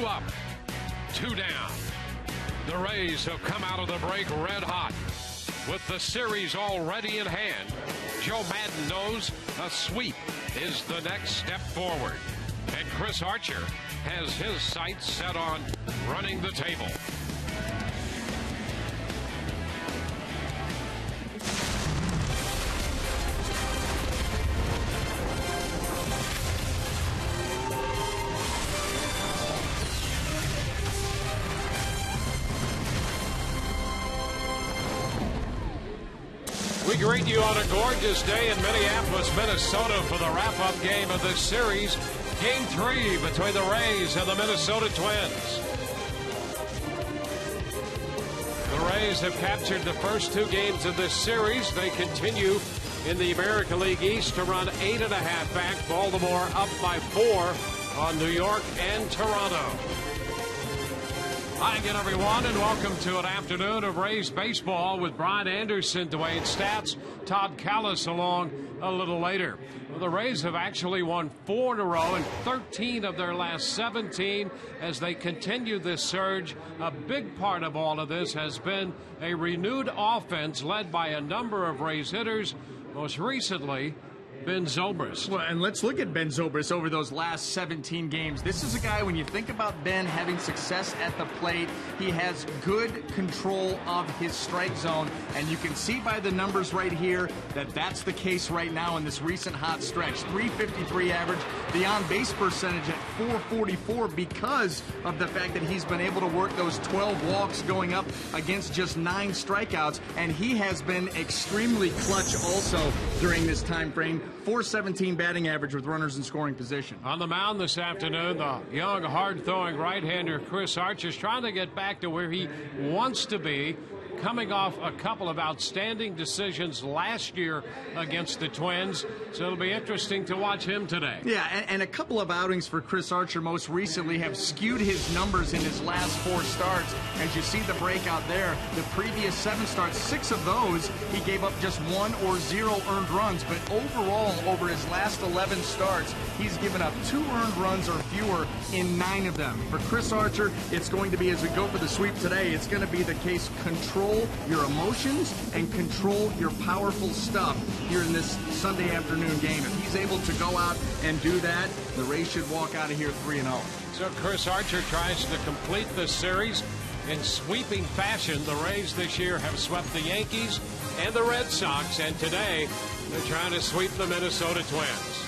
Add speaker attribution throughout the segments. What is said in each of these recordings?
Speaker 1: up, 2 down. The Rays have come out of the break red hot. With the series already in hand, Joe Madden knows a sweep is the next step forward. And Chris Archer has his sights set on running the table. We greet you on a gorgeous day in Minneapolis, Minnesota for the wrap-up game of this series. Game 3 between the Rays and the Minnesota Twins. The Rays have captured the first 2 games of this series. They continue in the American League East to run 8.5 back. Baltimore up by 4 on New York and Toronto. Hi again, everyone, and welcome to an afternoon of Rays baseball with Brian Anderson, Dwayne Stats, Todd Callis along a little later. Well, the Rays have actually won 4 in a row and 13 of their last 17 as they continue this surge. A big part of all of this has been a renewed offense led by a number of Rays hitters, most recently Ben Zobrist.
Speaker 2: Well, and let's look at Ben Zobrist over those last 17 games. This is a guy, when you think about Ben having success at the plate, he has good control of his strike zone, and you can see by the numbers right here that that's the case right now in this recent hot stretch. 353 average, the on-base percentage at 444 because of the fact that he's been able to work those 12 walks going up against just 9 strikeouts, and he has been extremely clutch also during this time frame. 417 batting average with runners in scoring position.
Speaker 1: On the mound this afternoon, the young, hard-throwing right-hander Chris Archer is trying to get back to where he wants to be, coming off a couple of outstanding decisions last year against the Twins. So it'll be interesting to watch him today.
Speaker 2: Yeah, and a couple of outings for Chris Archer most recently have skewed his numbers in his last 4 starts. As you see the breakout there, the previous 7 starts, 6 of those, he gave up just 1 or 0 earned runs. But overall, over his last 11 starts, he's given up 2 earned runs or fewer in 9 of them. For Chris Archer, it's going to be, as we go for the sweep today, it's going to be the case control your emotions and control your powerful stuff here in this Sunday afternoon game. If he's able to go out and do that, the Rays should walk out of here 3-0.
Speaker 1: So Chris Archer tries to complete this series in sweeping fashion. The Rays this year have swept the Yankees and the Red Sox, and today they're trying to sweep the Minnesota Twins.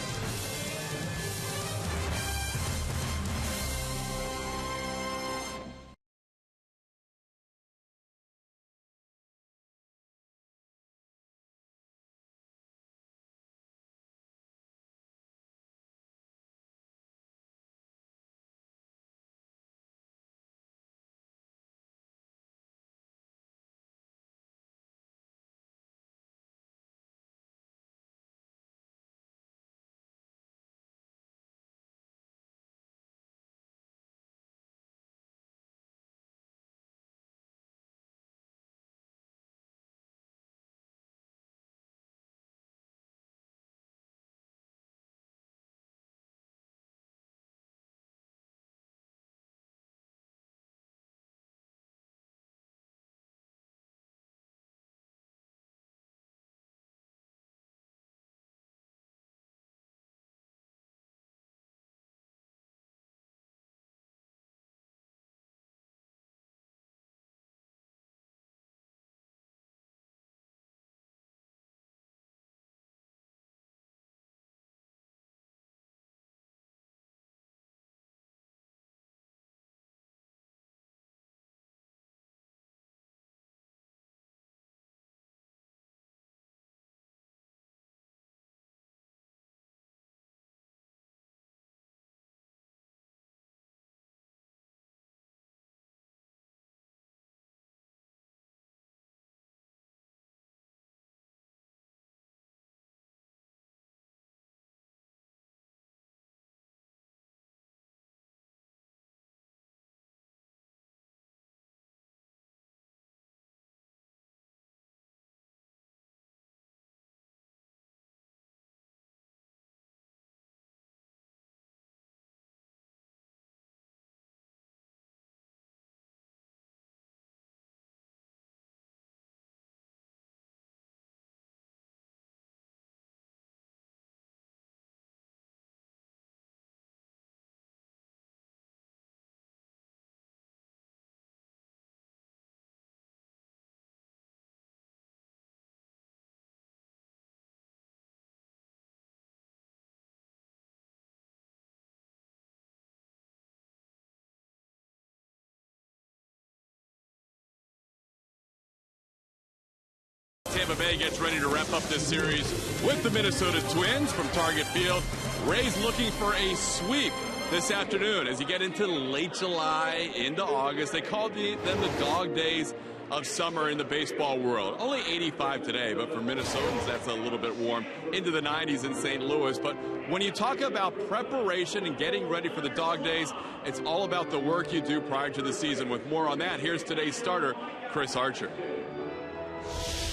Speaker 3: Bay gets ready to wrap up this series with the Minnesota Twins from Target Field. Rays looking for a sweep this afternoon as you get into late July, into August. They call them the dog days of summer in the baseball world. Only 85 today, but for Minnesotans, that's a little bit warm. Into the 90s in St. Louis. But when you talk about preparation and getting ready for the dog days, it's all about the work you do prior to the season. With more on that, here's today's starter, Chris Archer.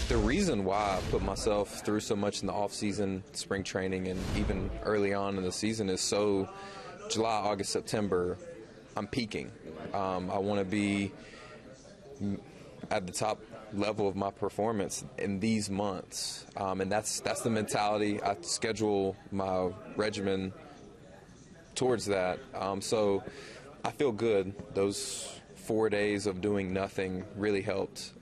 Speaker 4: The reason why I put myself through so much in the offseason, spring training, and even early on in the season is so July, August, September, I'm peaking. I want to be at the top level of my performance in these months, and that's the mentality. I schedule my regimen towards that, so I feel good. Those 4 days of doing nothing really helped,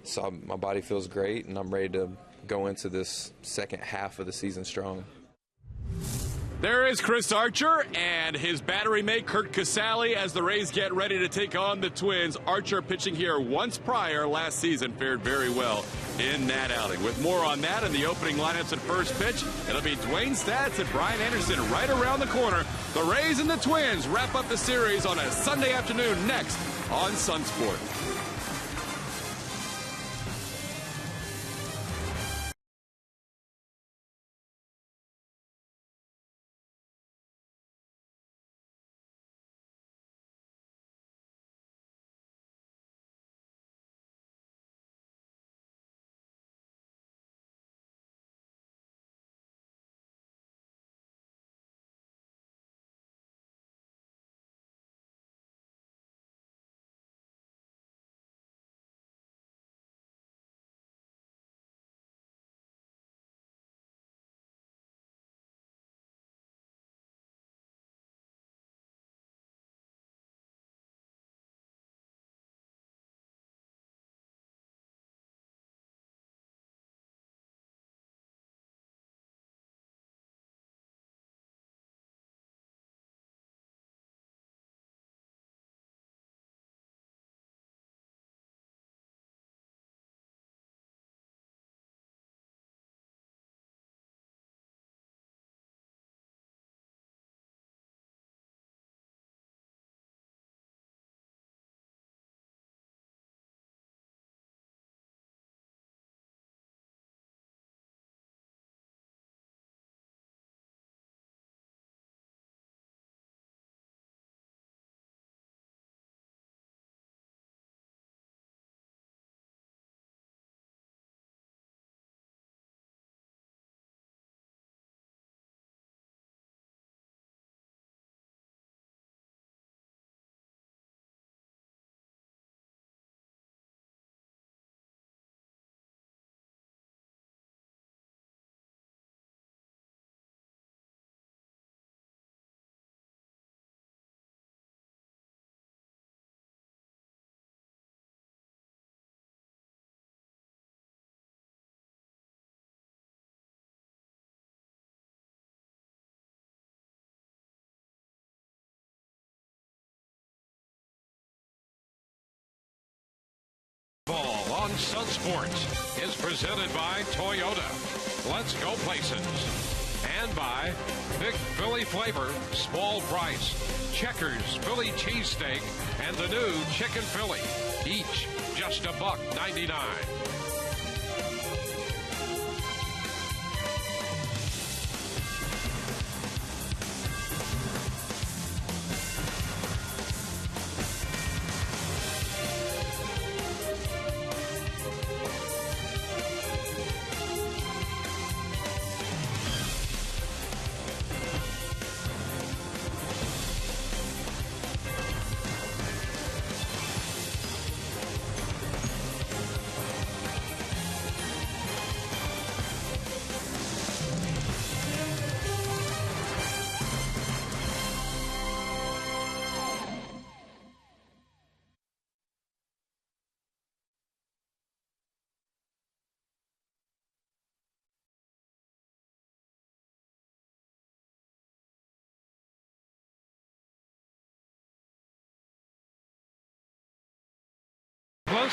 Speaker 4: so my body feels great, and I'm ready to go into this second half of the season strong.
Speaker 3: There is Chris Archer and his battery mate Kurt Casale as the Rays get ready to take on the Twins. Archer pitching here once prior last season, fared very well in that outing. With more on that and the opening lineups at first pitch, it'll be Dwayne Stats and Brian Anderson right around the corner. The Rays and the Twins wrap up the series on a Sunday afternoon next on Sunsport.
Speaker 1: Ball on Sunsports is presented by Toyota. Let's go places. And by Big Philly Flavor, Small Price, Checkers Philly Cheesesteak, and the new Chicken Philly. Each just $1.99.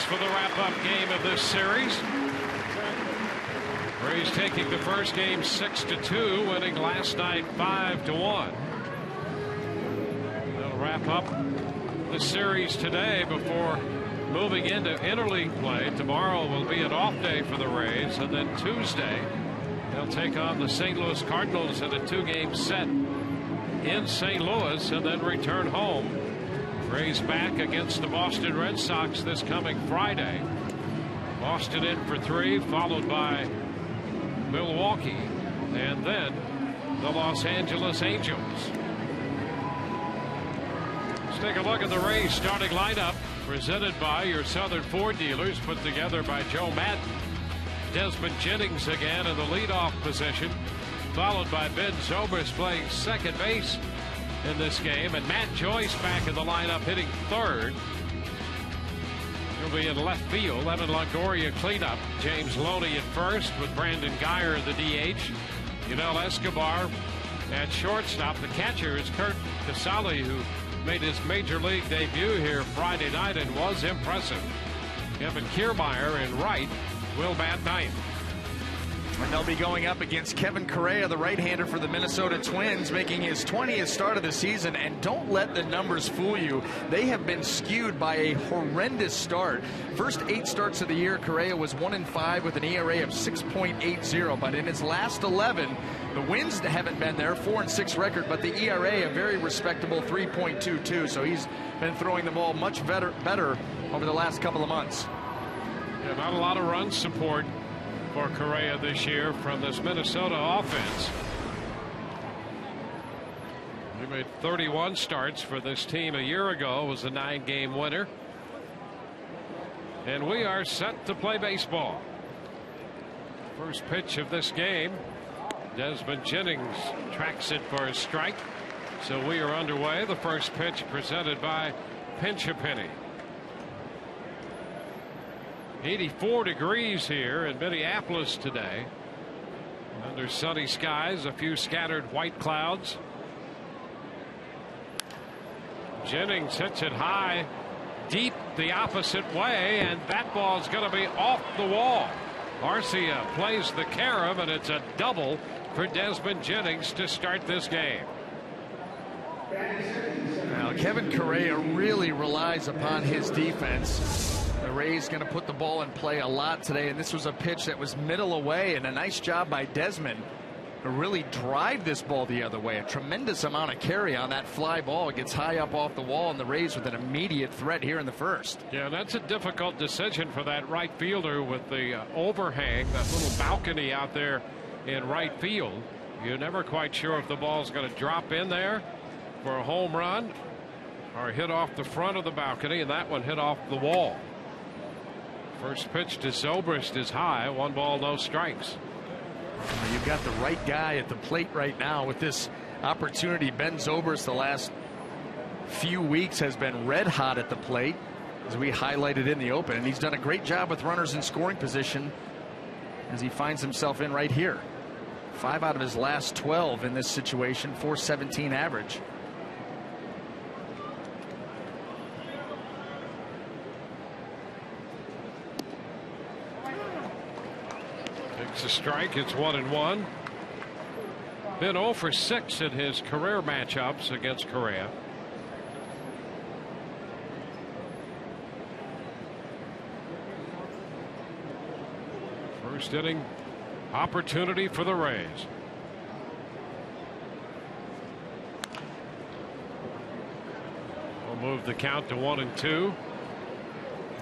Speaker 1: Vegas for the wrap-up game of this series. Rays taking the first game 6-2, winning last night 5-1. They'll wrap up the series today before moving into interleague play. Tomorrow will be an off day for the Rays, and then Tuesday they'll take on the St. Louis Cardinals in a 2-game set in St. Louis, and then return home. Rays back against the Boston Red Sox this coming Friday. Boston in for 3, followed by Milwaukee, and then the Los Angeles Angels. Let's take a look at the Rays starting lineup, presented by your Southern Ford dealers, put together by Joe Madden. Desmond Jennings again in the leadoff position, followed by Ben Zobrist playing second base in this game, and Matt Joyce back in the lineup hitting third. He'll be in left field. Evan Longoria cleanup. James Loney at first with Brandon Guyer the DH. Yunel Escobar at shortstop. The catcher is Kurt Casale, who made his major league debut here Friday night and was impressive. Kevin Kiermaier in right will bat ninth.
Speaker 2: And they'll be going up against Kevin Correa, the right-hander for the Minnesota Twins, making his 20th start of the season. And don't let the numbers fool you. They have been skewed by a horrendous start. First 8 starts of the year, Correa was 1-5 with an ERA of 6.80. But in his last 11, the wins haven't been there, 4-6 record, but the ERA a very respectable 3.22. So he's been throwing the ball much better over the last couple of months.
Speaker 1: Yeah, not a lot of run support for Correa this year from this Minnesota offense. He made 31 starts for this team a year ago, was a 9-game winner. And we are set to play baseball. First pitch of this game, Desmond Jennings tracks it for a strike. So we are underway. The first pitch presented by Pinch a Penny. 84 degrees here in Minneapolis today. Under sunny skies, a few scattered white clouds. Jennings hits it high, deep the opposite way, and that ball is going to be off the wall. Arcia plays the carom, and it's a double for Desmond Jennings to start this game.
Speaker 2: Now, Kevin Correa really relies upon his defense. The Rays going to put the ball in play a lot today, and this was a pitch that was middle away, and a nice job by Desmond to really drive this ball the other way. A tremendous amount of carry on that fly ball. It gets high up off the wall, and the Rays with an immediate threat here in the first.
Speaker 1: Yeah, that's a difficult decision for that right fielder with the overhang, that little balcony out there in right field. You're never quite sure if the ball's going to drop in there for a home run or hit off the front of the balcony, and that one hit off the wall. First pitch to Zobrist is high. 1 ball, no strikes.
Speaker 2: You've got the right guy at the plate right now with this opportunity. Ben Zobrist the last few weeks has been red hot at the plate, as we highlighted in the open, and he's done a great job with runners in scoring position as he finds himself in right here. 5 out of his last 12 in this situation, .417 average.
Speaker 1: Takes a strike. It's 1-1. Been 0 for 6 in his career matchups against Correa. First inning opportunity for the Rays. We'll move the count to 1-2.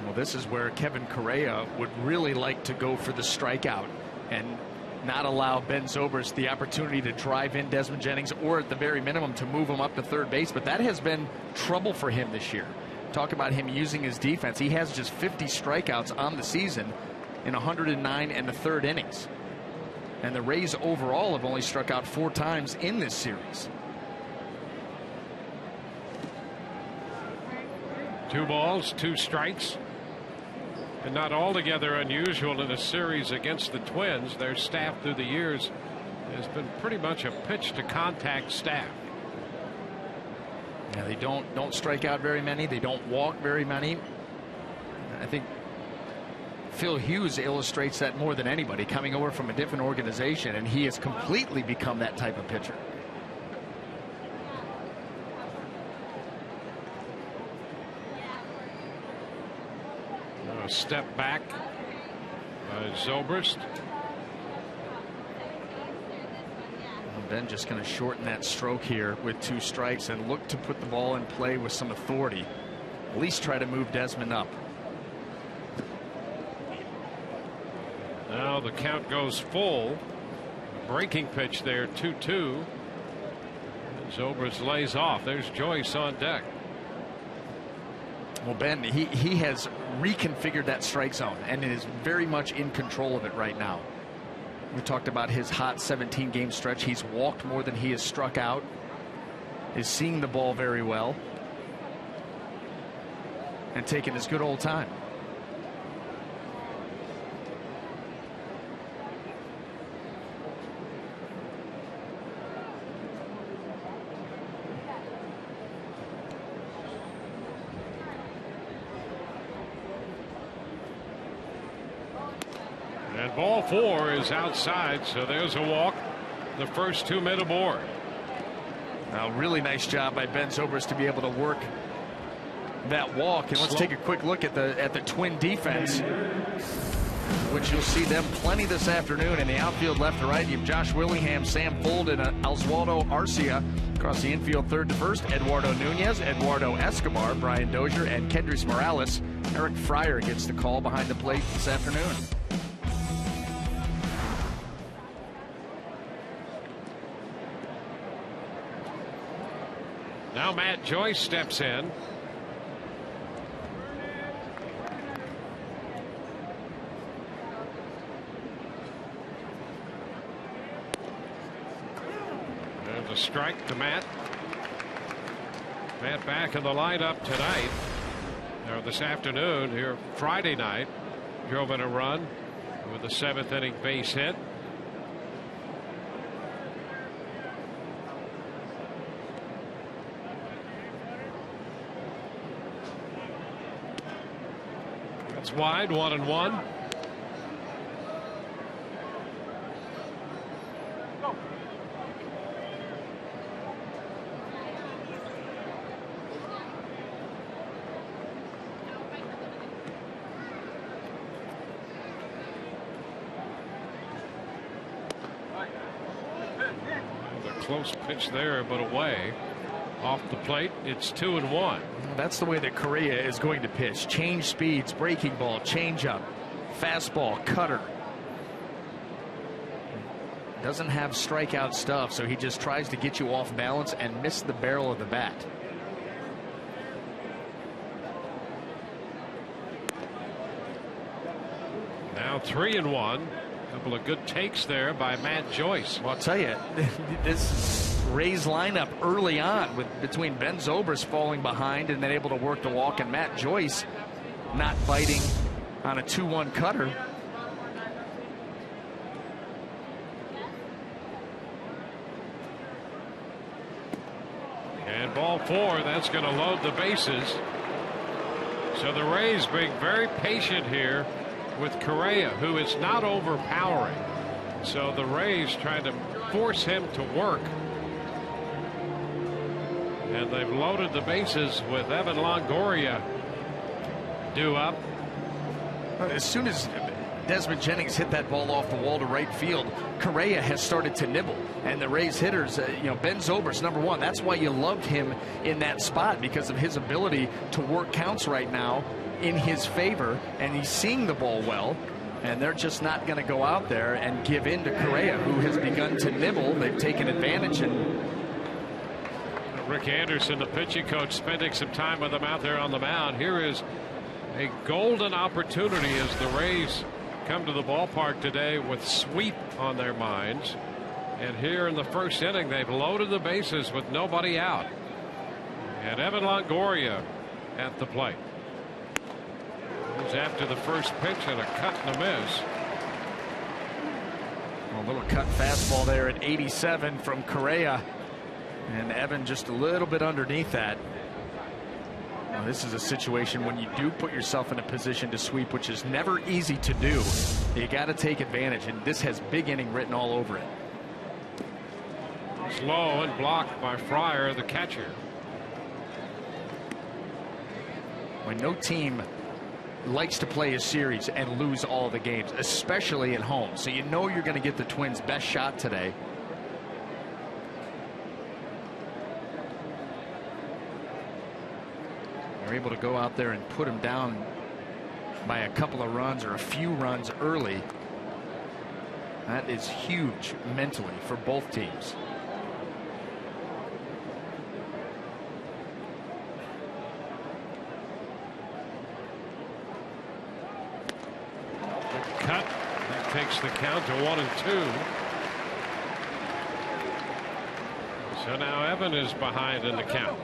Speaker 2: Well, this is where Kevin Correa would really like to go for the strikeout and not allow Ben Zobrist the opportunity to drive in Desmond Jennings, or at the very minimum to move him up to third base. But that has been trouble for him this year. Talk about him using his defense. He has just 50 strikeouts on the season in 109 and the third innings. And the Rays overall have only struck out 4 times in this series.
Speaker 1: 2 balls, 2 strikes. And not altogether unusual in a series against the Twins. Their staff through the years has been pretty much a pitch to contact staff.
Speaker 2: Yeah, they don't strike out very many. They don't walk very many. I think Phil Hughes illustrates that more than anybody, coming over from a different organization, and he has completely become that type of pitcher.
Speaker 1: A step back by Zobrist.
Speaker 2: Ben just going to shorten that stroke here with 2 strikes and look to put the ball in play with some authority. At least try to move Desmond up.
Speaker 1: Now the count goes full. Breaking pitch there, 2-2. Zobrist lays off. There's Joyce on deck.
Speaker 2: Well, Ben, he has reconfigured that strike zone and is very much in control of it right now. We talked about his hot 17-game stretch. He's walked more than he has struck out. Is seeing the ball very well. And taking his good old time.
Speaker 1: And ball 4 is outside, so there's a walk. The first 2 men aboard.
Speaker 2: A really nice job by Ben Zobrist to be able to work that walk. And let's take a quick look at the Twin defense, which you'll see them plenty this afternoon. In the outfield, left to right, you have Josh Willingham, Sam Fuld, and Oswaldo Arcia. Across the infield, third to first, Eduardo Nunez, Eduardo Escobar, Brian Dozier, and Kendrys Morales. Eric Fryer gets the call behind the plate this afternoon.
Speaker 1: Now Matt Joyce steps in. There's a strike to Matt. Matt back in the lineup tonight, or this afternoon here Friday night. Drove in a run with a 7th inning base hit. That's wide, 1-1. Close pitch there, but away. Off the plate, it's 2-1.
Speaker 2: That's the way that Correa is going to pitch. Change speeds, breaking ball, changeup, fastball, cutter. Doesn't have strikeout stuff, so he just tries to get you off balance and miss the barrel of the bat.
Speaker 1: Now 3-1. Couple of good takes there by Matt Joyce.
Speaker 2: Well, I'll tell you, this Rays lineup early on between Ben Zobrist falling behind and then able to work the walk, and Matt Joyce not biting on a 2-1 cutter.
Speaker 1: And ball 4, that's going to load the bases. So the Rays being very patient here with Correa, who is not overpowering. So the Rays trying to force him to work. And they've loaded the bases with Evan Longoria due up.
Speaker 2: As soon as Desmond Jennings hit that ball off the wall to right field, Correa has started to nibble. And the Rays hitters, Ben Zobrist, number one, that's why you loved him in that spot, because of his ability to work counts right now in his favor, and he's seeing the ball well, and they're just not going to go out there and give in to Correa, who has begun to nibble. They've taken advantage. And
Speaker 1: Rick Anderson, the pitching coach, spending some time with him out there on the mound. Here is a golden opportunity as the Rays come to the ballpark today with sweep on their minds. And here in the first inning, they've loaded the bases with nobody out. And Evan Longoria at the plate. He's after the first pitch and a cut and a miss.
Speaker 2: A little cut fastball there at 87 from Correa. And Evan just a little bit underneath that. Well, this is a situation when you do put yourself in a position to sweep, which is never easy to do. You got to take advantage, and this has big inning written all over it.
Speaker 1: It's low and blocked by Fryer, the catcher.
Speaker 2: When no team likes to play a series and lose all the games, especially at home, so you know you're going to get the Twins' best shot today. They're able to go out there and put them down by a couple of runs or a few runs early. That is huge mentally for both teams.
Speaker 1: Cut. That takes the count to 1-2. So now Evan is behind in the count.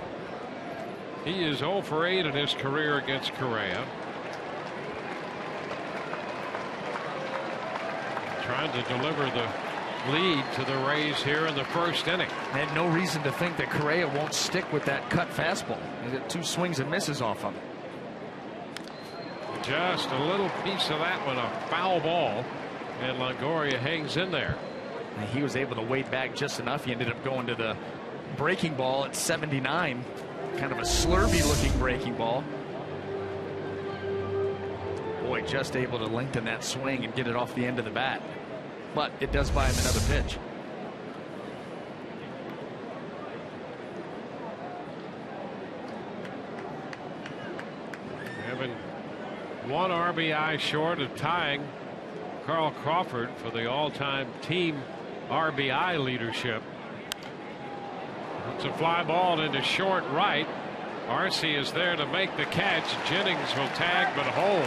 Speaker 1: He is 0 for 8 in his career against Correa. Trying to deliver the lead to the Rays here in the first inning.
Speaker 2: They had no reason to think that Correa won't stick with that cut fastball. He got 2 swings and misses off of it.
Speaker 1: Just a little piece of that one, a foul ball, and Longoria hangs in there.
Speaker 2: And he was able to wade back just enough. He ended up going to the breaking ball at 79. Kind of a slurvy looking breaking ball. Boy, just able to lengthen that swing and get it off the end of the bat. But it does buy him another pitch.
Speaker 1: Having 1 RBI short of tying Carl Crawford for the all-time team RBI leadership. It's a fly ball into short right. Arce is there to make the catch. Jennings will tag but hold,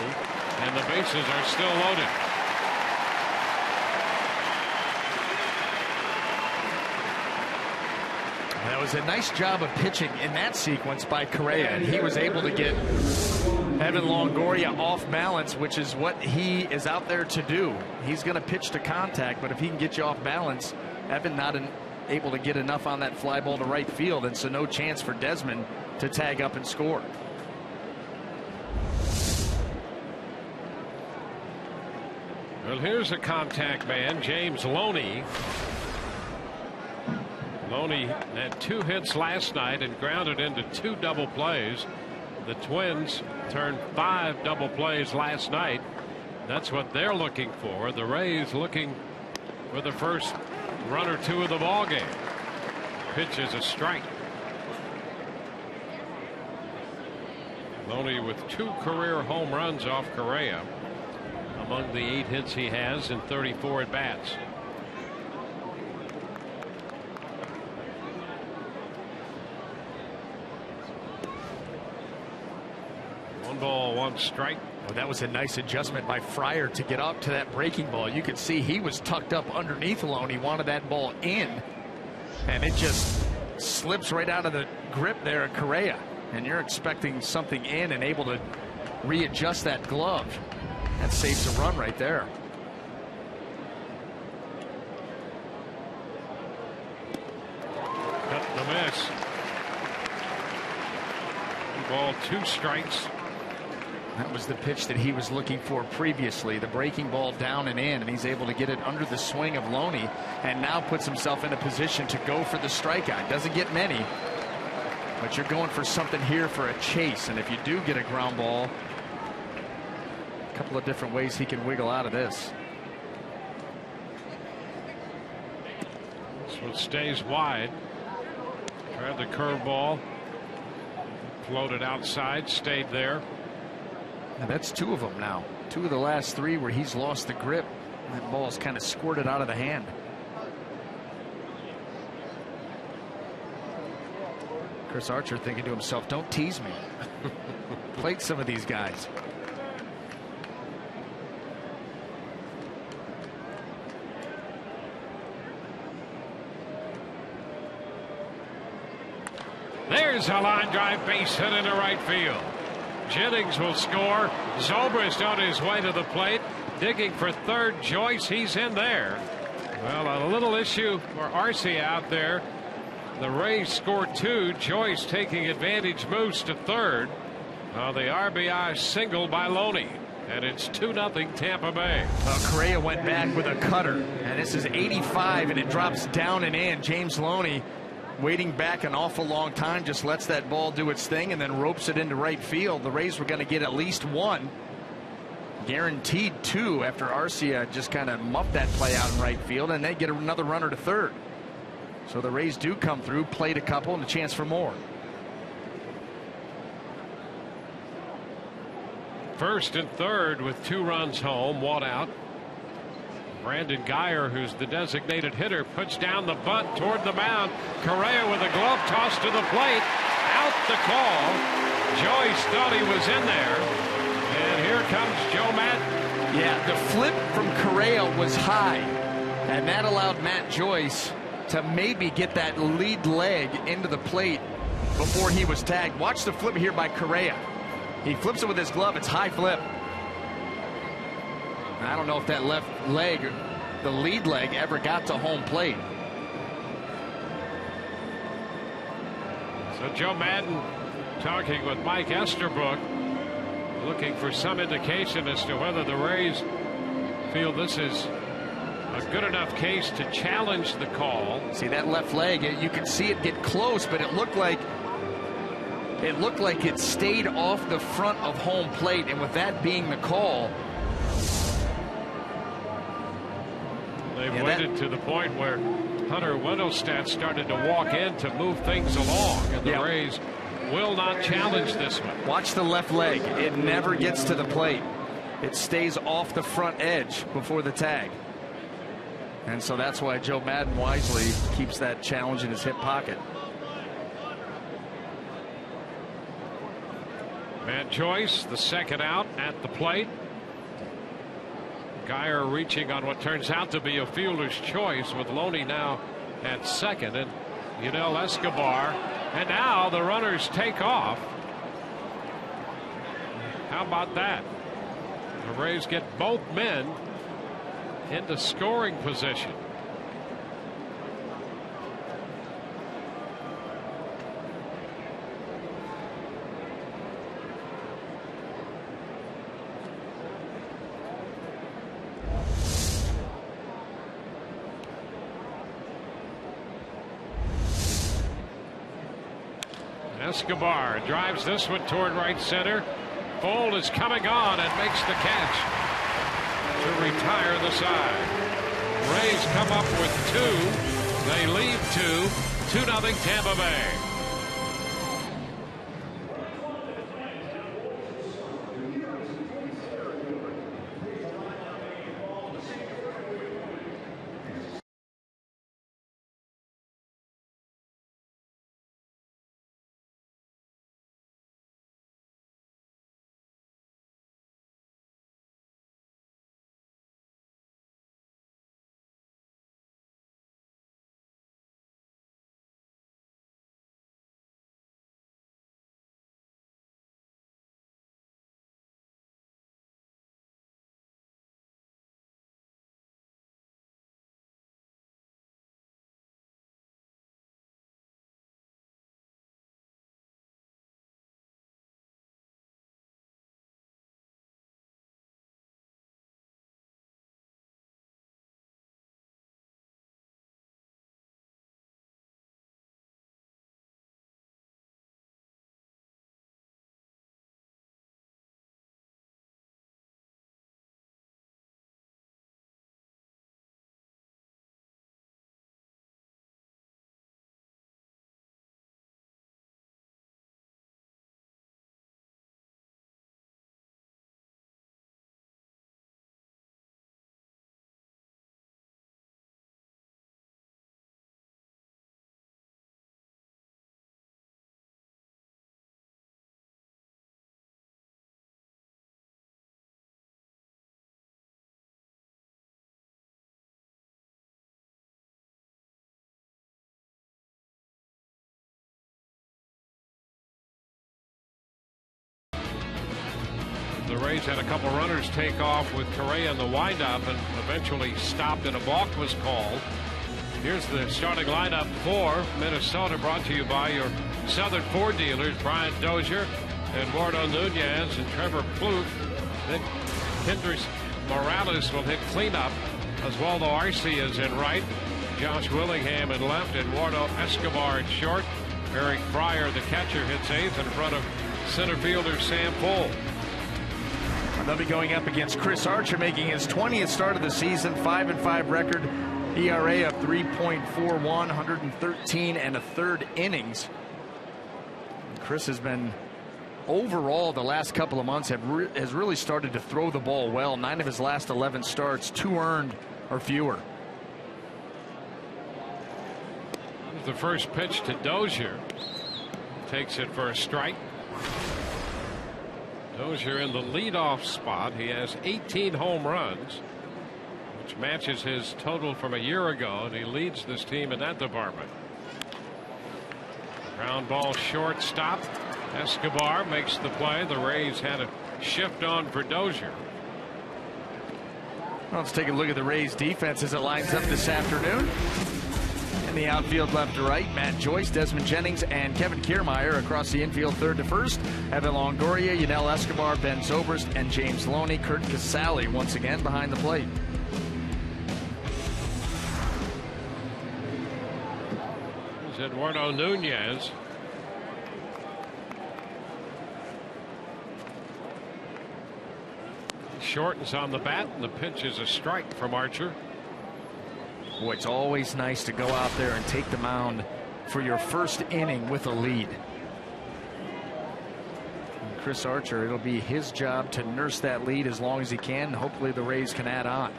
Speaker 1: and the bases are still loaded.
Speaker 2: That was a nice job of pitching in that sequence by Correa, and he was able to get Evan Longoria off balance, which is what he is out there to do. He's going to pitch to contact, but if he can get you off balance, Evan not able to get enough on that fly ball to right field, and so no chance for Desmond to tag up and score.
Speaker 1: Well, here's a contact man, James Loney. Loney had 2 hits last night and grounded into 2 double plays. The Twins turned 5 double plays last night. That's what they're looking for. The Rays looking for the first run or 2 of the ball game. Pitch is a strike. Loney with 2 career home runs off Correa among the 8 hits he has in 34 at bats. One ball, 1 strike.
Speaker 2: Well, that was a nice adjustment by Fryer to get up to that breaking ball. You could see he was tucked up underneath alone. He wanted that ball in, and it just slips right out of the grip there at Correa. And you're expecting something in and able to readjust that glove. That saves a run right there.
Speaker 1: Cut the miss. 1 ball, 2 strikes.
Speaker 2: That was the pitch that he was looking for previously, the breaking ball down and in, and he's able to get it under the swing of Loney, and now puts himself in a position to go for the strikeout. Doesn't get many, but you're going for something here for a chase, and if you do get a ground ball, a couple of different ways he can wiggle out of this.
Speaker 1: This one stays wide. Tried the curveball, floated outside, stayed there.
Speaker 2: And that's 2 of them now. 2 of the last 3 where he's lost the grip. That ball's kind of squirted out of the hand. Chris Archer thinking to himself, don't tease me. Played some of these guys.
Speaker 1: There's a line drive base hit into right field. Jennings will score. Zobrist on his way to the plate, digging for third. JOYCE, he's in there. Well, a little issue for Arce out there. The Rays scored 2. JOYCE taking advantage, moves to third. The RBI single by Loney, and it's 2-0 Tampa Bay.
Speaker 2: Correa went back with a cutter, and this is 85, and it drops down and in. James Loney, waiting back an awful long time, just lets that ball do its thing and then ropes it into right field. The Rays were going to get at least one, guaranteed two, after Arcia just kind of muffed that play out in right field, and they get another runner to third. So the Rays do come through, played a couple, and a chance for more.
Speaker 1: First and third with 2 runs home, 1 out. Brandon Guyer, who's the designated hitter, puts down the bunt toward the mound. Correa with a glove toss to the plate. Out the call. Joyce thought he was in there. And here comes Joe Madden.
Speaker 2: Yeah, the flip from Correa was high, and that allowed Matt Joyce to maybe get that lead leg into the plate before he was tagged. Watch the flip here by Correa. He flips it with his glove. It's high flip. I don't know if that left leg, the lead leg, ever got to home plate.
Speaker 1: So Joe Madden talking with Mike Esterbrook, looking for some indication as to whether the Rays feel this is a good enough case to challenge the call.
Speaker 2: See that left leg, you can see it get close, but it looked like it stayed off the front of home plate, and with that being the call,
Speaker 1: they've waited to the point where Hunter Wendelstedt started to walk in to move things along, and the Rays will not challenge this one.
Speaker 2: Watch the left leg. It never gets to the plate. It stays off the front edge before the tag. And so that's why Joe Madden wisely keeps that challenge in his hip pocket.
Speaker 1: Matt Joyce, the second out at the plate. Guyer reaching on what turns out to be a fielder's choice, with Loney now at second and Yunel Escobar. And now the runners take off. How about that? The Rays get both men into scoring position. Escobar drives this one toward right center. Fold is coming on and makes the catch to retire the side. Rays come up with 2. They lead 2-0 Tampa Bay. The Rays had a couple runners take off with Correa in the windup and eventually stopped, and a balk was called. Here's the starting lineup for Minnesota, brought to you by your Southern Ford dealers, Brian Dozier Eduardo Nunez and Trevor Plouffe. Then Kendrys Morales will hit cleanup. Oswaldo Arce is in right. Josh Willingham in left. Eduardo Escobar in short. Eric Fryer, the catcher, hits eighth in front of center fielder Sam Poole.
Speaker 2: They'll be going up against Chris Archer, making his 20th start of the season, 5-5 record, ERA of 3.41, 113 and a third innings. Chris has been, overall, the last couple of months has really started to throw the ball well. 9 of his last 11 starts, 2 earned or fewer.
Speaker 1: The first pitch to Dozier. Takes it for a strike. Dozier in the leadoff spot. He has 18 home runs, which matches his total from a year ago, and he leads this team in that department. Ground ball shortstop. Escobar makes the play. The Rays had a shift on for Dozier.
Speaker 2: Well, let's take a look at the Rays defense as it lines up this afternoon. In the outfield, left to right, Matt JOYCE, Desmond Jennings, and Kevin Kiermaier. Across the infield, third to first, Evan Longoria, Yunel Escobar, Ben Zobrist, and James Loney. Kurt Casale once again behind the plate.
Speaker 1: There's Eduardo Nunez. Shortens on the bat, and the pitch is a strike from Archer.
Speaker 2: Boy, it's always nice to go out there and take the mound for your first inning with a lead. And Chris Archer, it'll be his job to nurse that lead as long as he can. Hopefully the Rays can add on.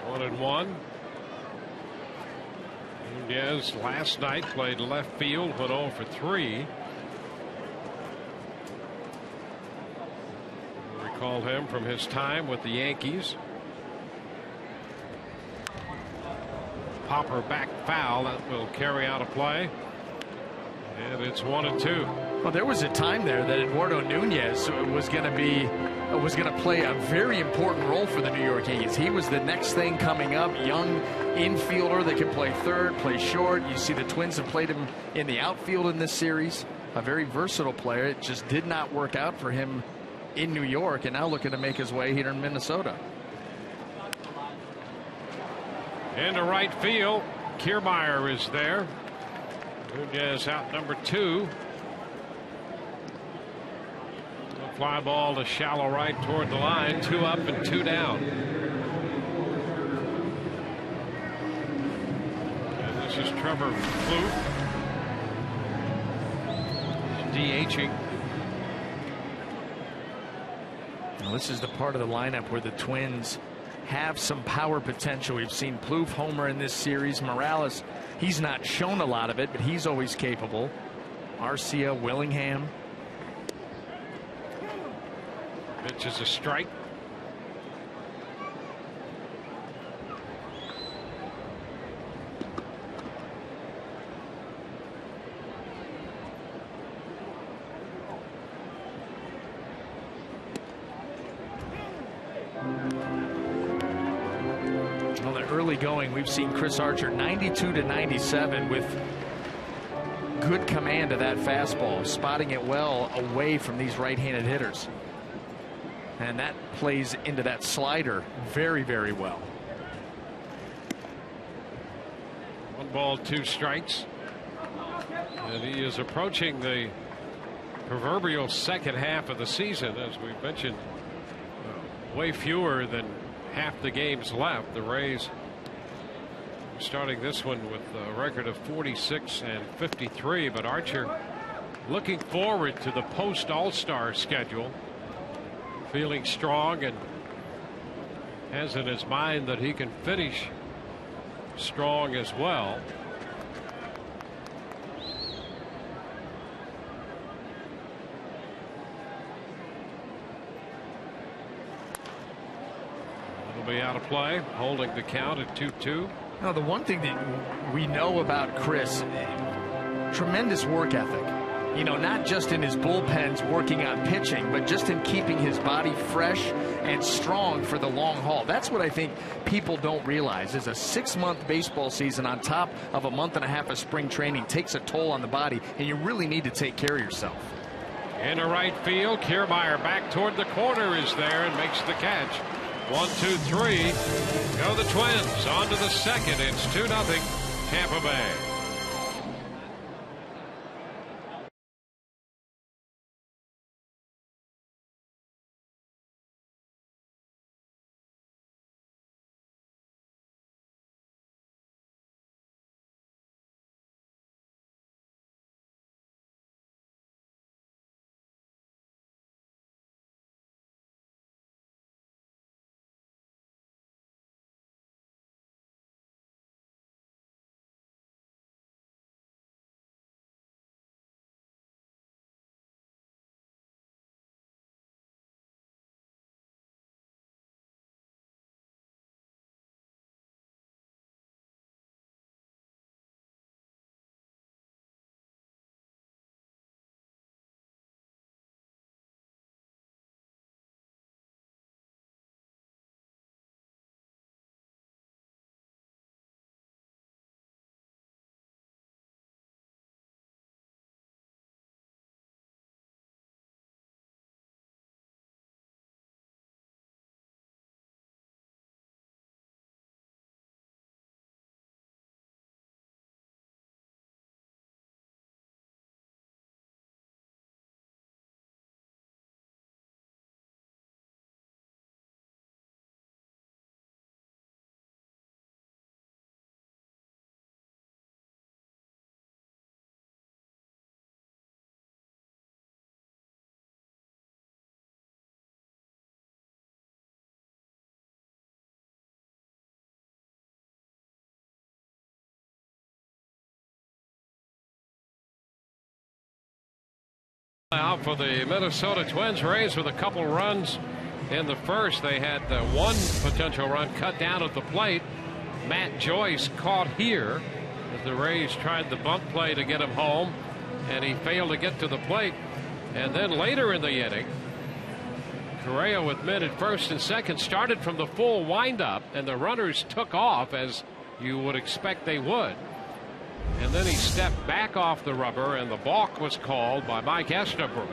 Speaker 1: 1-1. Nunez last night played left field, went 0 for 3. Recall him from his time with the Yankees. Popper back foul. That will carry out a play. And it's 1-2.
Speaker 2: Well, there was a time there that Eduardo Nunez was going to play a very important role for the New York Yankees. He was the next thing coming up, young infielder that can play third, play short. You see the Twins have played him in the outfield in this series. A very versatile player. It just did not work out for him in New York, and now looking to make his way here in Minnesota.
Speaker 1: Into right field. Kiermaier is there. Nunez out number 2. A fly ball to shallow right toward the line. 2 up and 2 down. And this is Trevor Plouffe. DHing.
Speaker 2: Now, this is the part of the lineup where the Twins have some power potential. We've seen Plouffe homer in this series. Morales, he's not shown a lot of it, but he's always capable. Arcia, Willingham.
Speaker 1: Pitch is a strike.
Speaker 2: Early going, we've seen Chris Archer 92 to 97 with good command of that fastball, spotting it well away from these right-handed hitters, and that plays into that slider very, very well.
Speaker 1: 1 ball, 2 strikes, and he is approaching the proverbial second half of the season. As we mentioned, way fewer than half the games left. The Rays starting this one with a record of 46 and 53, but Archer looking forward to the post All-Star schedule, feeling strong, and has in his mind that he can finish strong as well. It'll be out of play, holding the count at 2-2.
Speaker 2: Now, the one thing that we know about Chris, tremendous work ethic. You know, not just in his bullpens working on pitching, but just in keeping his body fresh and strong for the long haul. That's what I think people don't realize is a 6-month baseball season on top of a month and a half of spring training takes a toll on the body, and you really need to take care of yourself.
Speaker 1: Into right field, Kiermaier back toward the corner is there and makes the catch. 1, 2, 3. Go the Twins. On to the second. It's 2-0 Tampa Bay. Now for the Minnesota Twins, Rays with a couple runs in the first. They had one potential run cut down at the plate. Matt Joyce caught here as the Rays tried the bunt play to get him home, and he failed to get to the plate. And then later in the inning, Correa with men at first and second started from the full windup, and the runners took off as you would expect they would. And then he stepped back off the rubber, and the balk was called by Mike Estabrook.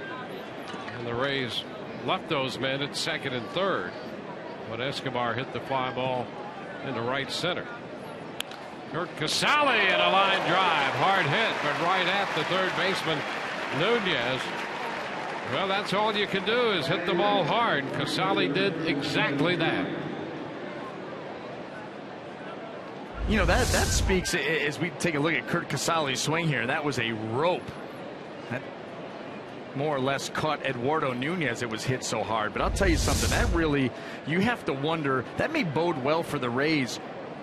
Speaker 1: And the Rays left those men at second and third when Escobar hit the fly ball into right center. Kurt Casale in a line drive. Hard hit, but right at the third baseman, Nunez. Well, that's all you can do is hit the ball hard. Casale did exactly that.
Speaker 2: You know, that speaks, as we take a look at Kurt Casale's swing here, that was a rope. That more or less caught Eduardo Nunez. It was hit so hard. But I'll tell you something, that really, you have to wonder, that may bode well for the Rays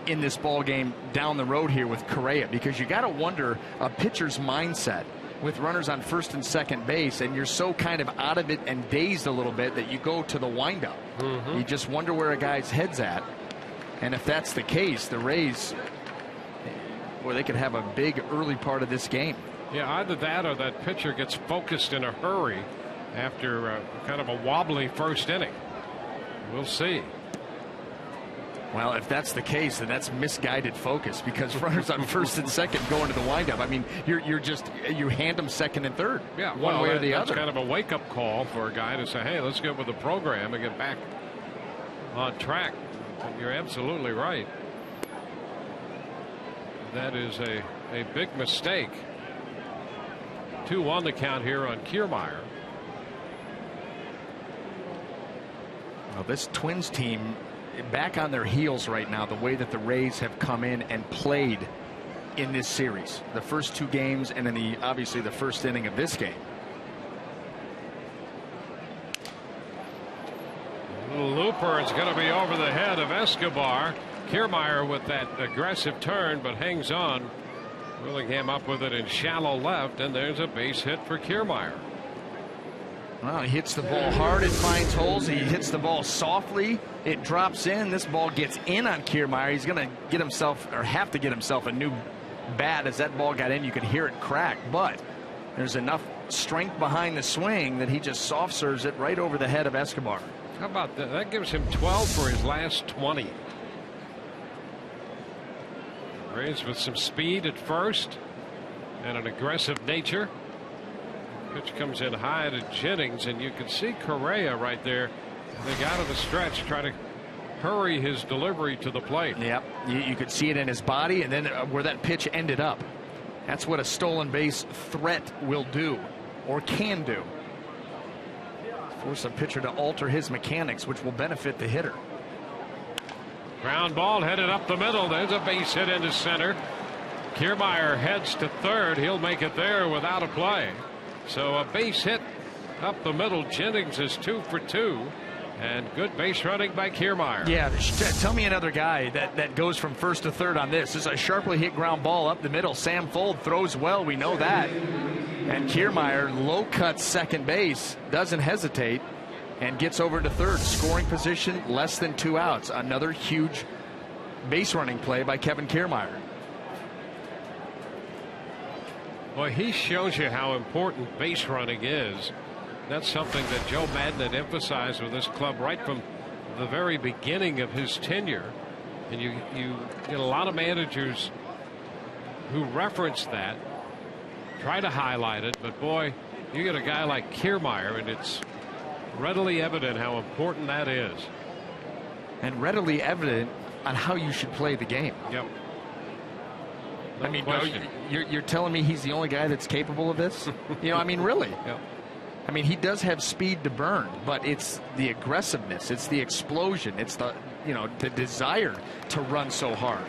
Speaker 2: in this ball game down the road here with Correa, because you got to wonder a pitcher's mindset with runners on first and second base, and you're so kind of out of it and dazed a little bit that you go to the windup. You just wonder where a guy's head's at. And if that's the case, the Rays, well, they could have a big early part of this game.
Speaker 1: Yeah, either that or that pitcher gets focused in a hurry after kind of a wobbly first inning. We'll see.
Speaker 2: Well, if that's the case, then that's misguided focus, because runners on first and second going to the windup. I mean, you hand them second and third.
Speaker 1: Yeah,
Speaker 2: one way or the other.
Speaker 1: That's kind of a wake-up call for a guy to say, hey, let's get with the program and get back on track. And you're absolutely right. That is a big mistake. 2-1 the count here on Kiermaier.
Speaker 2: Well, this Twins team back on their heels right now, the way that the Rays have come in and played in this series. The first two games, and then obviously the first inning of this game.
Speaker 1: Looper is going to be over the head of Escobar. Kiermaier with that aggressive turn, but hangs on. Willingham up with it in shallow left, and there's a base hit for Kiermaier.
Speaker 2: Well, he hits the ball hard, it finds holes. He hits the ball softly, it drops in. This ball gets in on Kiermaier. He's going to get himself, or have to get himself, a new bat. As that ball got in, you could hear it crack, but there's enough strength behind the swing that he just soft serves it right over the head of Escobar.
Speaker 1: How about that? That gives him 12 for his last 20. Rays with some speed at first and an aggressive nature. Pitch comes in high to Jennings, and you can see Correa right there. They got out of the stretch, try to hurry his delivery to the plate.
Speaker 2: Yep, you could see it in his body, and then where that pitch ended up. That's what a stolen base threat will do, or can do. Force a pitcher to alter his mechanics, which will benefit the hitter.
Speaker 1: Ground ball headed up the middle. There's a base hit into center. Kiermaier heads to third. He'll make it there without a play. So a base hit up the middle. Jennings is 2 for 2. And good base running by Kiermaier.
Speaker 2: Yeah, tell me another guy that goes from first to third on this. This is a sharply hit ground ball up the middle. Sam Fuld throws well, we know that. And Kiermaier, low cut second base, doesn't hesitate and gets over to third. Scoring position, less than 2 outs. Another huge base running play by Kevin Kiermaier.
Speaker 1: Well, he shows you how important base running is. That's something that Joe Madden had emphasized with this club right from the very beginning of his tenure. And you get a lot of managers who reference that, try to highlight it, but boy, you get a guy like Kiermaier, and it's readily evident how important that is.
Speaker 2: And readily evident on how you should play the game.
Speaker 1: Yep.
Speaker 2: I mean, you're telling me he's the only guy that's capable of this? You know, I mean, really?
Speaker 1: Yep.
Speaker 2: I mean, he does have speed to burn, but it's the aggressiveness, it's the explosion, it's the, you know, the desire to run so hard.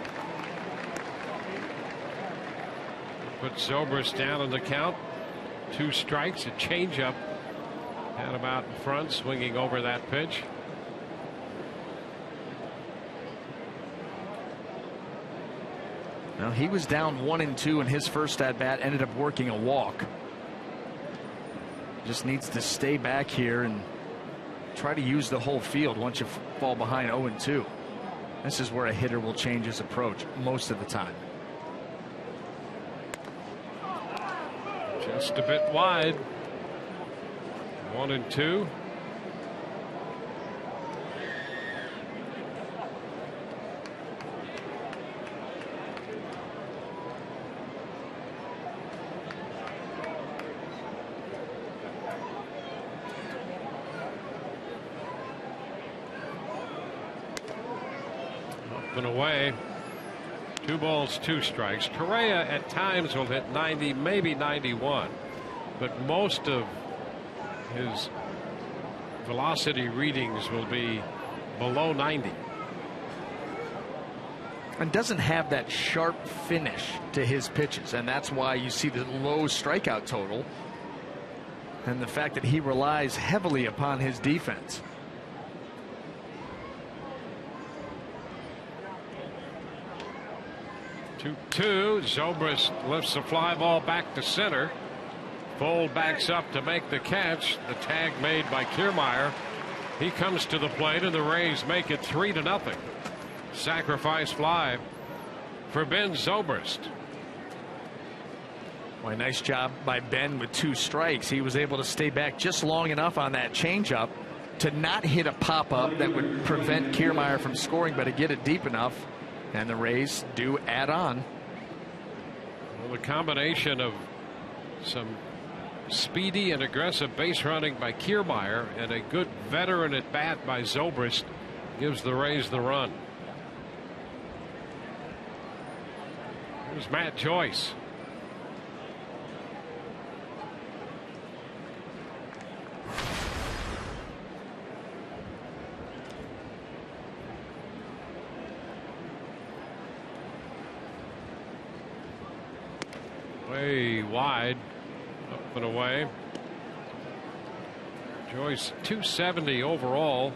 Speaker 1: Put Zobrist down in the count. 2 strikes, a changeup. Had him out in front, swinging over that pitch.
Speaker 2: Well, he was down 1-2 in his first at bat, ended up working a walk. Just needs to stay back here and try to use the whole field once you fall behind 0-2. This is where a hitter will change his approach most of the time.
Speaker 1: Just a bit wide. 1-2. Up and away. 2 balls, 2 strikes. Correa at times will hit 90, maybe 91, but most of his velocity readings will be below 90.
Speaker 2: And doesn't have that sharp finish to his pitches, and that's why you see the low strikeout total and the fact that he relies heavily upon his defense.
Speaker 1: 2-2. Zobrist lifts the fly ball back to center. Fuld backs up to make the catch. The tag made by Kiermaier. He comes to the plate, and the Rays make it 3-0. Sacrifice fly for Ben Zobrist.
Speaker 2: Boy, nice job by Ben with 2 strikes. He was able to stay back just long enough on that changeup to not hit a pop-up that would prevent Kiermaier from scoring, but to get it deep enough. And the Rays do add on.
Speaker 1: Well, the combination of some speedy and aggressive base running by Kiermaier and a good veteran at bat by Zobrist gives the Rays the run. Here's Matt Joyce. Way wide, up and away. Joyce 270 overall.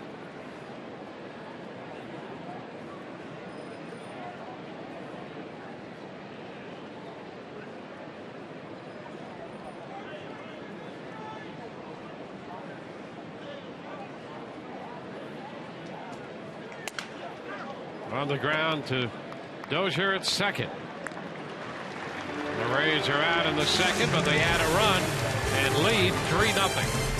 Speaker 1: On the ground to Dozier at second. The Rays are out in the second, but they had a run. and lead 3-0.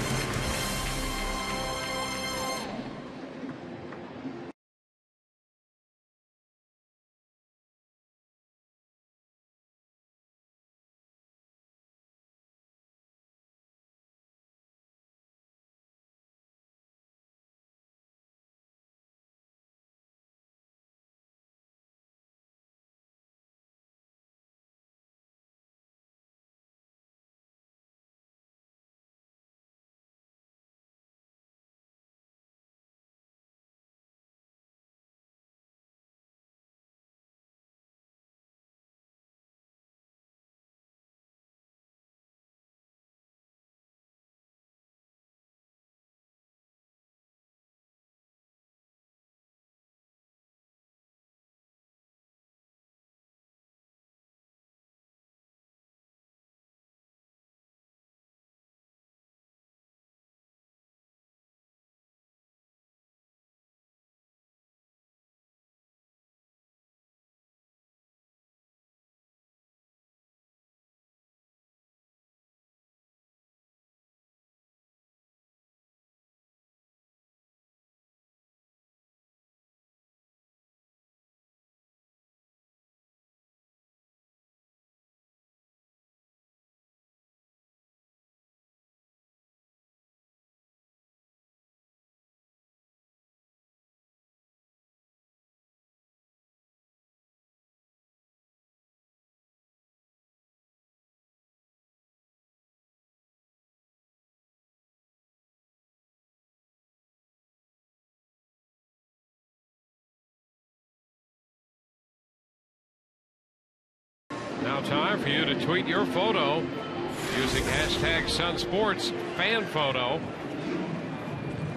Speaker 1: Now time for you to tweet your photo using hashtag #SunSports fan photo.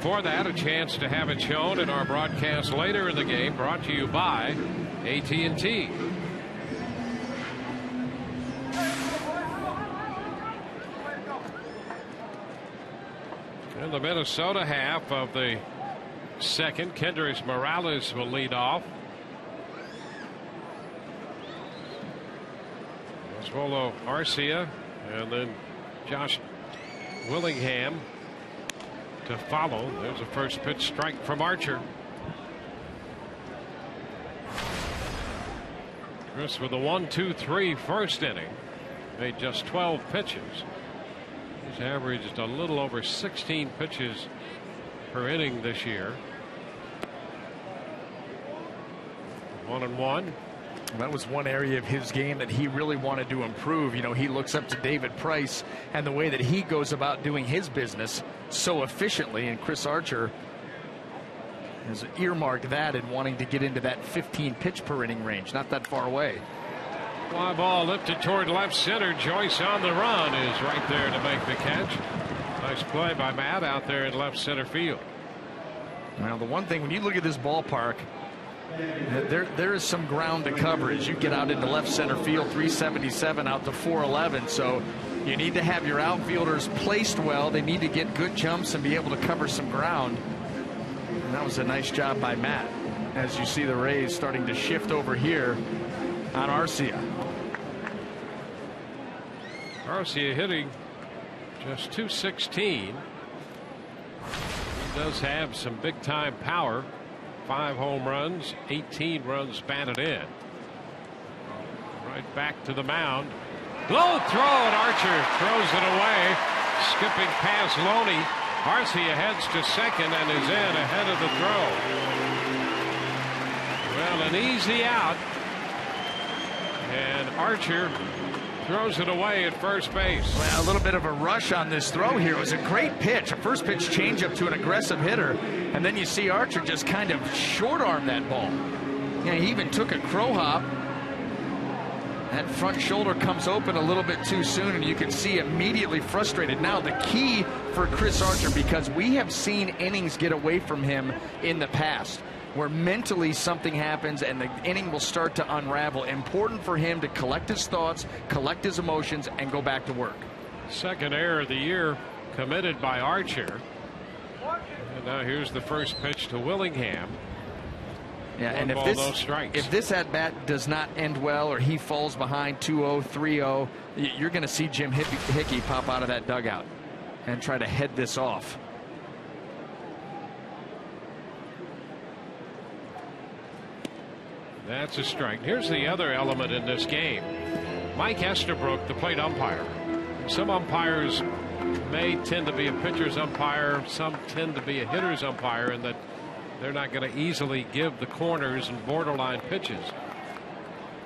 Speaker 1: For that, a chance to have it shown in our broadcast later in the game, brought to you by AT&T. In the Minnesota half of the second, Kendrys Morales will lead off. Oswaldo Arcia and then Josh Willingham to follow. There's a first pitch strike from Archer. Chris with a 1-2-3 first inning. Made just 12 pitches. He's averaged a little over 16 pitches per inning this year. 1-1.
Speaker 2: That was one area of his game that he really wanted to improve. You know, he looks up to David Price and the way that he goes about doing his business so efficiently, and Chris Archer has earmarked that in wanting to get into that 15 pitch per inning range, not that far away.
Speaker 1: Fly ball lifted toward left center. Joyce on the run is right there to make the catch. Nice play by Matt out there in left center field.
Speaker 2: Now, the one thing, when you look at this ballpark, there is some ground to cover as you get out into left center field. 377 out to 411, so you need to have your outfielders placed well. They need to get good jumps and be able to cover some ground, and that was a nice job by Matt. As you see the Rays starting to shift over here on Arcia.
Speaker 1: Arcia hitting just .216. He does have some big time power. 5 home runs, 18 runs batted in. Right back to the mound. Low throw, and Archer throws it away. Skipping past Loney. Arcia heads to second and is in ahead of the throw. Well, an easy out. And Archer throws it away at first base.
Speaker 2: Well, a little bit of a rush on this throw here. It was a great pitch. A first pitch changeup to an aggressive hitter. And then you see Archer just kind of short arm that ball. Yeah, he even took a crow hop. That front shoulder comes open a little bit too soon, and you can see immediately frustrated. Now, the key for Chris Archer, because we have seen innings get away from him in the past, where mentally something happens and the inning will start to unravel. Important for him to collect his thoughts, collect his emotions, and go back to work.
Speaker 1: Second error of the year committed by Archer. And now here's the first pitch to Willingham.
Speaker 2: Yeah, and if this at bat does not end well, or he falls behind 2-0, 3-0, you're going to see Jim Hickey pop out of that dugout and try to head this off.
Speaker 1: That's a strike. Here's the other element in this game. Mike Estabrook, the plate umpire. Some umpires may tend to be a pitcher's umpire. Some tend to be a hitter's umpire, in that they're not going to easily give the corners and borderline pitches.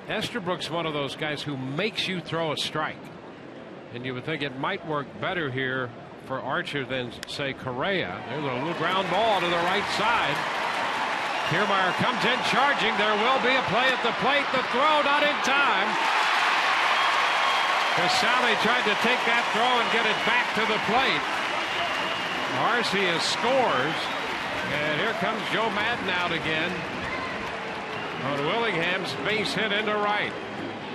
Speaker 1: Estabrook's one of those guys who makes you throw a strike. And you would think it might work better here for Archer than, say, Correa. There's a little ground ball to the right side. Kiermaier comes in charging. There will be a play at the plate. The throw not in time. Casale tried to take that throw and get it back to the plate. Arcia scores. And here comes Joe Madden out again on Willingham's base hit into right.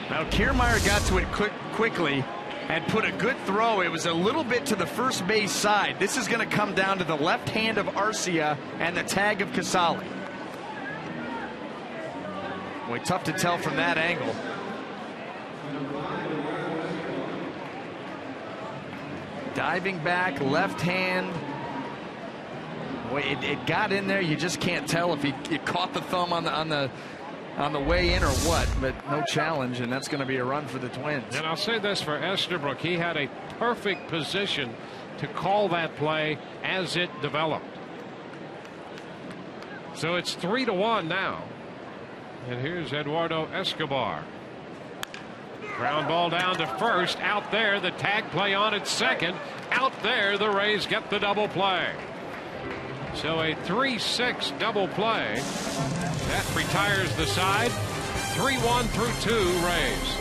Speaker 2: Now Kiermaier got to it quickly and put a good throw. It was a little bit to the first base side. This is going to come down to the left hand of Arcia and the tag of Casale. Boy, tough to tell from that angle. Diving back, left hand. Boy, it got in there. You just can't tell if he caught the thumb on the way in or what, but no challenge, and that's going to be a run for the Twins.
Speaker 1: And I'll say this for Estabrook. He had a perfect position to call that play as it developed. So it's 3-1 now. And here's Eduardo Escobar. Ground ball down to first. Out there, the tag play on at second. Out there, the Rays get the double play. So a 3-6 double play. That retires the side. 3-1 through 2 Rays.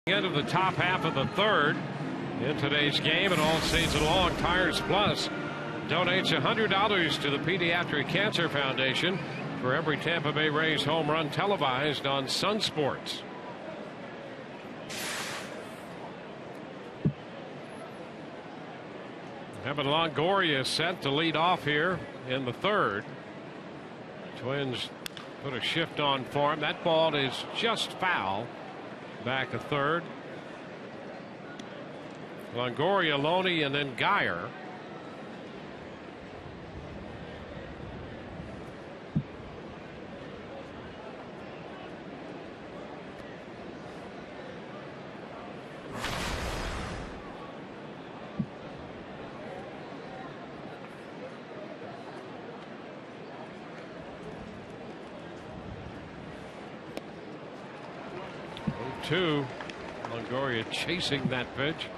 Speaker 1: End of the top half of the third in today's game, and all season long, Tires Plus donates $100 to the Pediatric Cancer Foundation for every Tampa Bay Rays home run televised on Sun Sports. Evan Longoria set to lead off here in the third. Twins put a shift on for him. That ball is just foul. Back a third. Longoria, Loney, and then Geyer. Longoria chasing that pitch.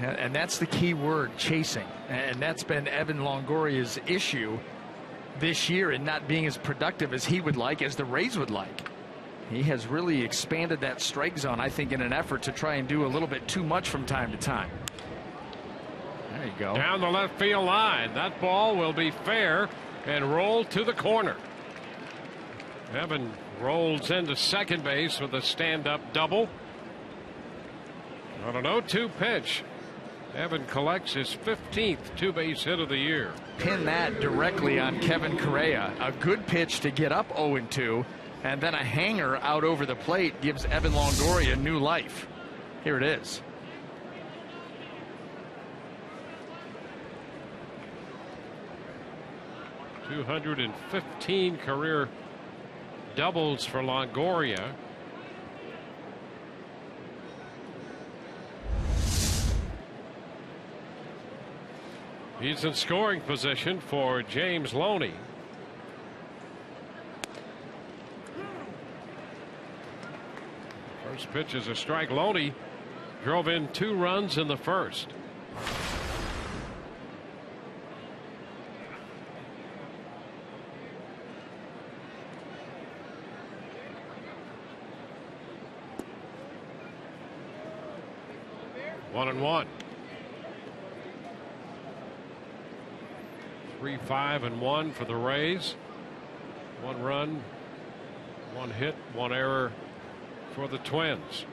Speaker 2: And that's the key word, chasing. And that's been Evan Longoria's issue this year in not being as productive as he would like, as the Rays would like. He has really expanded that strike zone, I think, in an effort to try and do a little bit too much from time to time. There you go.
Speaker 1: Down the left field line. That ball will be fair and roll to the corner. Evan rolls into second base with a stand-up double. On an 0-2 pitch, Evan collects his 15th two-base hit of the year.
Speaker 2: Pin that directly on Kevin Correa. A good pitch to get up 0-2, and then a hanger out over the plate gives Evan Longoria new life. Here it is.
Speaker 1: .215 career doubles for Longoria. He's in scoring position for James Loney. First pitch is a strike. Loney drove in 2 runs in the first. One and one. 3-5-1 for the Rays. 1 run, 1 hit, 1 error for the Twins.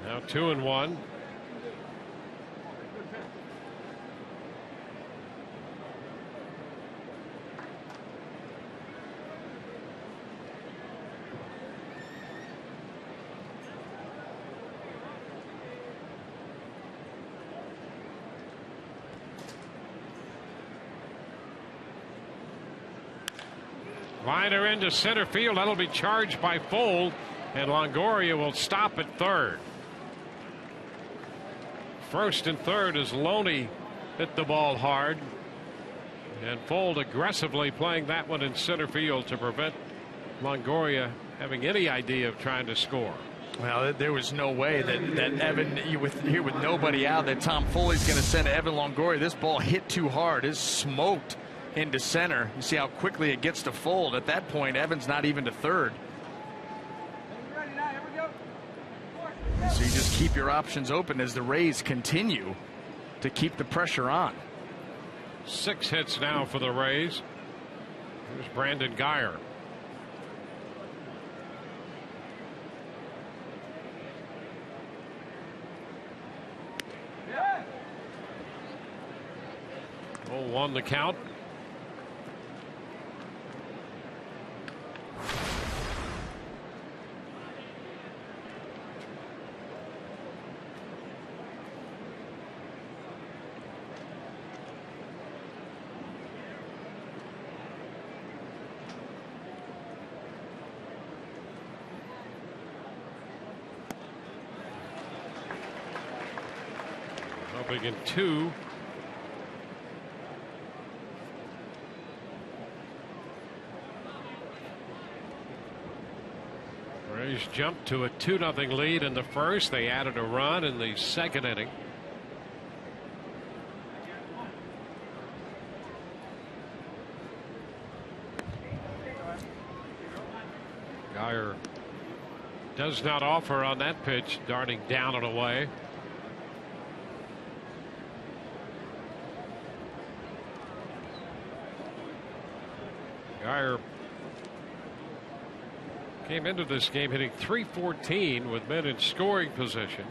Speaker 1: Now 2-1. Liner into center field. That'll be charged by Fold, and Longoria will stop at third. First and third as Loney hit the ball hard, and Fold aggressively playing that one in center field to prevent Longoria having any idea of trying to score.
Speaker 2: Well, there was no way that Evan, here with nobody out, that Tom Foley's going to send Evan Longoria. This ball hit too hard. It's smoked into center. You see how quickly it gets to Fold. At that point, Evans not even to third. So you just keep your options open as the Rays continue to keep the pressure on.
Speaker 1: 6 hits now for the Rays. Here's Brandon Guyer. Oh, 1 the count. Hoping in 2. Rays jumped to a 2-0 lead in the first. They added a run in the second inning. Guyer does not offer on that pitch, darting down and away. Guyer came into this game hitting .314 with men in scoring position.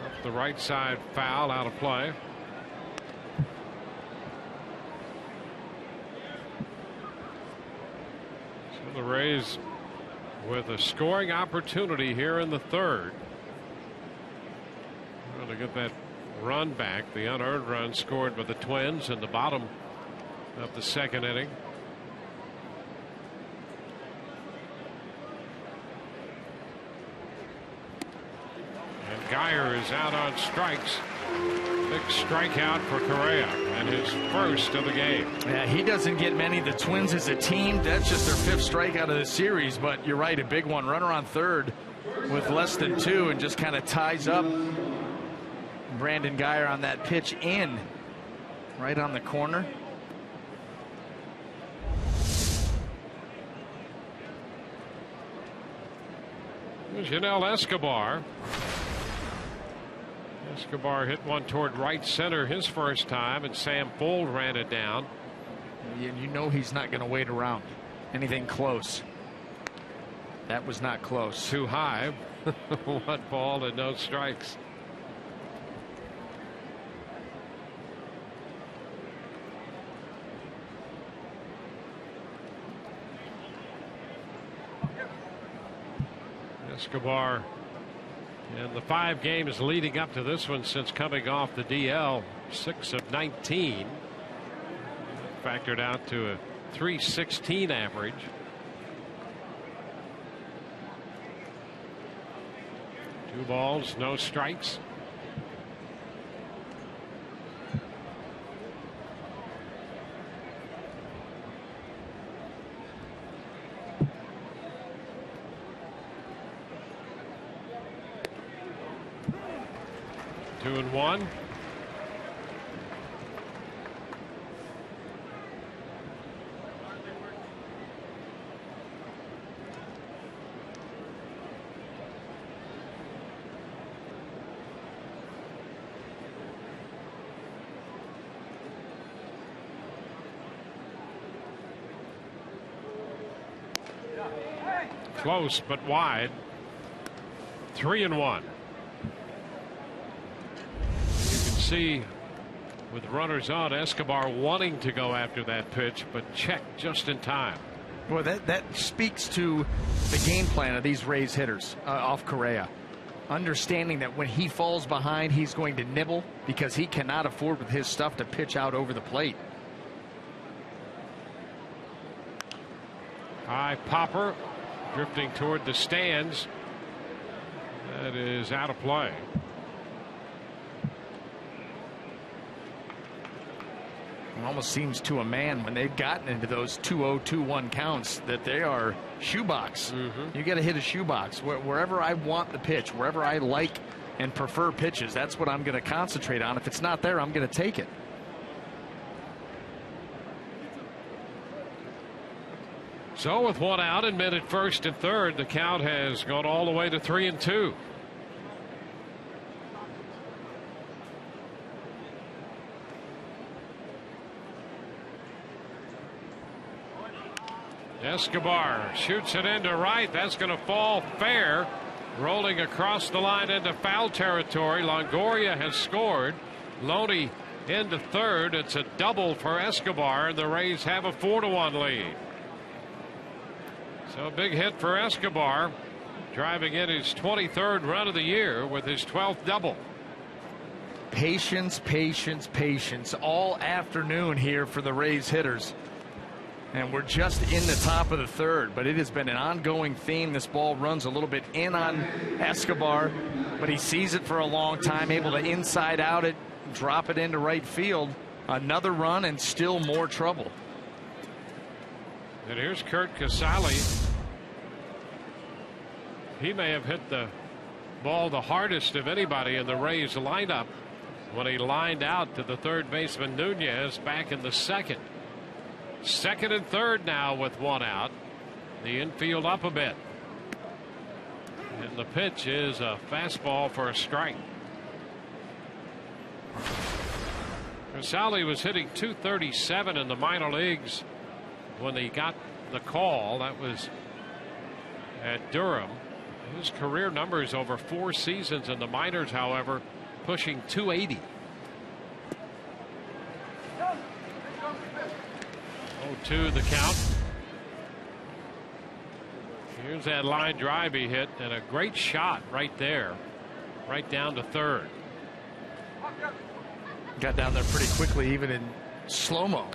Speaker 1: Up the right side, foul, out of play. So the Rays with a scoring opportunity here in the third. Well, to get that run back, the unearned run scored by the Twins in the bottom of the second inning. Geyer is out on strikes. Big strikeout for Correa, and his first of the game.
Speaker 2: Yeah, he doesn't get many. The Twins as a team, that's just their 5th strikeout of the series, but you're right, a big one. Runner on third with less than 2 and just kind of ties up Brandon Geyer on that pitch in right on the corner.
Speaker 1: Janelle Escobar. Escobar hit one toward right center his first time, and Sam Fold ran it down.
Speaker 2: You know he's not going to wait around anything close. That was not close.
Speaker 1: Too high. 1 ball and no strikes. Escobar in the 5 games leading up to this one since coming off the DL, 6 of 19. Factored out to a .316 average. Two balls, no strikes. Two and one. Close but wide. 3 and 1. See with runners on, Escobar wanting to go after that pitch, but checked just in time.
Speaker 2: Well, that speaks to the game plan of these Rays hitters off Correa. Understanding that when he falls behind, he's going to nibble because he cannot afford with his stuff to pitch out over the plate.
Speaker 1: High popper drifting toward the stands. That is out of play.
Speaker 2: It almost seems to a man when they've gotten into those 2-0, 2-1 counts that they are shoebox. You got to hit a shoebox. Wherever I want the pitch, wherever I like and prefer pitches, that's what I'm going to concentrate on. If it's not there, I'm going to take it.
Speaker 1: So with one out and men at first and third, the count has gone all the way to 3 and 2. Escobar shoots it into right. That's going to fall fair. Rolling across the line into foul territory. Longoria has scored. Loney into third. It's a double for Escobar, and the Rays have a 4-1 lead. So a big hit for Escobar, driving in his 23rd run of the year with his 12th double.
Speaker 2: Patience, patience, patience all afternoon here for the Rays hitters. And we're just in the top of the third, but it has been an ongoing theme. This ball runs a little bit in on Escobar, but he sees it for a long time, able to inside out it, drop it into right field. Another run and still more trouble.
Speaker 1: And here's Curt Casale. He may have hit the ball the hardest of anybody in the Rays lineup when he lined out to the third baseman Nunez back in the second. Second and third now with one out. The infield up a bit. And the pitch is a fastball for a strike. Casale was hitting .237 in the minor leagues when he got the call. That was at Durham. His career numbers over 4 seasons in the minors, however, pushing .280. 0-2 the count. Here's that line drive he hit, and a great shot right there, right down to third.
Speaker 2: Got down there pretty quickly, even in slow-mo.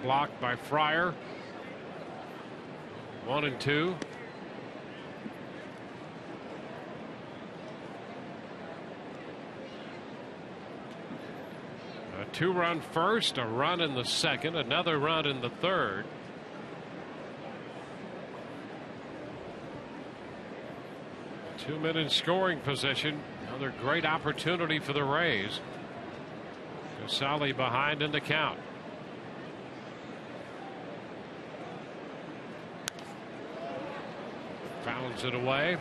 Speaker 1: blocked by Fryer. 1-2. A 2-run first, a run in the second, another run in the third. Two-men in scoring position. Another great opportunity for the Rays. Casale behind in the count. Fouls it away.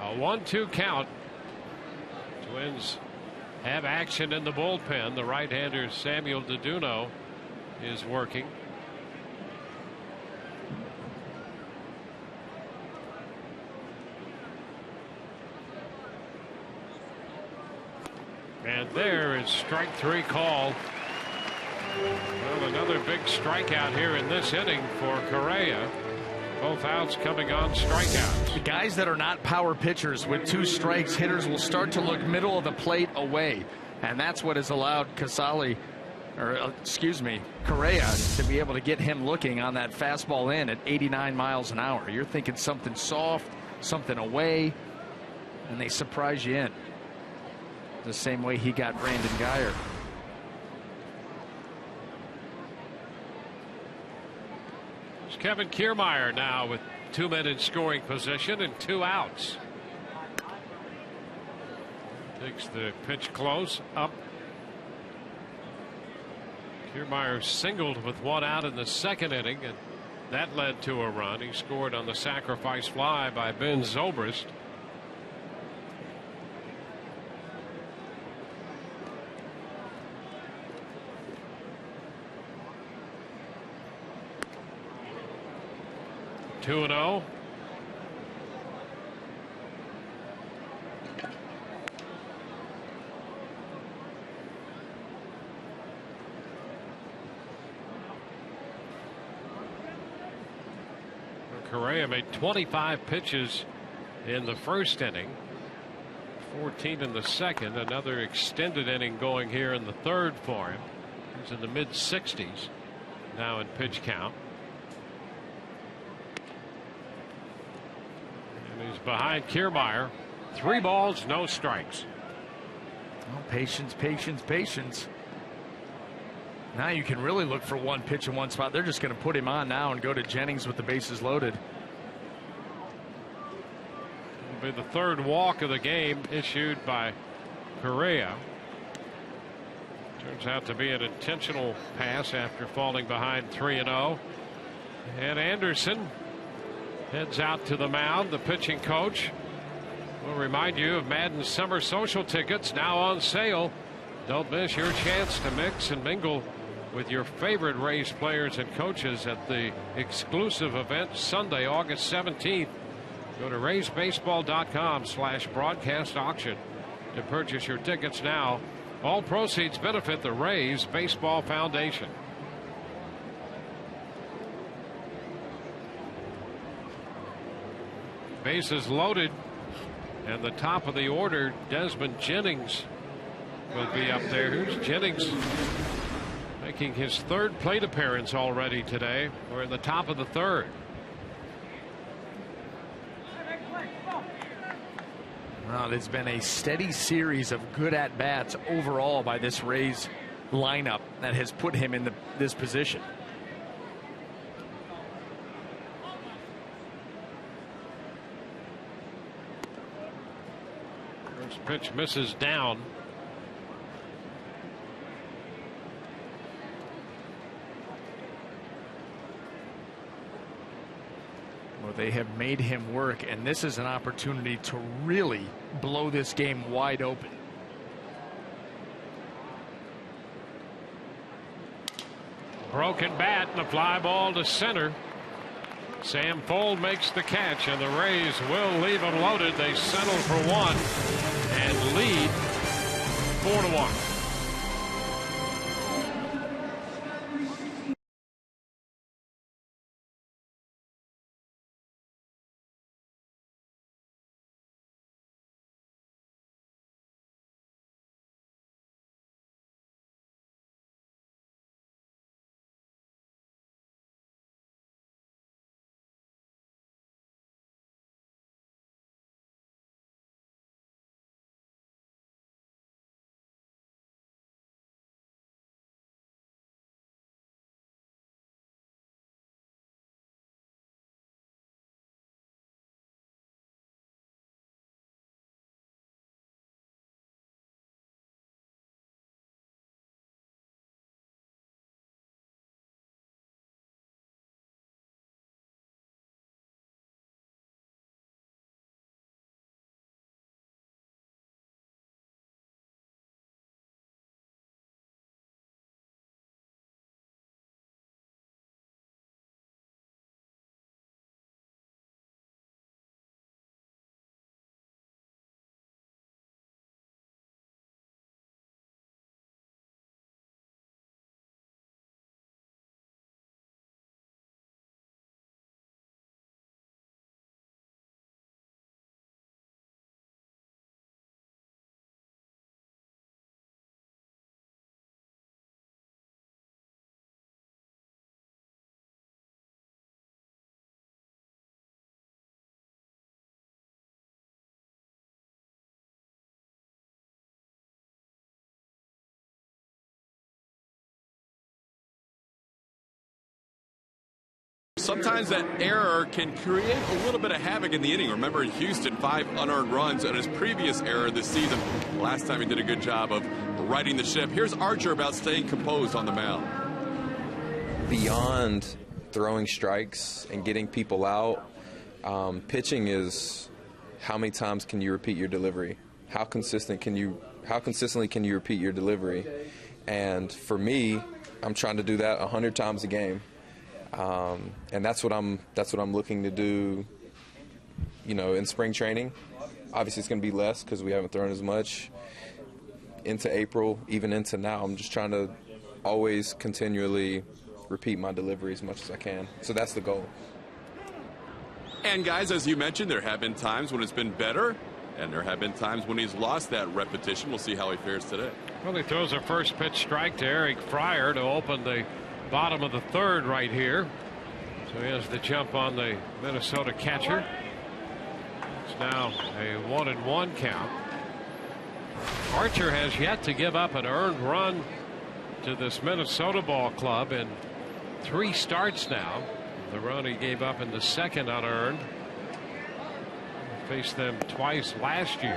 Speaker 1: A 1-2 count. Twins have action in the bullpen. The right-hander Samuel DeDuno is working. And there is strike three call. Well, another big strikeout here in this inning for Correa. Both outs coming on strikeouts.
Speaker 2: The guys that are not power pitchers with 2 strikes, hitters will start to look middle of the plate away. And that's what has allowed Correa to be able to get him looking on that fastball in at 89 miles an hour. You're thinking something soft, something away, and they surprise you in. The same way he got Brandon Guyer.
Speaker 1: It's Kevin Kiermaier now with 2 men in scoring position and 2 outs. Takes the pitch close up. Kiermaier singled with 1 out in the second inning, and that led to a run. He scored on the sacrifice fly by Ben Zobrist. Two and 0. Correa made 25 pitches in the first inning, 14 in the second. Another extended inning going here in the third for him. He's in the mid-60s now in pitch count. And he's behind Kiermaier. 3 balls, no strikes.
Speaker 2: Oh, patience, patience, patience. Now you can really look for 1 pitch in 1 spot. They're just going to put him on now and go to Jennings with the bases loaded.
Speaker 1: It'll be the 3rd walk of the game issued by Correa. Turns out to be an intentional pass after falling behind 3-0. And Anderson heads out to the mound. The pitching coach will remind you of Madden's summer social tickets now on sale. Don't miss your chance to mix and mingle with your favorite Rays players and coaches at the exclusive event Sunday, August 17th. Go to RaysBaseball.com/broadcast auction to purchase your tickets now. All proceeds benefit the Rays Baseball Foundation. Bases loaded, and the top of the order, Desmond Jennings, will be up there. Here's Jennings making his 3rd plate appearance already today. We're in the top of the 3rd.
Speaker 2: Well, there's been a steady series of good at-bats overall by this Rays lineup that has put him in this position.
Speaker 1: First pitch misses down.
Speaker 2: Well, they have made him work, and this is an opportunity to really blow this game wide open.
Speaker 1: Broken bat and a fly ball to center. Sam Fold makes the catch, and the Rays will leave them loaded. They settle for 1 and lead 4-1.
Speaker 3: sometimes that error can create a little bit of havoc in the inning. Remember in Houston, 5 unearned runs on his previous error this season. Last time he did a good job of righting the ship. Here's Archer about staying composed on the mound.
Speaker 4: Beyond throwing strikes and getting people out, pitching is how many times can you repeat your delivery? How consistently can you repeat your delivery? And for me, I'm trying to do that 100 times a game. And that's what I'm looking to do, in spring training. Obviously it's going to be less because we haven't thrown as much into April, even into now. I'm just trying to always continually repeat my delivery as much as I can. So that's the goal.
Speaker 3: And guys, as you mentioned, there have been times when it's been better, and there have been times when he's lost that repetition. We'll see how he fares today.
Speaker 1: Well, he throws a first pitch strike to Eric Fryer to open the bottom of the third right here. So he has the jump on the Minnesota catcher. It's now a 1-1 count. Archer has yet to give up an earned run to this Minnesota ball club in 3 starts now. The run he gave up in the second unearned. Faced them twice last year.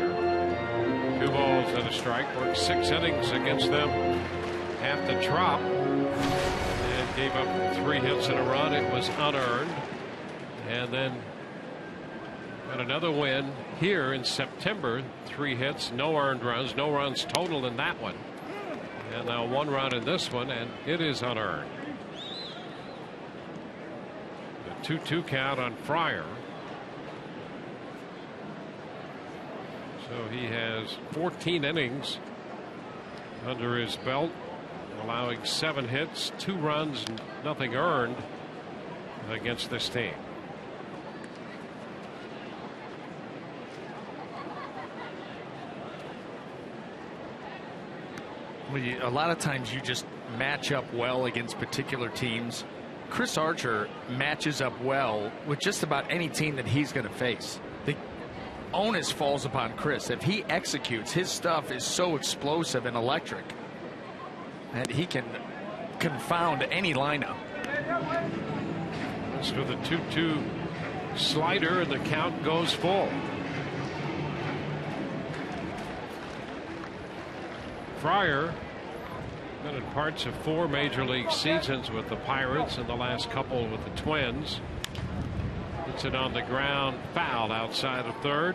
Speaker 1: 2 balls and a strike. Worked 6 innings against them at the Trop. And gave up 3 hits and a run. It was unearned. And then got another win here in September. 3 hits, no earned runs, no runs total in that one. And now 1 run in this one, and it is unearned. The 2-2 count on Fryer. So he has 14 innings under his belt, allowing 7 hits, 2 runs, nothing earned against this team.
Speaker 5: A lot of times you just match up well against particular teams. Chris Archer matches up well with just about any team that he's going to face. The onus falls upon Chris. If he executes, his stuff is so explosive and electric that he can confound any lineup.
Speaker 1: This with a 2-2 slider, and the count goes full. Fryer been in parts of 4 major league seasons with the Pirates and the last couple with the Twins. Puts it on the ground, foul outside of third.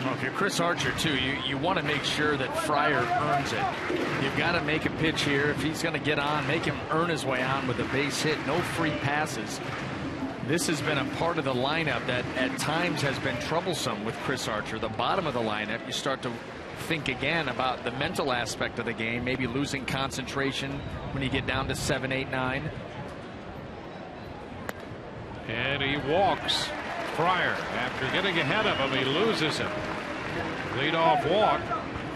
Speaker 5: Well, if you're Chris Archer too, you want to make sure that Fryer earns it. You've got to make a pitch here. If he's going to get on, make him earn his way on with a base hit. No free passes. This has been a part of the lineup that at times has been troublesome with Chris Archer. The bottom of the lineup, you start to think again about the mental aspect of the game, maybe losing concentration when you get down to 7, 8, 9.
Speaker 1: And he walks Fryer. After getting ahead of him, he loses him. Leadoff walk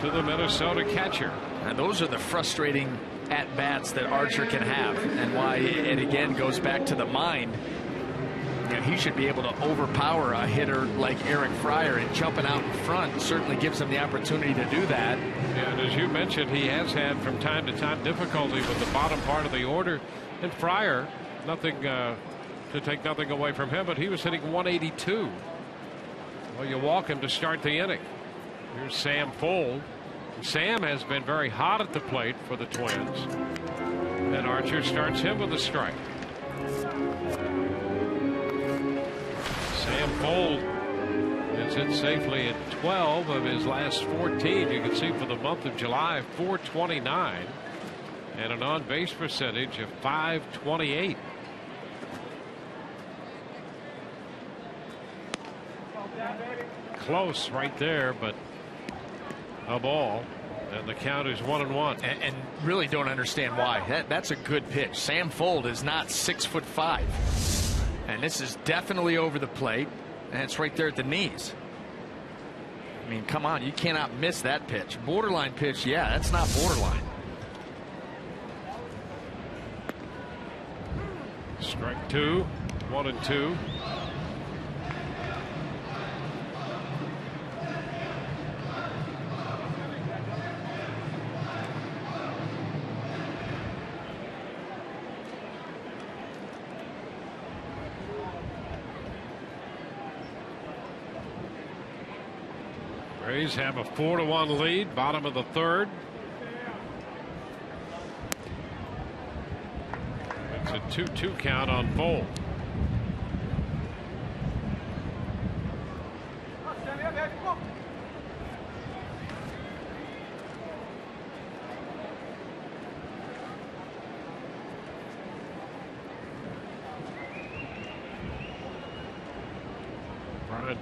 Speaker 1: to the Minnesota catcher.
Speaker 5: And those are the frustrating at-bats that Archer can have, and why it again goes back to the mind. He should be able to overpower a hitter like Eric Fryer, and jumping out in front certainly gives him the opportunity to do that.
Speaker 1: And as you mentioned, he has had from time to time difficulty with the bottom part of the order. And Fryer, nothing to take nothing away from him, but he was hitting 182. Well, you walk him to start the inning. Here's Sam Fuld. Sam has been very hot at the plate for the Twins. And Archer starts him with a strike. Sam Fuld has hit safely at 12 of his last 14. You can see for the month of July, 429, and an on-base percentage of 528. Close right there, but a ball, and the count is 1-1.
Speaker 5: And really don't understand why. That's a good pitch. Sam Fuld is not 6'5", and this is definitely over the plate, and it's right there at the knees. I mean, come on, you cannot miss that pitch. Borderline pitch, yeah, that's not borderline.
Speaker 1: Strike 2, 1-2. Rays have a 4-1 lead, bottom of the third. It's a 2-2 count on Fold.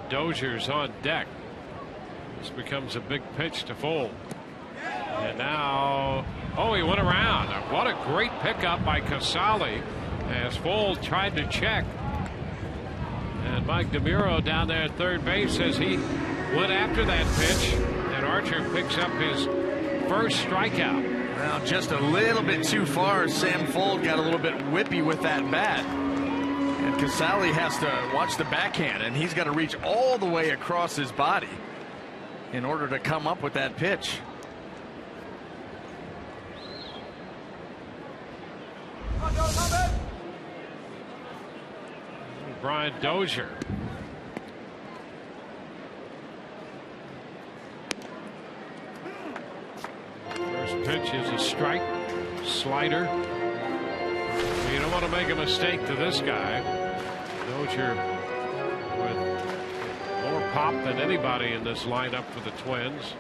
Speaker 1: Dozier's on deck. This becomes a big pitch to Fold. And now, oh, he went around. What a great pickup by Casale as Fold tried to check. And Mike DeMuro down there at third base says he went after that pitch. And Archer picks up his first strikeout.
Speaker 5: Well, just a little bit too far. Sam Fold got a little bit whippy with that bat. And Casale has to watch the backhand, and he's got to reach all the way across his body in order to come up with that pitch.
Speaker 1: Brian Dozier. First pitch is a strike. Slider. You don't want to make a mistake to this guy. Dozier with more pop than anybody in this lineup for the Twins.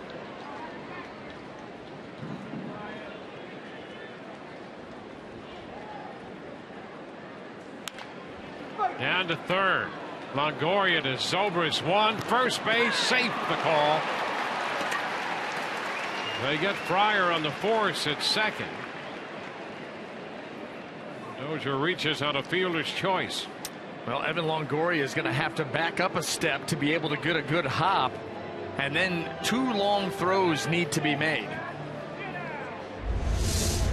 Speaker 1: Down to third. Longoria to Zobrist. One. First base. Safe the call. They get Fryer on the force at second. Dozier reaches on a fielder's choice.
Speaker 5: Well, Evan Longoria is going to have to back up a step to be able to get a good hop. And then 2 long throws need to be made.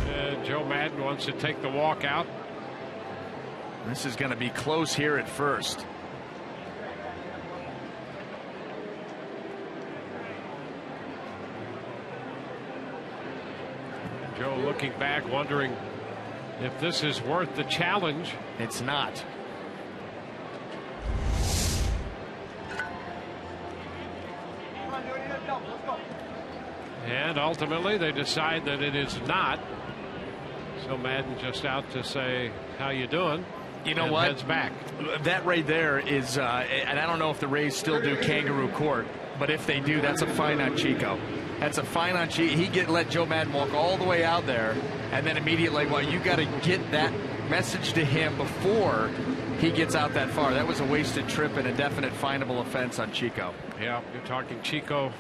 Speaker 1: And Joe Madden wants to take the walk out.
Speaker 5: This is going to be close here at first.
Speaker 1: Joe looking back, wondering if this is worth the challenge.
Speaker 5: It's not.
Speaker 1: And ultimately they decide that it is not. So Madden just out to say, how you doing?
Speaker 5: You know what?
Speaker 1: Heads back.
Speaker 5: That right there is, and I don't know if the Rays still do kangaroo court, but if they do, that's a fine on Chico. That's a fine on Chico. He let Joe Madden walk all the way out there, and then immediately, well, you got to get that message to him before he gets out that far. That was a wasted trip and a definite finable offense on Chico.
Speaker 1: Yeah, you're talking Chico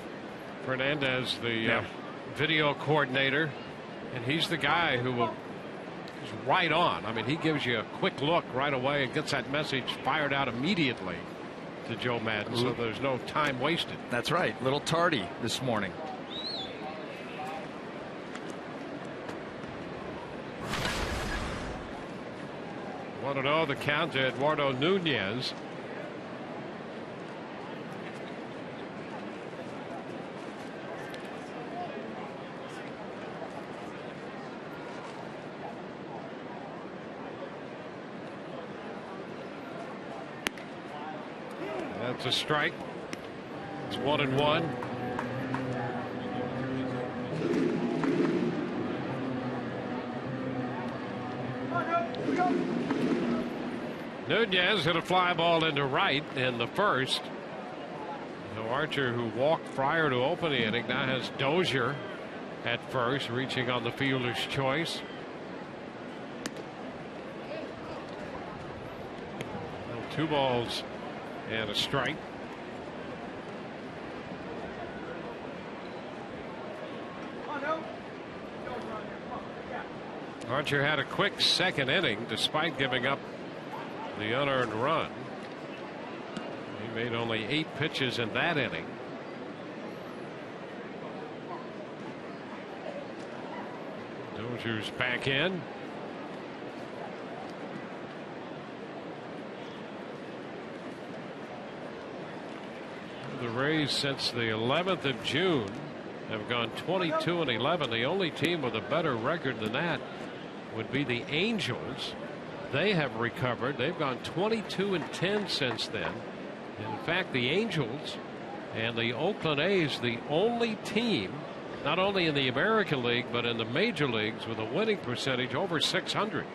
Speaker 1: Fernandez, the video coordinator, and he's the guy who will. He's right on. I mean, he gives you a quick look right away and gets that message fired out immediately to Joe Madden, so there's no time wasted.
Speaker 5: That's right. Little tardy this morning.
Speaker 1: Want to know the count to Eduardo Nunez. That's a strike. It's 1-1. Nunez hit a fly ball into right in the first. So Archer, who walked Fryer to open the inning, now has Dozier at first, reaching on the fielder's choice. Well, 2 balls and a strike. Archer had a quick second inning despite giving up the unearned run. He made only 8 pitches in that inning. Dozier's back in. The Rays since the 11th of June have gone 22-11. The only team with a better record than that would be the Angels. They have recovered. They've gone 22-10 since then. And in fact, the Angels And the Oakland A's, the only team, not only in the American League, but in the major leagues with a winning percentage over 600.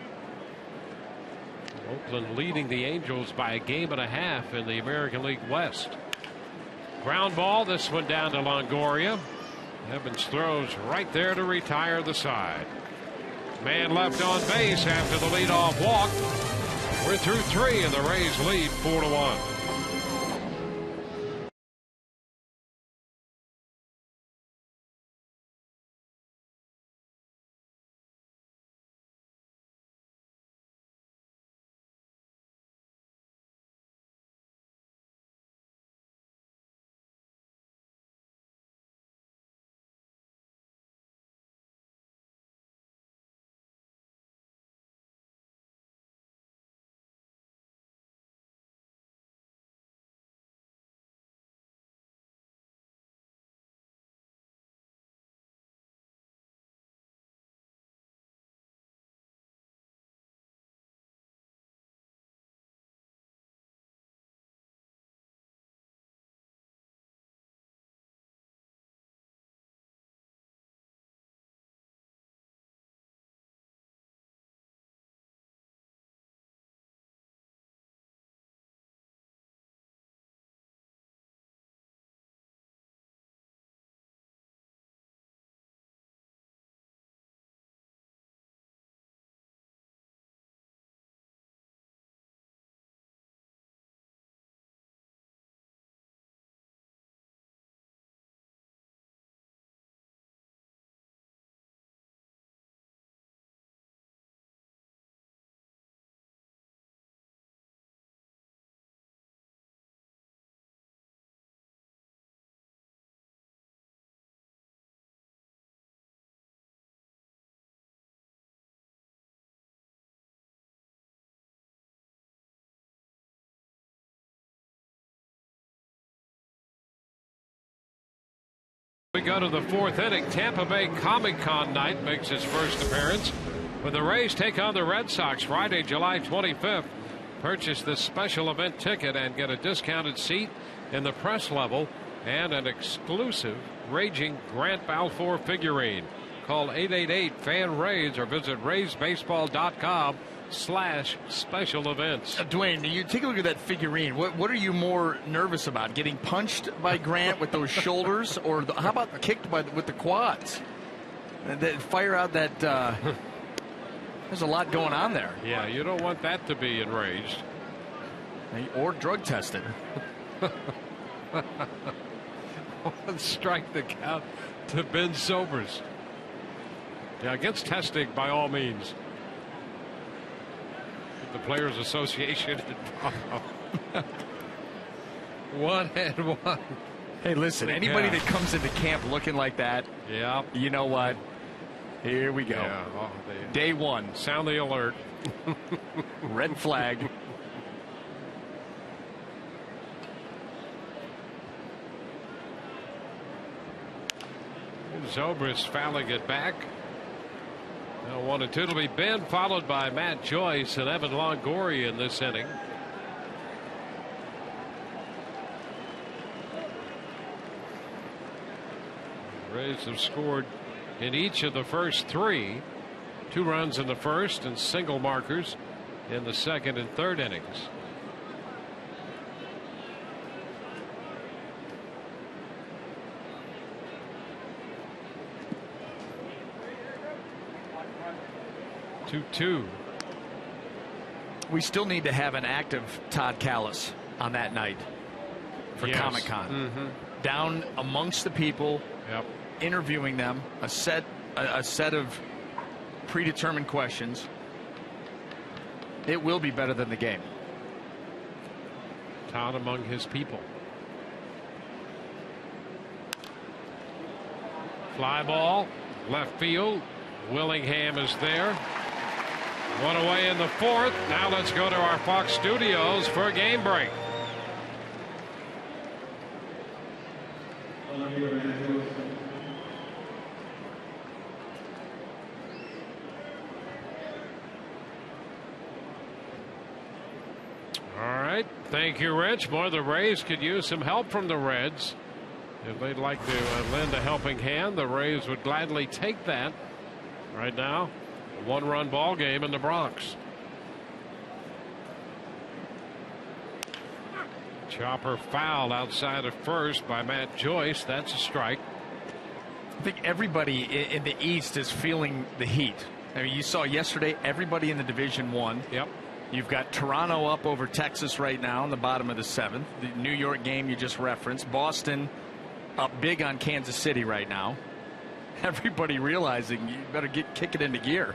Speaker 1: Oakland leading the Angels by a game and a half in the American League West. Ground ball, this one down to Longoria. Evans throws right there to retire the side. Man left on base after the leadoff walk. We're through 3 and the Rays lead 4-1. We go to the 4th inning. Tampa Bay Comic Con night makes its first appearance when the Rays take on the Red Sox Friday, July 25th. Purchase this special event ticket and get a discounted seat in the press level and an exclusive Raging Grant Balfour figurine. Call 888-FAN-RAYS or visit RaysBaseball.com/special events.
Speaker 5: Dwayne, you take a look at that figurine. What are you more nervous about? Getting punched by Grant with those shoulders, or how about kicked with the quads? Fire out that. There's a lot going on there.
Speaker 1: Yeah, you don't want that to be enraged.
Speaker 5: Or drug tested.
Speaker 1: One strike the count to Ben Sobers. Yeah, gets testing by all means. The Players Association involved. 1-1.
Speaker 5: Hey, listen, anybody that comes into camp looking like that,
Speaker 1: yeah,
Speaker 5: you know what? Here we go.
Speaker 1: Yeah,
Speaker 5: Day 1.
Speaker 1: Sound the alert.
Speaker 5: Red flag.
Speaker 1: Zobrist fouling it back. Now 1-2. It'll be Ben, followed by Matt Joyce and Evan Longoria in this inning. The Rays have scored in each of the first 3. 2 runs in the first and single markers in the second and third innings.
Speaker 5: We still need to have an active Todd Callis on that night for Comic-Con.
Speaker 1: Mm-hmm.
Speaker 5: Down amongst the people,
Speaker 1: yep,
Speaker 5: interviewing them, a set of predetermined questions. It will be better than the game.
Speaker 1: Todd among his people. Fly ball, left field. Willingham is there. 1 away in the 4th. Now let's go to our Fox studios for a game break. All right. Thank you, Rich. Boy, the Rays could use some help from the Reds. If they'd like to lend a helping hand, the Rays would gladly take that. Right now, a 1-run ball game in the Bronx. Chopper fouled outside of first by Matt Joyce. That's a strike.
Speaker 5: I think everybody in the East is feeling the heat. I mean, you saw yesterday everybody in the Division One.
Speaker 1: Yep.
Speaker 5: You've got Toronto up over Texas right now in the bottom of the 7th. The New York game you just referenced. Boston up big on Kansas City right now. Everybody realizing you better kick it into gear.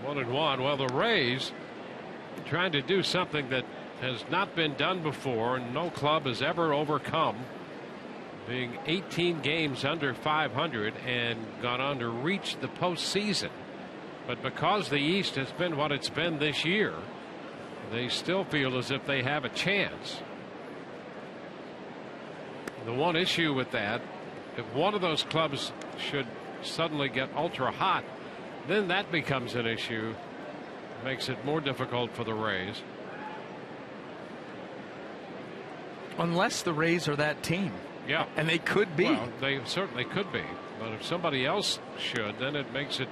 Speaker 1: One and one. Well, the Rays trying to do something that has not been done before, and no club has ever overcome, being 18 games under 500 and gone on to reach the postseason. But because the East has been what it's been this year, they still feel as if they have a chance. The one issue with that, if one of those clubs should suddenly get ultra hot, then that becomes an issue. Makes it more difficult for the Rays.
Speaker 5: Unless the Rays are that team.
Speaker 1: Yeah.
Speaker 5: And they could be.
Speaker 1: Well, they certainly could be. But if somebody else should, then it makes it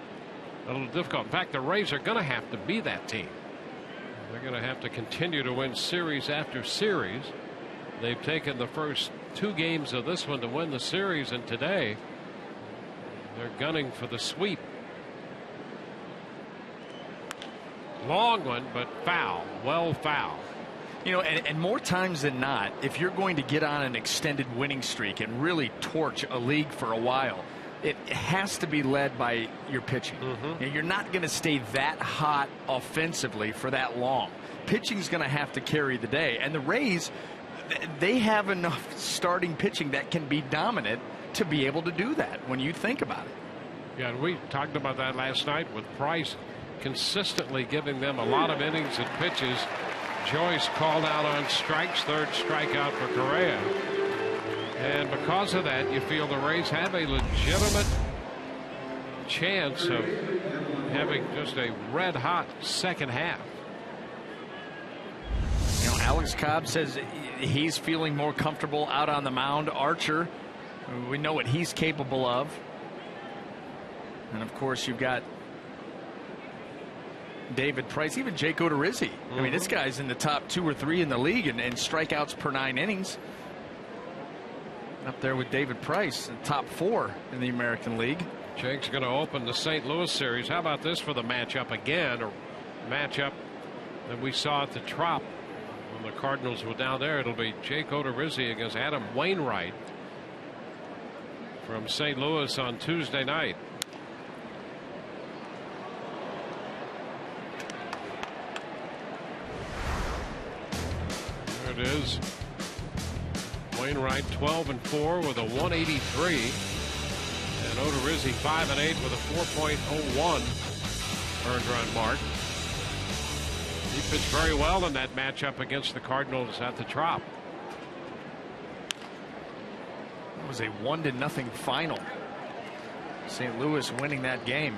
Speaker 1: a little difficult. In fact, the Rays are going to have to be that team. They're going to have to continue to win series after series. They've taken the first 2 games of this one to win the series, and today they're gunning for the sweep. Long one, but foul. Well foul.
Speaker 5: You know, and more times than not, if you're going to get on an extended winning streak and really torch a league for a while, it has to be led by your pitching.
Speaker 1: Mm-hmm.
Speaker 5: You're not going to stay that hot offensively for that long. Pitching's going to have to carry the day. And the Rays, they have enough starting pitching that can be dominant to be able to do that when you think about it.
Speaker 1: Yeah, and we talked about that last night with Price consistently giving them a lot of innings and pitches. Joyce called out on strikes, 3rd strikeout for Correa. And because of that, you feel the Rays have a legitimate chance of having just a red hot second half.
Speaker 5: You know, Alex Cobb says he's feeling more comfortable out on the mound. Archer, we know what he's capable of. And of course, you've got David Price, even Jake Odorizzi. I mean, this guy's in the top 2 or 3 in the league in strikeouts per 9 innings. Up there with David Price, top 4 in the American League.
Speaker 1: Jake's going to open the St. Louis series. How about this for the matchup again? A matchup that we saw at the Trop when the Cardinals were down there. It'll be Jake Odorizzi against Adam Wainwright from St. Louis on Tuesday night. There it is. Wainwright 12-4 with a 183, and Odorizzi 5-8 with a 4.01 earned run mark. He pitched very well in that matchup against the Cardinals at the Trop.
Speaker 5: It was a 1-0 final. St. Louis winning that game.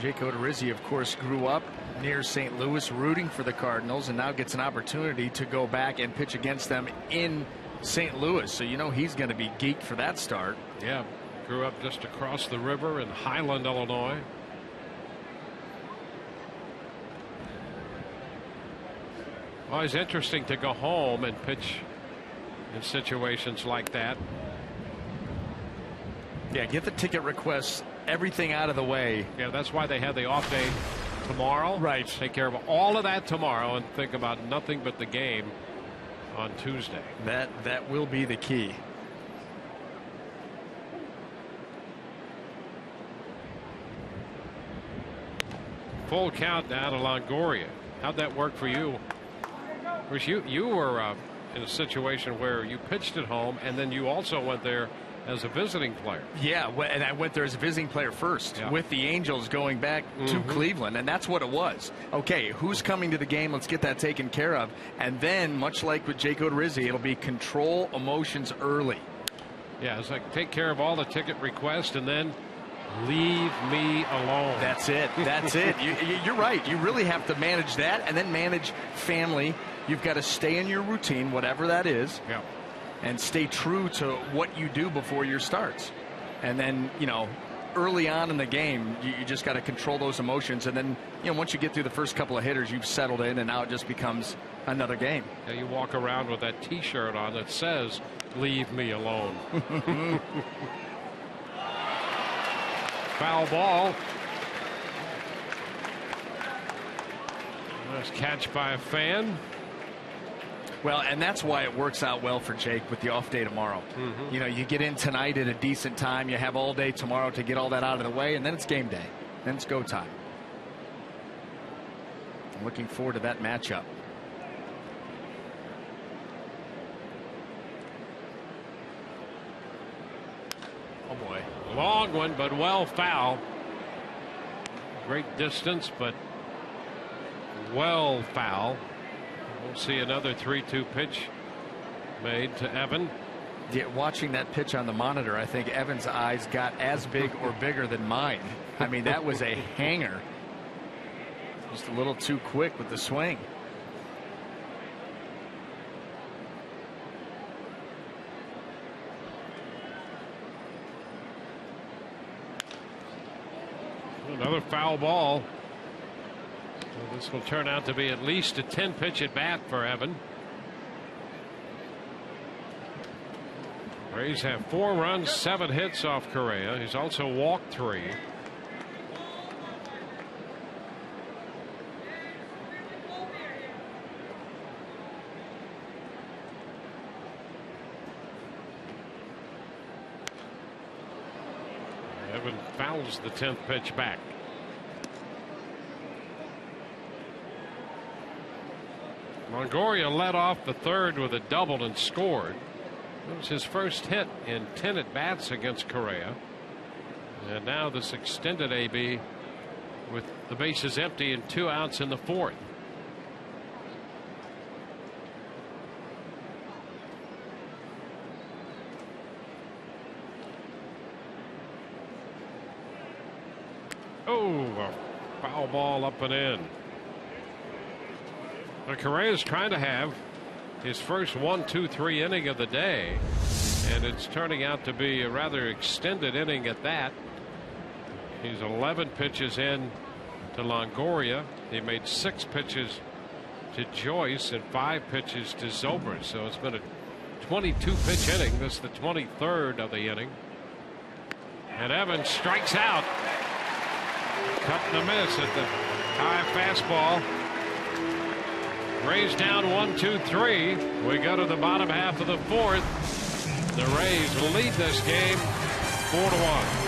Speaker 5: Jake Odorizzi, of course, grew up near St. Louis, rooting for the Cardinals, and now gets an opportunity to go back and pitch against them in St. Louis. So you know he's going to be geeked for that start.
Speaker 1: Yeah, grew up just across the river in Highland, Illinois. Always interesting to go home and pitch in situations like that.
Speaker 5: Yeah, get the ticket requests, everything out of the way.
Speaker 1: Yeah, that's why they have the off day tomorrow.
Speaker 5: Right.
Speaker 1: Take care of all of that tomorrow and think about nothing but the game on Tuesday.
Speaker 5: That will be the key.
Speaker 1: Full count now to Longoria. How'd that work for you? Of course, you were in a situation where you pitched at home, and then you also went there as a visiting player.
Speaker 5: Yeah, and I went there as a visiting player first, with the Angels going back to Cleveland, and that's what it was. Okay, who's coming to the game? Let's get that taken care of. And then, much like with Jake Odorizzi, it'll be control emotions early.
Speaker 1: Yeah, it's like take care of all the ticket requests, and then Leave me alone.
Speaker 5: That's it. That's it. You're right. You really have to manage that and then manage family. You've got to stay in your routine, whatever that is, and stay true to what you do before your starts. And then, early on in the game, you just got to control those emotions. And then, once you get through the first couple of hitters, you've settled in, and now it just becomes another game.
Speaker 1: Yeah, you walk around with that T-shirt on that says, leave me alone. Foul ball. Nice catch by a fan.
Speaker 5: Well, and that's why it works out well for Jake with the off day tomorrow. You get in tonight at a decent time. You have all day tomorrow to get all that out of the way, and then it's game day. Then it's go time. I'm looking forward to that matchup. Oh, boy.
Speaker 1: Long one, but well foul. Great distance, but well foul. We'll see another 3-2 pitch made to Evan.
Speaker 5: Yeah, watching that pitch on the monitor, I think Evan's eyes got as big or bigger than mine. I mean, that was a hanger. Just a little too quick with the swing.
Speaker 1: Another foul ball. So this will turn out to be at least a 10-pitch at bat for Evan. Rays have 4 runs, 7 hits off Correa. He's also walked 3. Evan fouls the 10th pitch back. Longoria led off the 3rd with a double and scored. It was his first hit in 10 at-bats against Correa. And now this extended AB with the bases empty and 2 outs in the 4th. Oh, a foul ball up and in. Now Correa's trying to have his first 1-2-3 inning of the day, and it's turning out to be a rather extended inning at that. He's 11 pitches in to Longoria. He made 6 pitches to JOYCE and 5 pitches to Zobrist. So it's been a 22 pitch inning. This is the 23rd of the inning. And Evans strikes out. Cut and a miss at the high fastball. Rays down 1-2-3. We go to the bottom half of the 4th. The Rays will lead this game 4-1.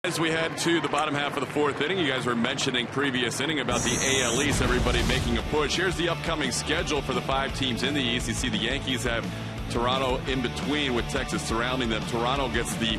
Speaker 3: As we head to the bottom half of the fourth inning, you guys were mentioning previous inning about the AL East, everybody making a push. Here's the upcoming schedule for the 5 teams in the East. You see the Yankees have Toronto in between with Texas surrounding them. Toronto gets the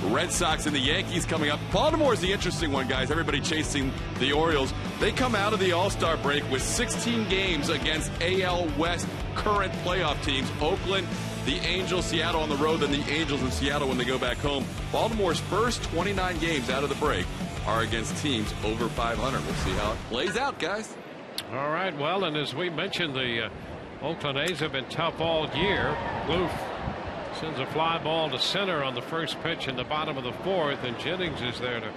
Speaker 3: Red Sox and the Yankees coming up. Baltimore is the interesting one, guys. Everybody chasing the Orioles. They come out of the All-Star break with 16 games against AL West current playoff teams. Oakland, the Angels, Seattle on the road, then the Angels in Seattle when they go back home. Baltimore's first 29 games out of the break are against teams over 500. We'll see how it plays out, guys.
Speaker 1: All right, well, and as we mentioned, the Oakland A's have been tough all year. Loof sends a fly ball to center on the first pitch in the bottom of the fourth, and Jennings is there to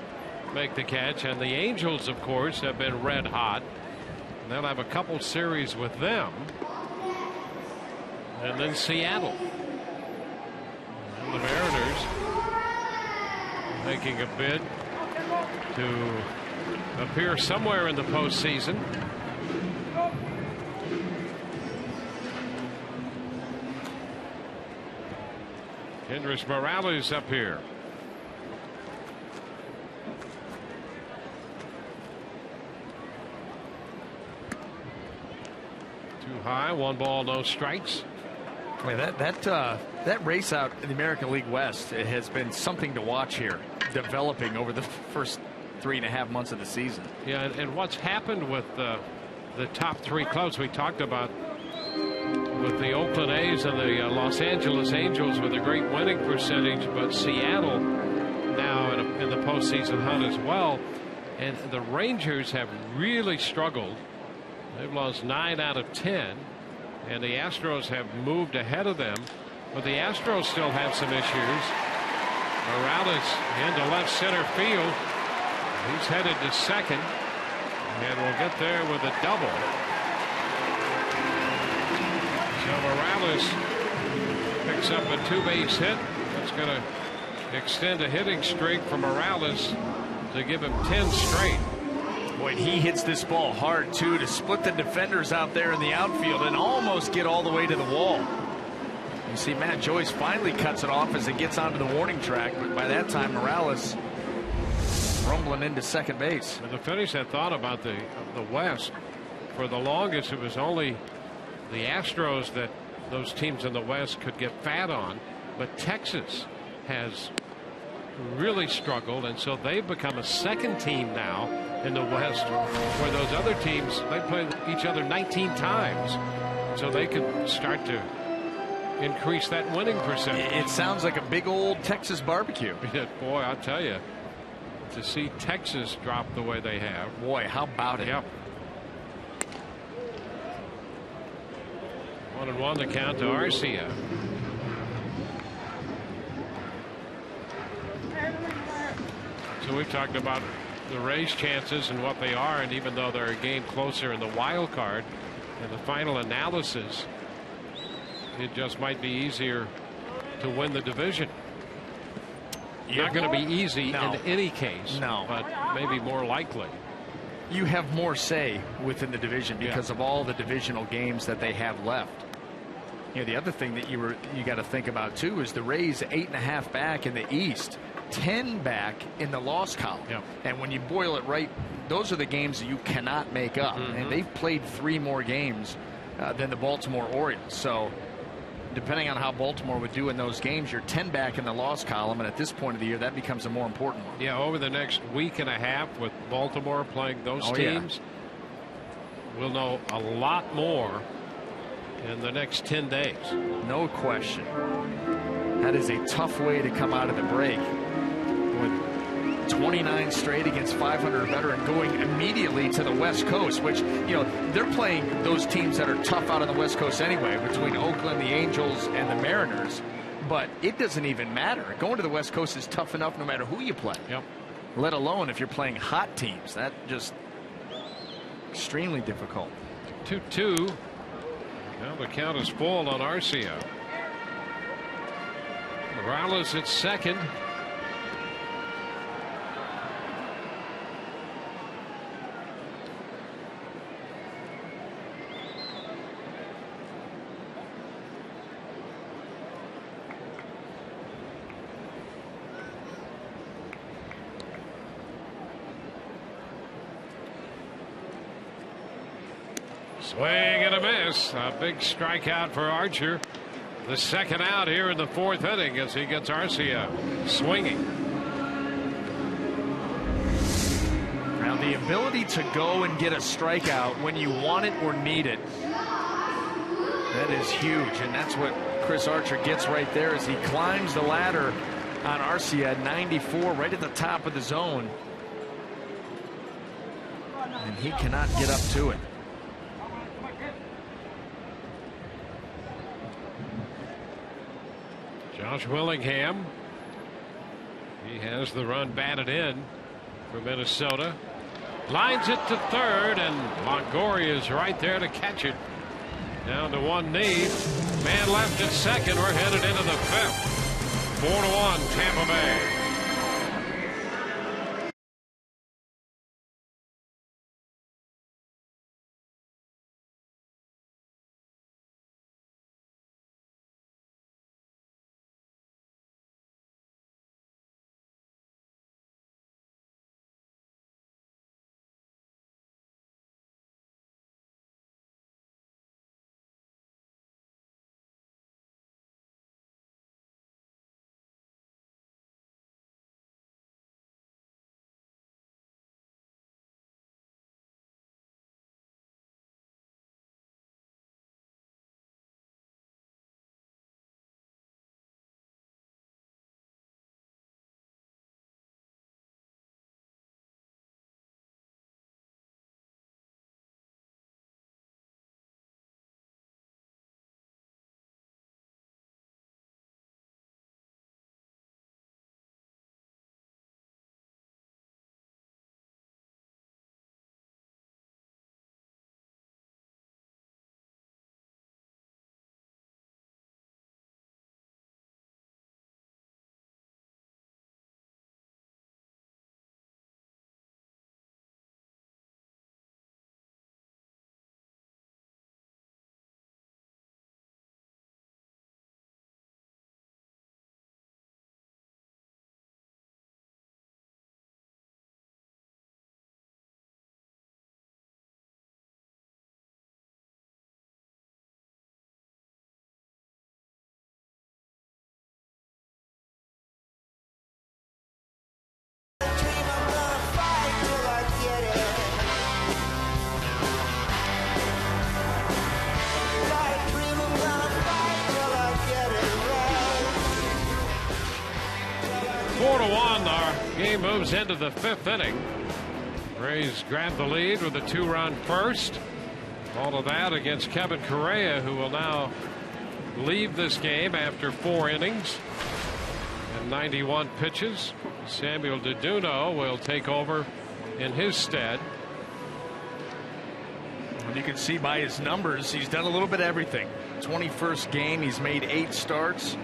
Speaker 1: make the catch. And the Angels, of course, have been red hot. They'll have a couple series with them. And then Seattle. And the Mariners making a bid to appear somewhere in the postseason. Kendrys Morales up here. Too high, 1 ball, no strikes.
Speaker 5: I mean, that race out in the American League West, it has been something to watch here, developing over the first 3.5 months of the season.
Speaker 1: Yeah, and what's happened with the top 3 clubs we talked about, with the Oakland A's and the Los Angeles Angels with a great winning percentage, but Seattle now in the postseason hunt as well. And the Rangers have really struggled. They've lost 9 out of 10. And the Astros have moved ahead of them, but the Astros still have some issues. Morales into left center field. He's headed to second, and will get there with a double. So Morales picks up a 2-base hit. That's going to extend a hitting streak for Morales to give him 10 straight.
Speaker 5: Boy, he hits this ball hard, too, to split the defenders out there in the outfield and almost get all the way to the wall. You see Matt Joyce finally cuts it off as it gets onto the warning track, but by that time Morales rumbling into second base.
Speaker 1: And the Phillies had thought about the West. For the longest, it was only the Astros that those teams in the West could get fat on, but Texas has really struggled, and so they've become a second team now in the West, where those other teams, they play each other 19 times, so they can start to increase that winning percentage.
Speaker 5: It sounds like a big old Texas barbecue.
Speaker 1: Boy, I'll tell you, to see Texas drop the way they have.
Speaker 5: Boy, how about it?
Speaker 1: Yep. 1-1 to count to Arcia. So we've talked about the Rays' chances and what they are, and even though they're a game closer in the wild card, in the final analysis, it just might be easier to win the division. Not going to be easy in any case, but maybe more likely.
Speaker 5: You have more say within the division because of all the divisional games that they have left. You know, the other thing that you got to think about too is the Rays 8.5 back in the East, 10 back in the loss column. And when you boil it right, those are the games that you cannot make up. And they've played 3 more games than the Baltimore Orioles. So depending on how Baltimore would do in those games, you're 10 back in the loss column, and at this point of the year that becomes a more important one.
Speaker 1: Yeah, over the next week and a half with Baltimore playing those teams, we'll know a lot more in the next 10 days.
Speaker 5: No question. That is a tough way to come out of the break, with 29 straight against 500 or better and going immediately to the West Coast, which, you know, they're playing those teams that are tough out on the West Coast anyway, between Oakland, the Angels, and the Mariners. But it doesn't even matter. Going to the West Coast is tough enough no matter who you play. Let alone if you're playing hot teams. That just extremely difficult.
Speaker 1: 2-2. Now the count is full on Arcia. Morales at second. Swing and a miss. A big strikeout for Archer. The second out here in the fourth inning as he gets Arcia swinging.
Speaker 5: Now the ability to go and get a strikeout when you want it or need it, that is huge, and that's what Chris Archer gets right there as he climbs the ladder on Arcia at 94, right at the top of the zone, and he cannot get up to it.
Speaker 1: Josh Willingham, he has the run batted in for Minnesota. Lines it to third, and Longoria is right there to catch it. Down to one knee. Man left at second. We're headed into the fifth. 4-1 Tampa Bay. Game moves into the fifth inning. Rays grab the lead with a two-run first. All of that against Kevin Correa, who will now leave this game after 4 innings and 91 pitches. Samuel DeDuno will take over in his stead.
Speaker 5: And you can see by his numbers, he's done a little bit of everything. 21st game, he's made 8 starts.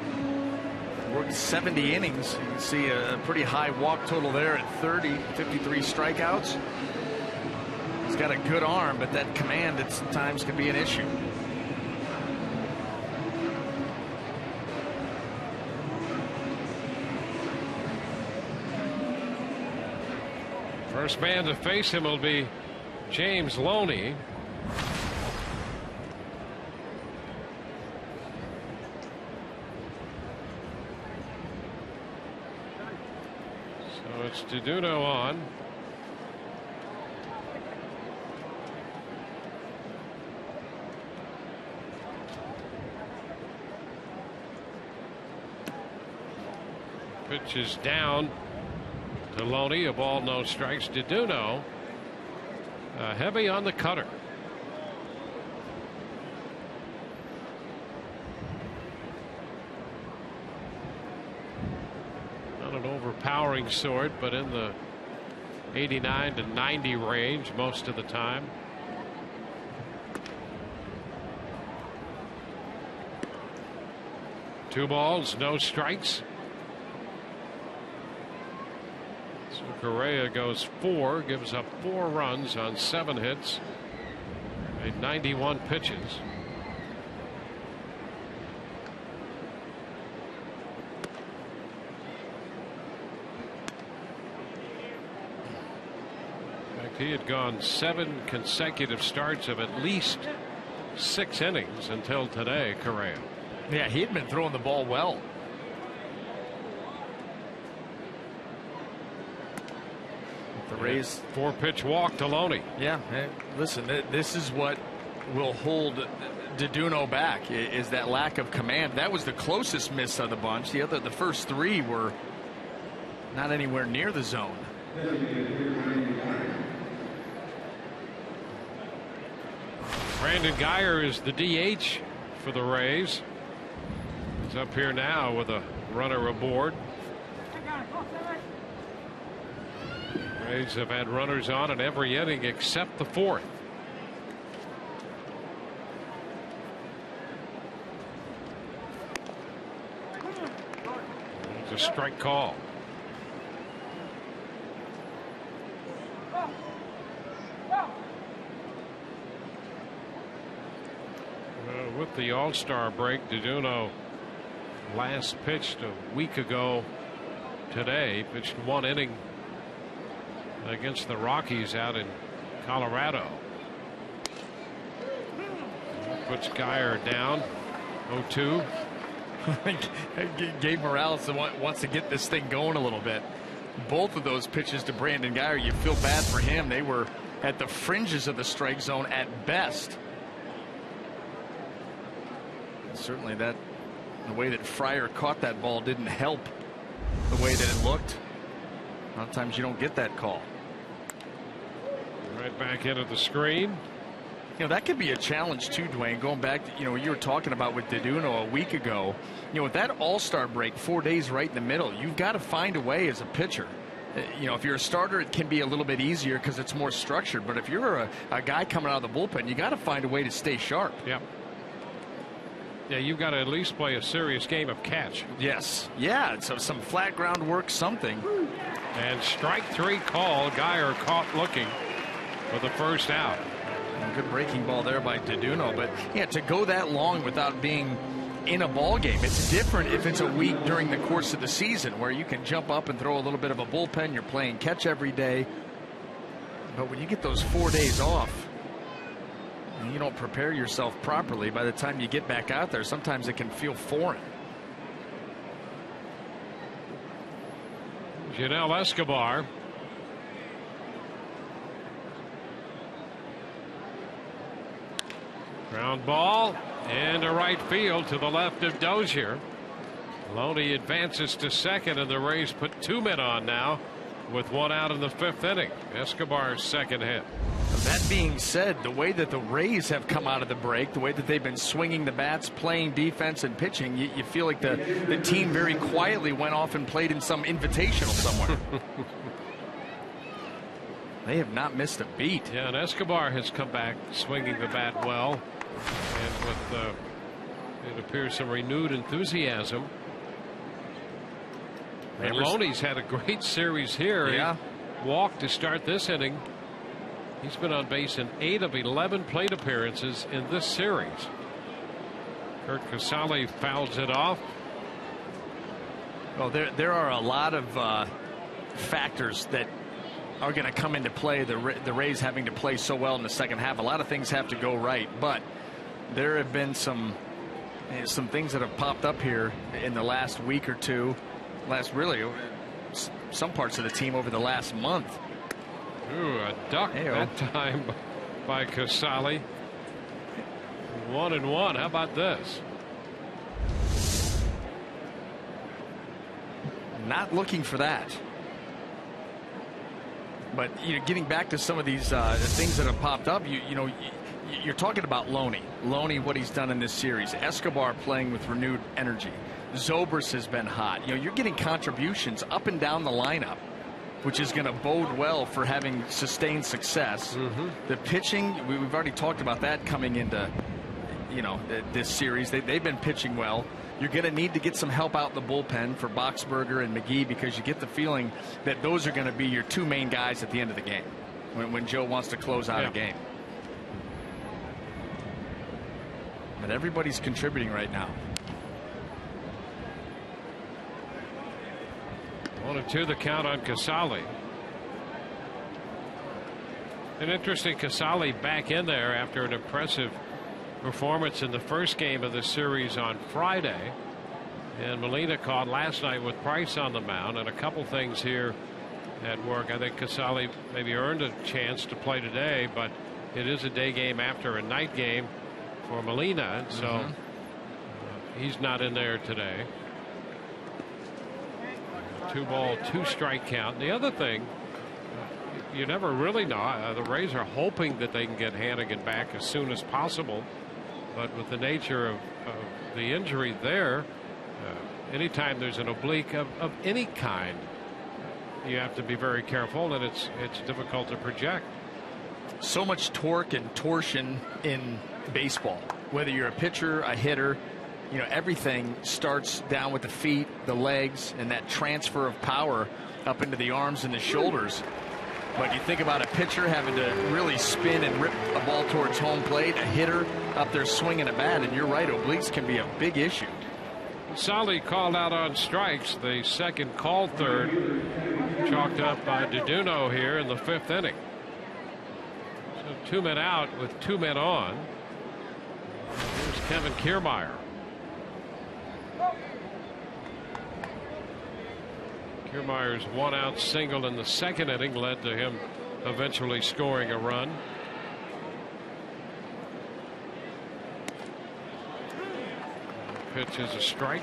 Speaker 5: Worked 70 innings. You can see a pretty high walk total there at 30, 53 strikeouts. He's got a good arm, but that command at times can be an issue.
Speaker 1: First man to face him will be James Loney. It's DeDuno on. Pitch is down to Loney. A ball, no strikes. DeDuno heavy on the cutter. Overpowering sort, but in the 89 to 90 range most of the time. Two balls, no strikes. So Correa goes 4, gives up 4 runs on 7 hits, made 91 pitches. He had gone 7 consecutive starts of at least 6 innings until today, Correa.
Speaker 5: Yeah, he had been throwing the ball well. The Rays
Speaker 1: 4-pitch walk to Loney.
Speaker 5: Yeah, hey, listen, this is what will hold DeDuno back, is that lack of command. That was the closest miss of the bunch. The first 3 were not anywhere near the zone.
Speaker 1: Brandon Guyer is the DH for the Rays. He's up here now with a runner aboard. Rays have had runners on in every inning except the 4th. It's a strike call. With the All-Star break, DeDuno last pitched a week ago today, pitched 1 inning against the Rockies out in Colorado. Puts Guyer down 0-2.
Speaker 5: Gabe Morales wants to get this thing going a little bit. Both of those pitches to Brandon Guyer, you feel bad for him. They were at the fringes of the strike zone at best. Certainly the way that Fryer caught that ball didn't help the way that it looked. A lot of times you don't get that call.
Speaker 1: Right back into the screen.
Speaker 5: That could be a challenge too, Dwayne. Going back to what you were talking about with DeDuno a week ago. With that All-Star break, 4 days right in the middle, you've got to find a way as a pitcher. If you're a starter, it can be a little bit easier because it's more structured. But if you're a guy coming out of the bullpen, you got to find a way to stay sharp.
Speaker 1: Yep. Yeah, you've got to at least play a serious game of catch.
Speaker 5: Yes. Yeah, so some flat ground work, something.
Speaker 1: And strike 3 call. Guyer caught looking for the first out.
Speaker 5: Good breaking ball there by DeDuno. But, yeah, to go that long without being in a ball game, it's different if it's a week during the course of the season where you can jump up and throw a little bit of a bullpen. You're playing catch every day. But when you get those 4 days off, and you don't prepare yourself properly, by the time you get back out there, sometimes it can feel foreign.
Speaker 1: Janelle Escobar. Ground ball and a right field to the left of Dozier. Loney advances to second, and the Rays put 2 men on now with 1 out in the 5th inning. Escobar's second hit.
Speaker 5: That being said, the way that the Rays have come out of the break, the way that they've been swinging the bats, playing defense and pitching, you feel like the team very quietly went off and played in some invitational somewhere. They have not missed a beat.
Speaker 1: Yeah, and Escobar has come back swinging the bat well, and with it appears some renewed enthusiasm. And Loney's had a great series here.
Speaker 5: Yeah.
Speaker 1: He walked to start this inning. He's been on base in 8 of 11 plate appearances in this series. Kurt Casale fouls it off.
Speaker 5: Well, there are a lot of factors that are going to come into play. The Rays having to play so well in the second half. A lot of things have to go right, but there have been some things that have popped up here in the last week or two. Some parts of the team over the last month.
Speaker 1: Ooh, a duck that time by Casale. 1-1. How about this?
Speaker 5: Not looking for that. But getting back to some of these things that have popped up, you're talking about Loney. Loney, what he's done in this series. Escobar playing with renewed energy. Zobrist has been hot. You're getting contributions up and down the lineup, which is going to bode well for having sustained success. The pitching, we've already talked about that coming into this series. They've been pitching well. You're going to need to get some help out in the bullpen for Boxberger and McGee, because you get the feeling that those are going to be your 2 main guys at the end of the game when Joe wants to close out a game. But everybody's contributing right now.
Speaker 1: 1-2 the count on Casale. An interesting Casale back in there after an impressive performance in the first game of the series on Friday. And Molina caught last night with Price on the mound, and a couple things here at work. I think Casale maybe earned a chance to play today, but it is a day game after a night game for Molina, so he's not in there today. 2-ball, 2-strike count. The other thing, you never really know. The Rays are hoping that they can get Hannigan back as soon as possible, but with the nature of the injury there, anytime there's an oblique of any kind, you have to be very careful, and it's difficult to project.
Speaker 5: So much torque and torsion in baseball. Whether you're a pitcher, a hitter, you know, everything starts down with the feet, the legs, and that transfer of power up into the arms and the shoulders. But you think about a pitcher having to really spin and rip a ball towards home plate, a hitter up there swinging a bat, and you're right, obliques can be a big issue.
Speaker 1: Solly called out on strikes. The second called third, chalked up by Diduno here in the 5th inning. So 2 men out with 2 men on. Here's Kevin Kiermaier. Kiermaier's 1-out single in the 2nd inning led to him eventually scoring a run. Pitch is a strike.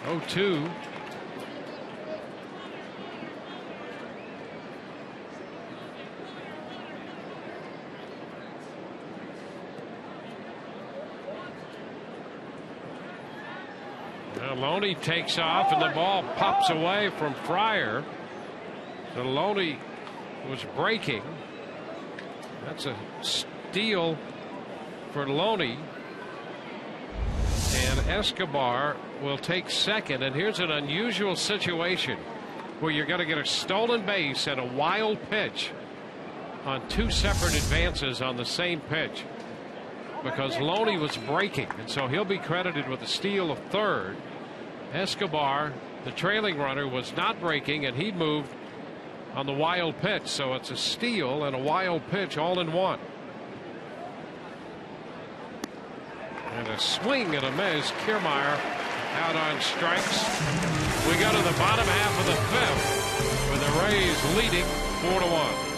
Speaker 1: Oh, 2. Loney takes off, and the ball pops away from Fryer. So Loney was breaking. That's a steal for Loney. And Escobar will take second. And here's an unusual situation where you're going to get a stolen base and a wild pitch on 2 separate advances on the same pitch, because Loney was breaking, and so he'll be credited with a steal of third. Escobar, the trailing runner, was not breaking, and he moved on the wild pitch, so it's a steal and a wild pitch all in one. And a swing and a miss. Kiermaier out on strikes. We go to the bottom half of the 5th with the Rays leading 4-1.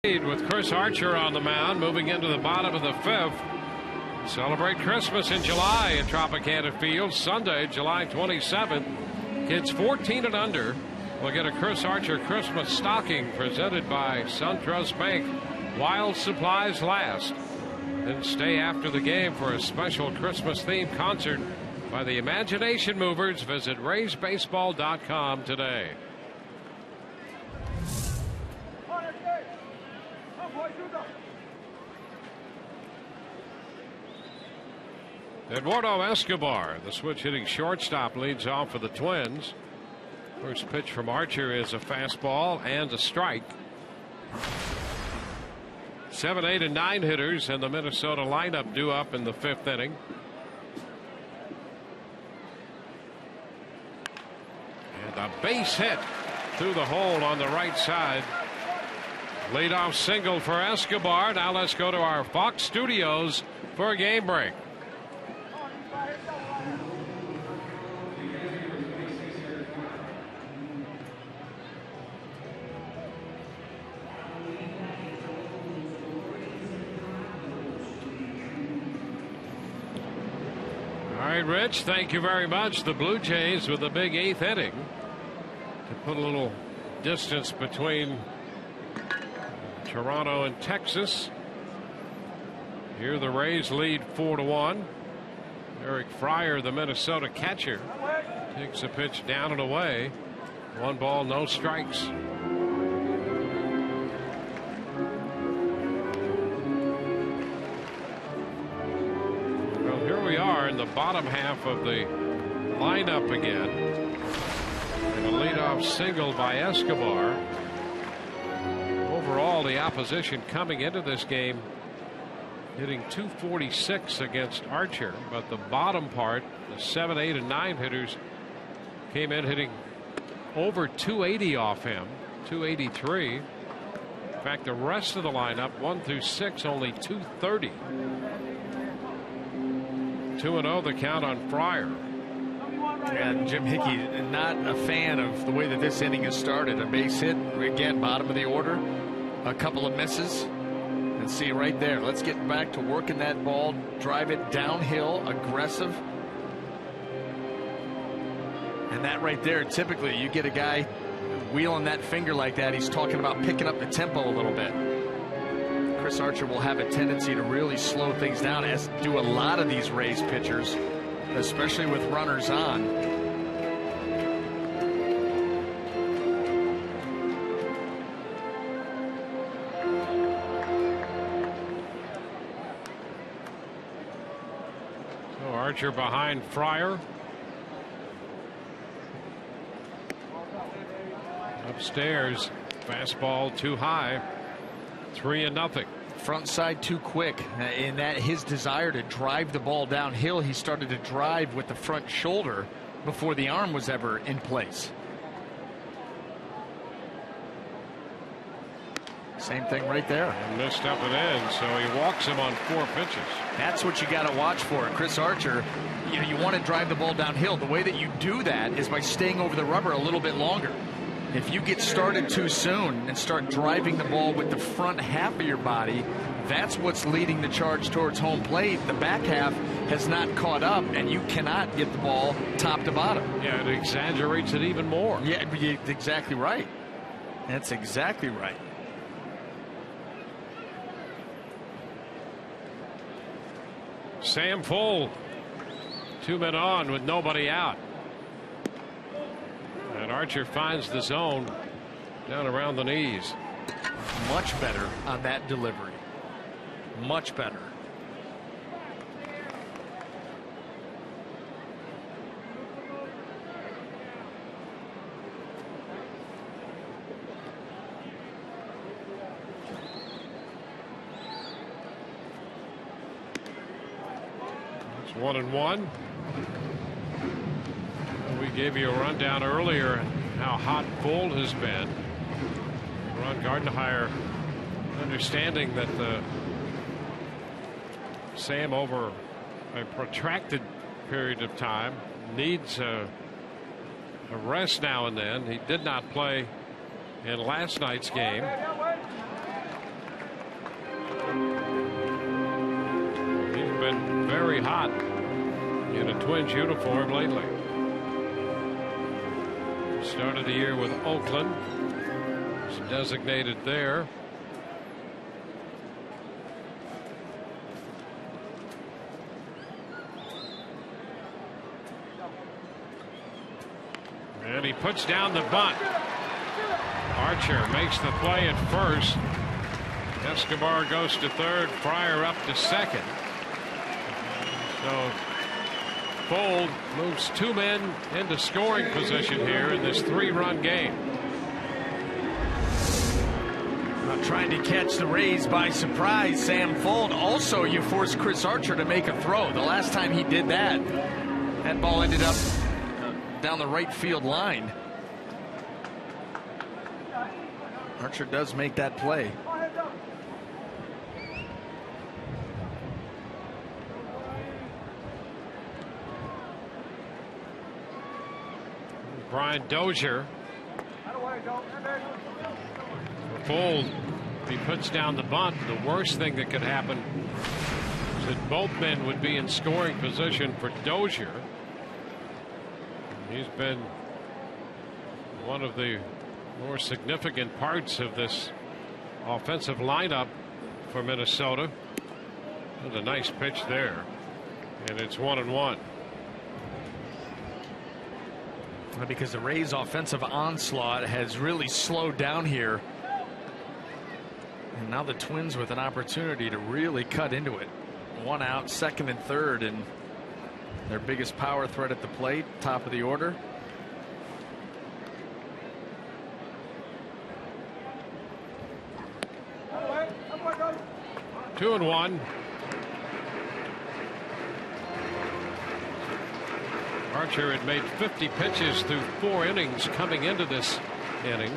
Speaker 1: With Chris Archer on the mound, moving into the bottom of the 5th. Celebrate Christmas in July at Tropicana Field. Sunday, July 27th. Kids 14 and under will get a Chris Archer Christmas stocking presented by SunTrust Bank while supplies last. Then stay after the game for a special Christmas-themed concert by the Imagination Movers. Visit RaysBaseball.com today. Eduardo Escobar, the switch-hitting shortstop, leads off for the Twins. First pitch from Archer is a fastball and a strike. 7, 8, and 9 hitters in the Minnesota lineup due up in the 5th inning. And a base hit through the hole on the right side. Leadoff single for Escobar. Now let's go to our Fox studios for a game break. All right, Rich, thank you very much. The Blue Jays with a big 8th inning to put a little distance between Toronto and Texas. Here the Rays lead 4-1. Eric Fryer, the Minnesota catcher, takes a pitch down and away. 1 ball, no strikes. We are in the bottom half of the lineup again. And a leadoff single by Escobar. Overall, the opposition coming into this game hitting .246 against Archer, but the bottom part, the 7, 8, and 9 hitters, came in hitting over .280 off him, .283. In fact, the rest of the lineup, 1 through 6, only .230. 2-0 the count on Fryer.
Speaker 5: And Jim Hickey, not a fan of the way that this inning has started. A base hit, again, bottom of the order. A couple of misses. And see right there. Let's get back to working that ball. Drive it downhill, aggressive. And that right there, typically you get a guy wheeling that finger like that. He's talking about picking up the tempo a little bit. Chris Archer will have a tendency to really slow things down, as do a lot of these Rays pitchers, especially with runners on.
Speaker 1: So Archer behind Fryer. Upstairs, fastball too high. 3-0.
Speaker 5: Front side too quick. In that his desire to drive the ball downhill, he started to drive with the front shoulder before the arm was ever in place. Same thing right there.
Speaker 1: And missed up and in, so he walks him on 4 pitches.
Speaker 5: That's what you got to watch for. Chris Archer, you want to drive the ball downhill. The way that you do that is by staying over the rubber a little bit longer. If you get started too soon and start driving the ball with the front half of your body, that's what's leading the charge towards home plate. The back half has not caught up, and you cannot get the ball top to bottom.
Speaker 1: Yeah, it exaggerates it even more.
Speaker 5: Yeah, exactly right. That's exactly right.
Speaker 1: Sam full. 2 men on with nobody out. And Archer finds the zone down around the knees.
Speaker 5: Much better on that delivery. Much better.
Speaker 1: It's 1-1. We gave you a rundown earlier how hot Full has been. Ron Gardenhire understanding that Sam, over a protracted period of time, needs a rest now and then. He did not play in last night's game. He's been very hot in a Twins uniform lately. Started the year with Oakland. It's designated there. And he puts down the bunt. Archer makes the play at first. Escobar goes to third. Fryer up to second. So Fold moves 2 men into scoring position here in this 3-run game.
Speaker 5: Not trying to catch the Rays by surprise, Sam Fold. Also, you force Chris Archer to make a throw. The last time he did that, that ball ended up down the right field line. Archer does make that play.
Speaker 1: Brian Dozier. Fold. He puts down the bunt. The worst thing that could happen is that both men would be in scoring position for Dozier. He's been one of the more significant parts of this offensive lineup for Minnesota. There's a nice pitch there, and it's 1-1.
Speaker 5: Because the Rays' offensive onslaught has really slowed down here. And now the Twins with an opportunity to really cut into it. 1 out, second and third, and their biggest power threat at the plate, top of the order.
Speaker 1: Two and one. Archer had made 50 pitches through 4 innings coming into this inning.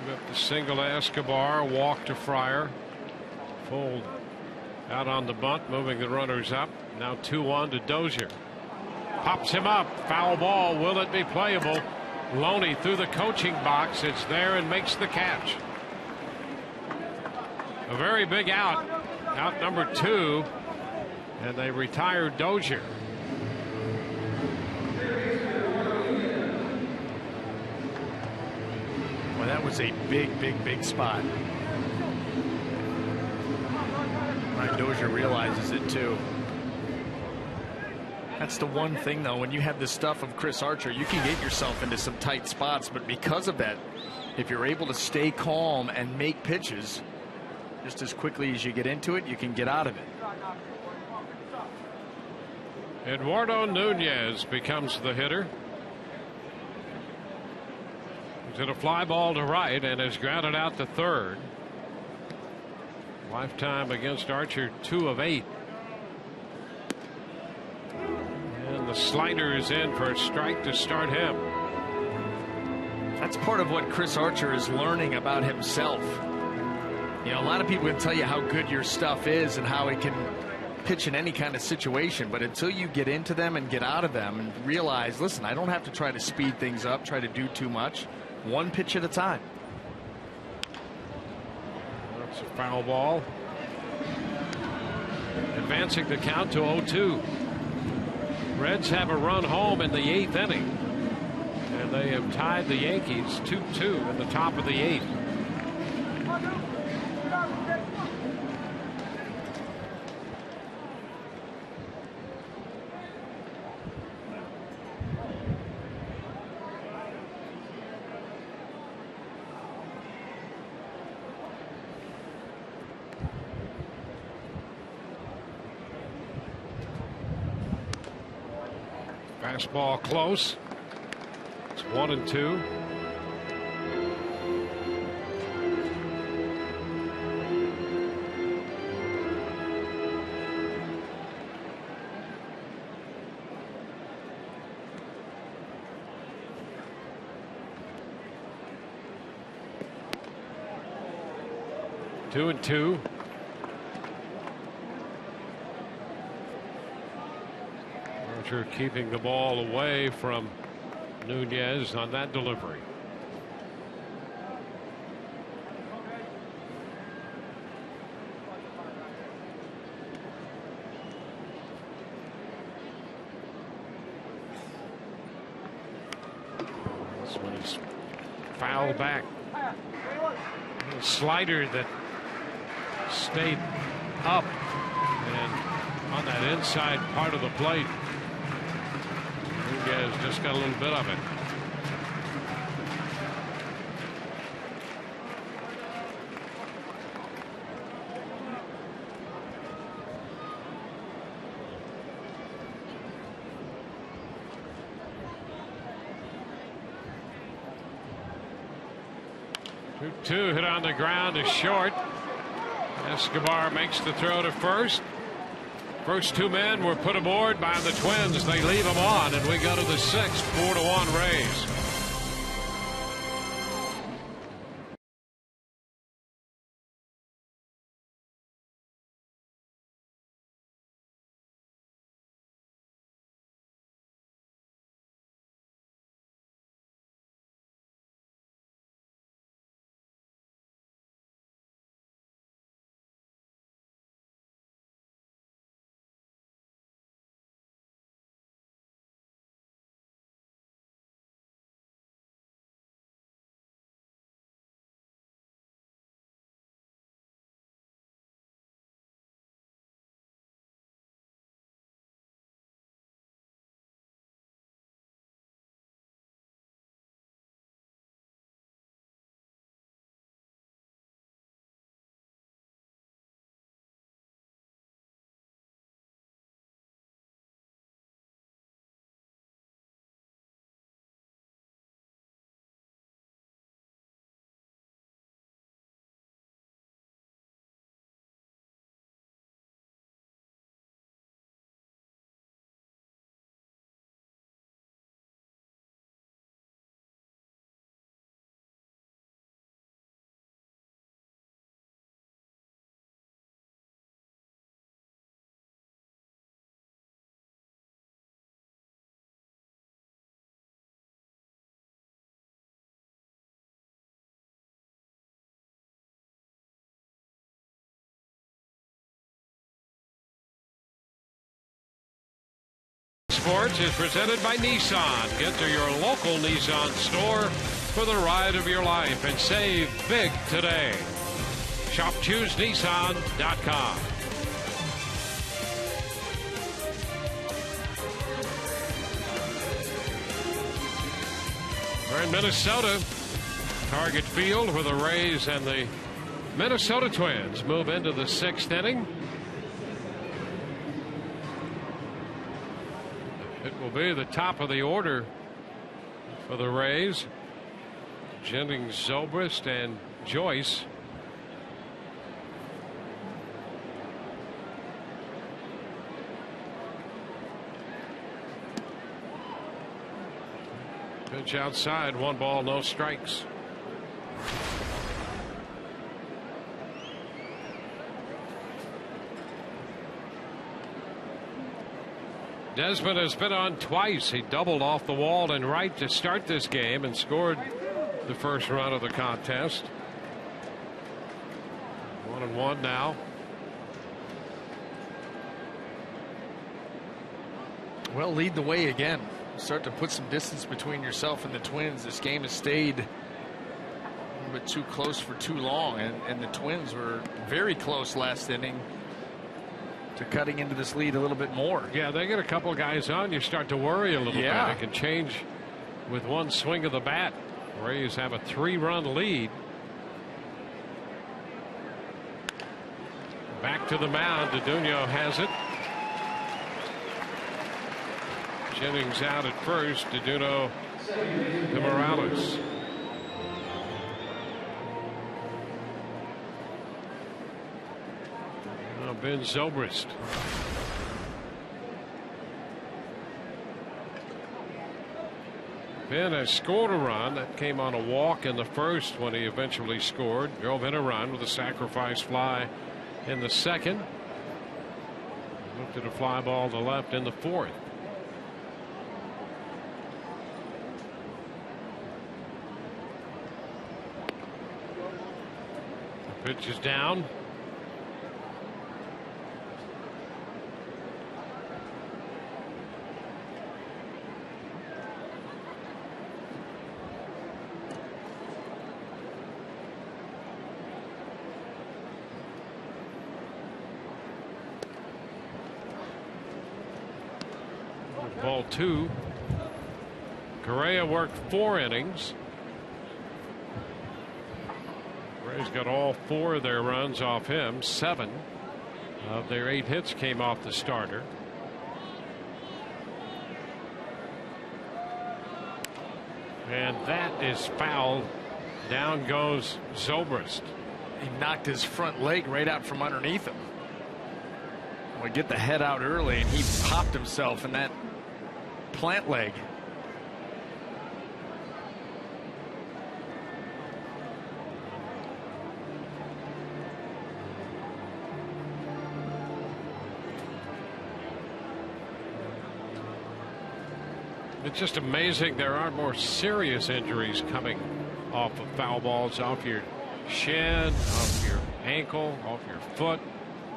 Speaker 1: Up the single to Escobar, walk to Fryer. Fold out on the bunt, moving the runners up. Now 2-1 to Dozier. Pops him up. Foul ball. Will it be playable? Loney through the coaching box. It's there and makes the catch. A very big out. Out number 2. And they retire Dozier.
Speaker 5: Well, that was a big spot. Brian Dozier realizes it too. That's the one thing, though, when you have the stuff of Chris Archer, you can get yourself into some tight spots, but because of that, if you're able to stay calm and make pitches just as quickly as you get into it, you can get out of it.
Speaker 1: Eduardo Nunez becomes the hitter. He's hit a fly ball to right and has grounded out to third. Lifetime against Archer, 2 of 8. And the slider is in for a strike to start him.
Speaker 5: That's part of what Chris Archer is learning about himself. You know, a lot of people can tell you how good your stuff is and how it can pitch in any kind of situation, but until you get into them and get out of them and realize, listen, I don't have to try to speed things up, try to do too much. One pitch at a time.
Speaker 1: That's a foul ball. Advancing the count to 0-2. Reds have a run home in the 8th inning. And they have tied the Yankees 2-2 in the top of the 8th. Fastball close. It's 1-2. Two and two. Archer keeping the ball away from Nunez on that delivery. This one is fouled back. A little slider that stayed up and on that inside part of the plate. Nunez just got a little bit of it. Two hit on the ground is short. Escobar makes the throw to first. First two men were put aboard by the Twins. They leave them on, and we go to the sixth. 4-1 Rays. Sports is presented by Nissan. Get to your local Nissan store for the ride of your life and save big today. Shop ChooseNissan.com. We're in Minnesota. Target Field where the Rays and the Minnesota Twins move into the sixth inning. It will be the top of the order for the Rays. Jennings, Zobrist, and JOYCE. Pitch outside, 1 ball, no strikes. Desmond has been on twice. He doubled off the wall and right to start this game and scored the first run of the contest. 1-1 now.
Speaker 5: Well, lead the way again. Start to put some distance between yourself and the Twins. This game has stayed a little bit too close for too long, and the Twins were very close last inning to cutting into this lead a little bit more.
Speaker 1: Yeah, they get a couple guys on, you start to worry a little bit. It can change with one swing of the bat. Rays have a 3-run lead. Back to the mound. Deduno has it. Jennings out at first. Deduno to Morales. Ben Zobrist. Ben has scored a run. That came on a walk in the first when he eventually scored. Drove in a run with a sacrifice fly in the second. Looked at a fly ball to left in the fourth. The pitch is down. Ball 2. Correa worked 4 innings. Correa's got all 4 of their runs off him. 7 of their 8 hits came off the starter. And that is foul. Down goes Zobrist.
Speaker 5: He knocked his front leg right out from underneath him. We get the head out early, and he popped himself in that plant leg.
Speaker 1: It's just amazing there aren't more serious injuries coming off of foul balls, off your shin, off your ankle, off your foot.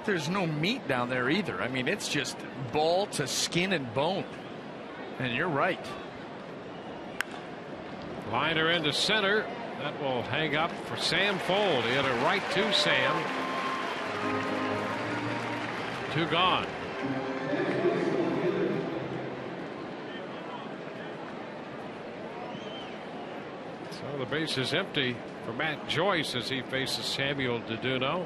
Speaker 5: There's no meat down there either. I mean, it's just ball to skin and bone. And you're right.
Speaker 1: Liner into center. That will hang up for Sam Fuld. He had it right to Sam. 2 gone. So the base is empty for Matt Joyce as he faces Samuel Deduno.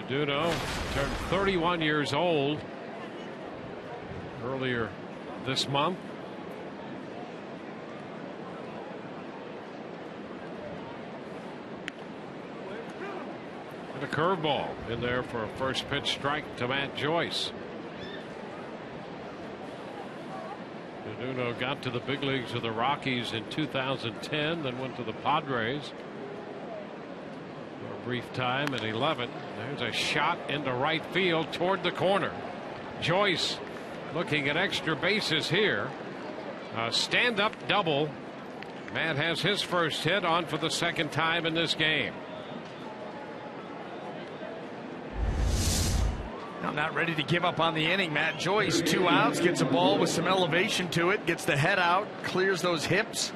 Speaker 1: Deduno turned 31 years old earlier this month. And a curveball in there for a first pitch strike to Matt Joyce. Deduno got to the big leagues with the Rockies in 2010, then went to the Padres for a brief time in 11. There's a shot into right field toward the corner. Joyce looking at extra bases here. A stand-up double. Matt has his first hit on for the second time in this game.
Speaker 5: I'm not ready to give up on the inning. Matt Joyce, 2 outs, gets a ball with some elevation to it, gets the head out, clears those hips,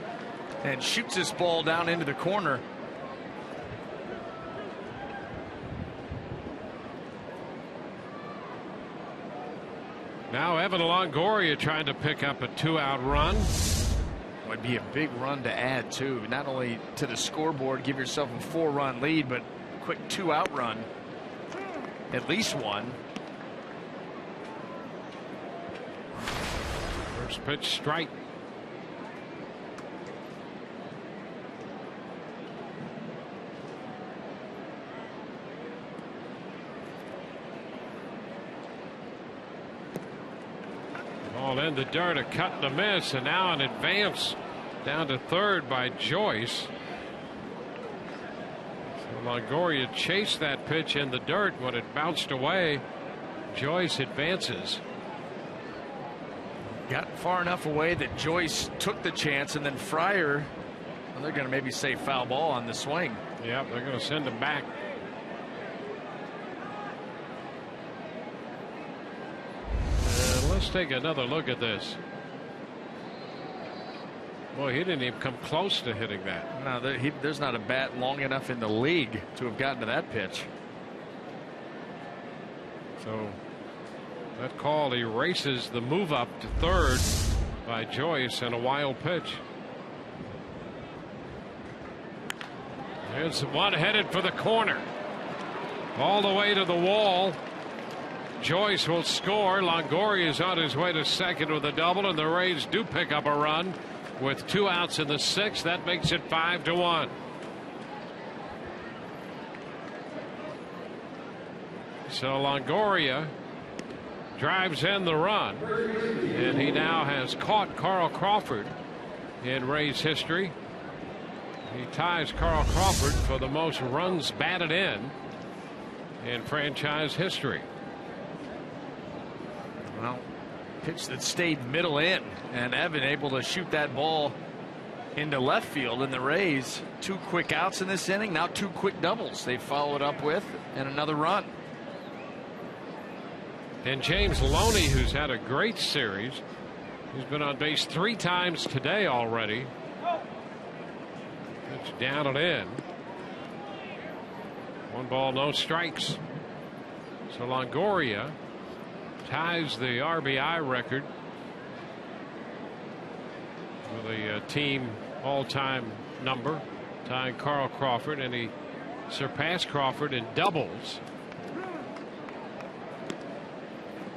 Speaker 5: and shoots this ball down into the corner.
Speaker 1: Now Evan Longoria trying to pick up a 2-out run.
Speaker 5: Would be a big run to add too. Not only to the scoreboard, give yourself a 4-run lead, but quick 2-out run. At least one.
Speaker 1: First pitch strike. Ball in the dirt, a cut and a miss, and now an advance down to third by Joyce. So Longoria chased that pitch in the dirt. When it bounced away, Joyce advances.
Speaker 5: Got far enough away that Joyce took the chance, and then Fryer, well, they're going to maybe say foul ball on the swing.
Speaker 1: Yeah, they're going to send him back. Let's take another look at this. Boy, he didn't even come close to hitting that.
Speaker 5: No, there's not a bat long enough in the league to have gotten to that pitch.
Speaker 1: So that call erases the move up to third by Joyce and a wild pitch. There's one headed for the corner. All the way to the wall. Joyce will score. Longoria is on his way to second with a double, and the Rays do pick up a run with 2 outs in the 6th. That makes it 5-1. So Longoria drives in the run, and he now has caught Carl Crawford in Rays history. He ties Carl Crawford for the most runs batted in franchise history.
Speaker 5: Well, pitch that stayed middle in, and Evan able to shoot that ball into left field, and the Rays 2 quick outs in this inning, now 2 quick doubles they followed up with, and another run.
Speaker 1: And James Loney, who's had a great series, he's been on base 3 times today already. Pitch down and in. 1 ball, no strikes. So Longoria ties the RBI record with a team all-time number, tying Carl Crawford, and he surpassed Crawford in doubles.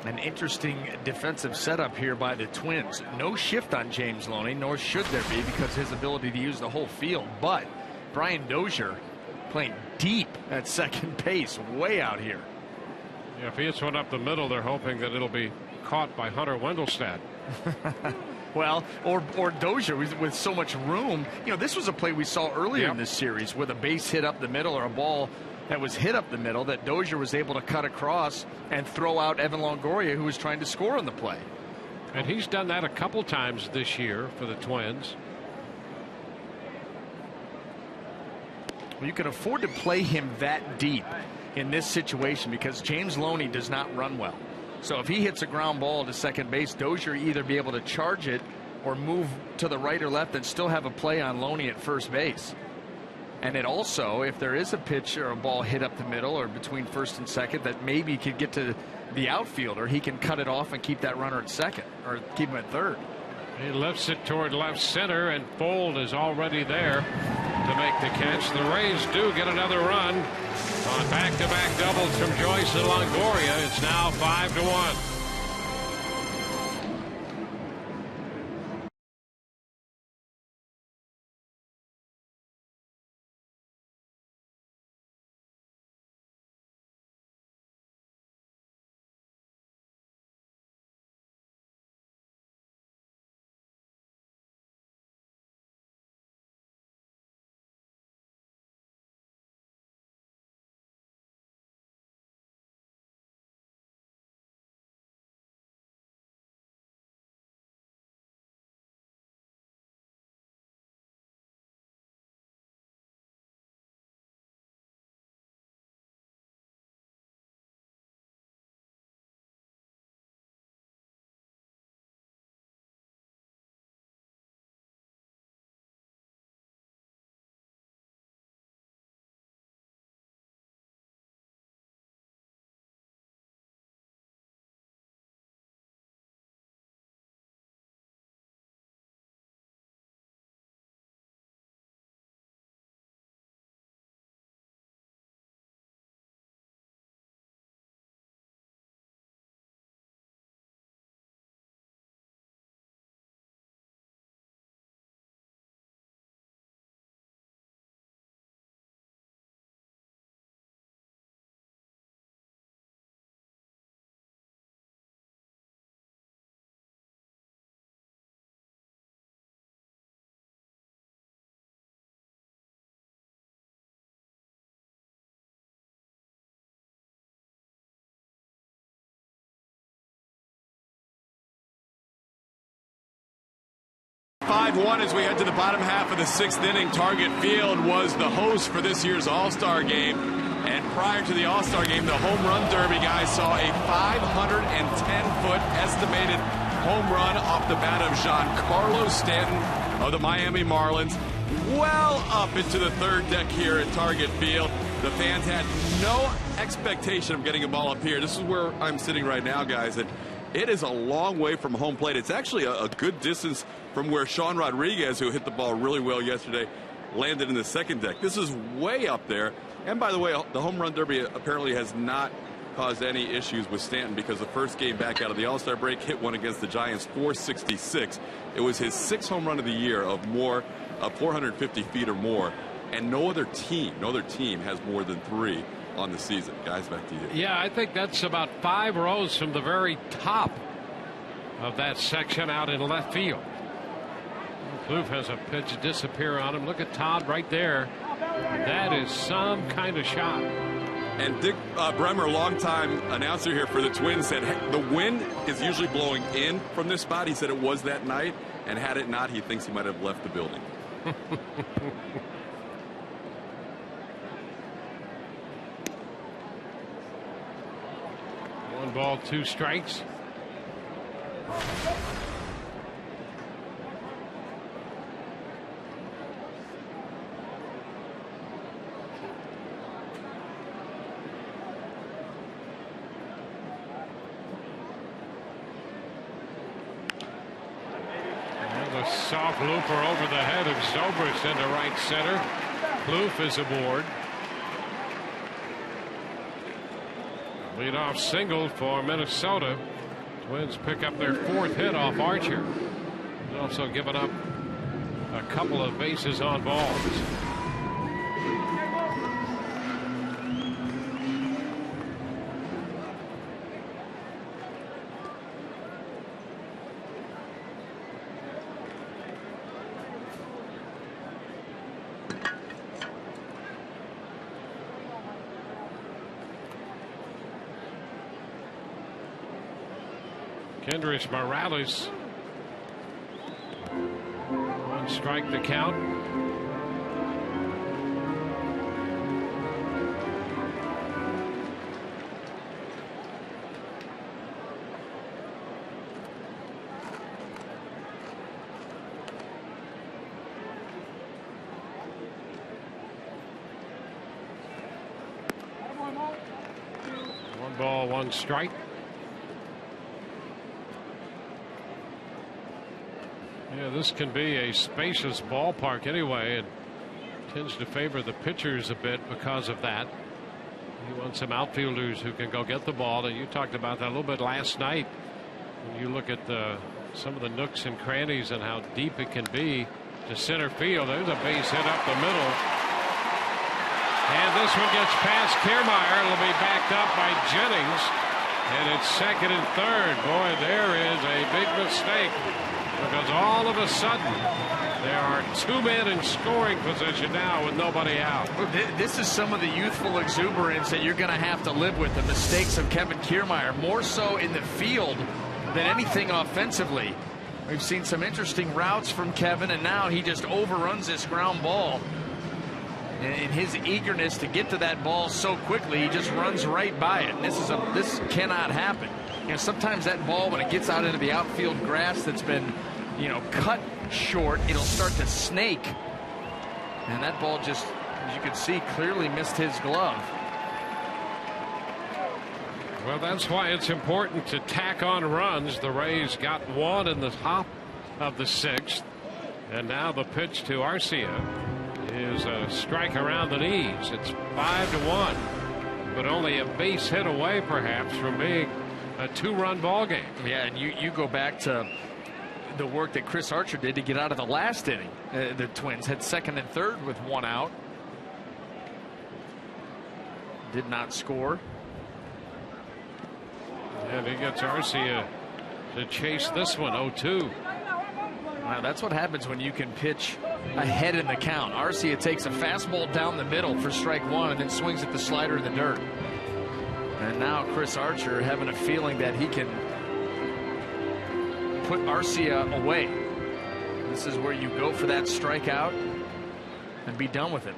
Speaker 5: An interesting defensive setup here by the Twins. No shift on James Loney, nor should there be, because his ability to use the whole field. But Brian Dozier playing deep at second base, way out here.
Speaker 1: Yeah, if he hits one up the middle, they're hoping that it'll be caught by Hunter Wendelstedt.
Speaker 5: Well, or Dozier with so much room. You know, this was a play we saw earlier in this series with a base hit up the middle, or a ball that was hit up the middle, that Dozier was able to cut across and throw out Evan Longoria, who was trying to score on the play.
Speaker 1: And he's done that a couple times this year for the Twins.
Speaker 5: Well, you can afford to play him that deep in this situation because James Loney does not run well. So if he hits a ground ball to second base, Dozier either be able to charge it or move to the right or left and still have a play on Loney at first base. And it also, if there is a pitch or a ball hit up the middle or between first and second that maybe could get to the outfielder, he can cut it off and keep that runner at second or keep him at third.
Speaker 1: He lifts it toward left center, and Fold is already there to make the catch. The Rays do get another run on back-to-back doubles from Joyce and Longoria. It's now 5-1.
Speaker 3: Five-1 as we head to the bottom half of the sixth inning. Target Field was the host for this year's All-Star Game. And prior to the All-Star Game, the Home Run Derby guys saw a 510-foot estimated home run off the bat of Giancarlo Stanton of the Miami Marlins. Well up into the third deck here at Target Field. The fans had no expectation of getting a ball up here. This is where I'm sitting right now, guys. And it is a long way from home plate. It's actually a good distance from where Sean Rodriguez, who hit the ball really well yesterday, landed in the second deck. This is way up there. And by the way, the Home Run Derby apparently has not caused any issues with Stanton, because the first game back out of the All-Star break, hit one against the Giants, 466. It was his sixth home run of the year of 450 feet or more. And no other team has more than 3 on the season. Guys, back to you.
Speaker 1: Yeah, I think that's about 5 rows from the very top of that section out in left field. Kloof has a pitch disappear on him. Look at Todd right there. That is some kind of shot.
Speaker 3: And Dick Bremer, longtime announcer here for the Twins, said the wind is usually blowing in from this spot. He said it was that night, and had it not, he thinks he might have left the building.
Speaker 1: 1 ball, 2 strikes. a soft looper over the head of Zobrist into right center. Kloof is aboard. Leadoff single for Minnesota. Twins pick up their 4th hit off Archer. He's also given up a couple of bases on balls. Kendrys Morales. 1 strike to count. One ball, 1 strike. Yeah, this can be a spacious ballpark anyway, and tends to favor the pitchers a bit because of that. You want some outfielders who can go get the ball, and you talked about that a little bit last night. When you look at some of the nooks and crannies and how deep it can be to center field. There's a base hit up the middle. And this one gets past Kiermaier. It'll be backed up by Jennings. And it's 2nd and 3rd. Boy, there is a big mistake. Because all of a sudden, there are 2 men in scoring position now with nobody out.
Speaker 5: This is some of the youthful exuberance that you're going to have to live with. The mistakes of Kevin Kiermaier, more so in the field than anything offensively. We've seen some interesting routes from Kevin, and now he just overruns this ground ball. And in his eagerness to get to that ball so quickly, he just runs right by it. And this cannot happen. You know, sometimes that ball, when it gets out into the outfield grass that's been, cut short, it'll start to snake. And that ball just, as you can see, clearly missed his glove.
Speaker 1: Well, that's why it's important to tack on runs. The Rays got 1 in the top of the 6th. And now the pitch to Arcia is a strike around the knees. It's 5-1. But only a base hit away, perhaps, from being a 2-run ball game.
Speaker 5: Yeah, and you go back to the work that Chris Archer did to get out of the last inning. The Twins had 2nd and 3rd with 1 out. Did not score.
Speaker 1: And he gets Arcia to chase this one, 0-2.
Speaker 5: Wow, that's what happens when you can pitch ahead in the count. Arcia takes a fastball down the middle for strike 1 and then swings at the slider in the dirt. And now Chris Archer having a feeling that he can put Arcia away. This is where you go for that strikeout and be done with it.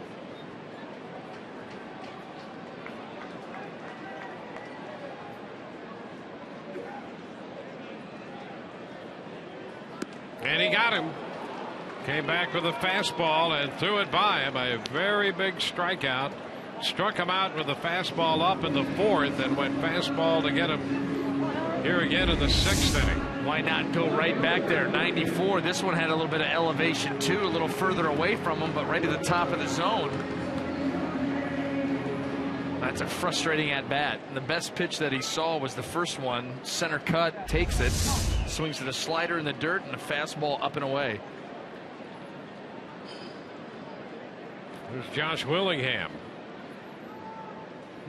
Speaker 1: And he got him. Came back with a fastball and threw it by him. A very big strikeout. Struck him out with a fastball up in the 4th and went fastball to get him here again in the 6th inning.
Speaker 5: Why not go right back there? 94. This one had a little bit of elevation too, a little further away from him, but right at the top of the zone. That's a frustrating at bat. The best pitch that he saw was the first one. Center cut, takes it, swings to the slider in the dirt, and a fastball up and away.
Speaker 1: There's Josh Willingham.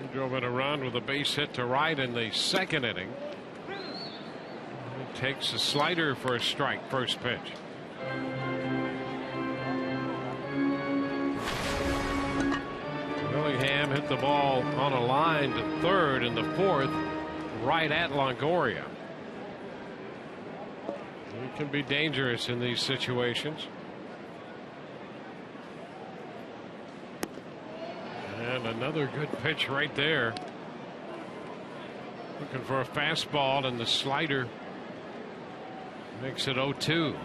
Speaker 1: He drove in a run with a base hit to right in the 2nd inning. He takes a slider for a strike, first pitch. Willingham hit the ball on a line to 3rd in the 4th, right at Longoria. He can be dangerous in these situations. And another good pitch right there. Looking for a fastball, and the slider makes it 0-2.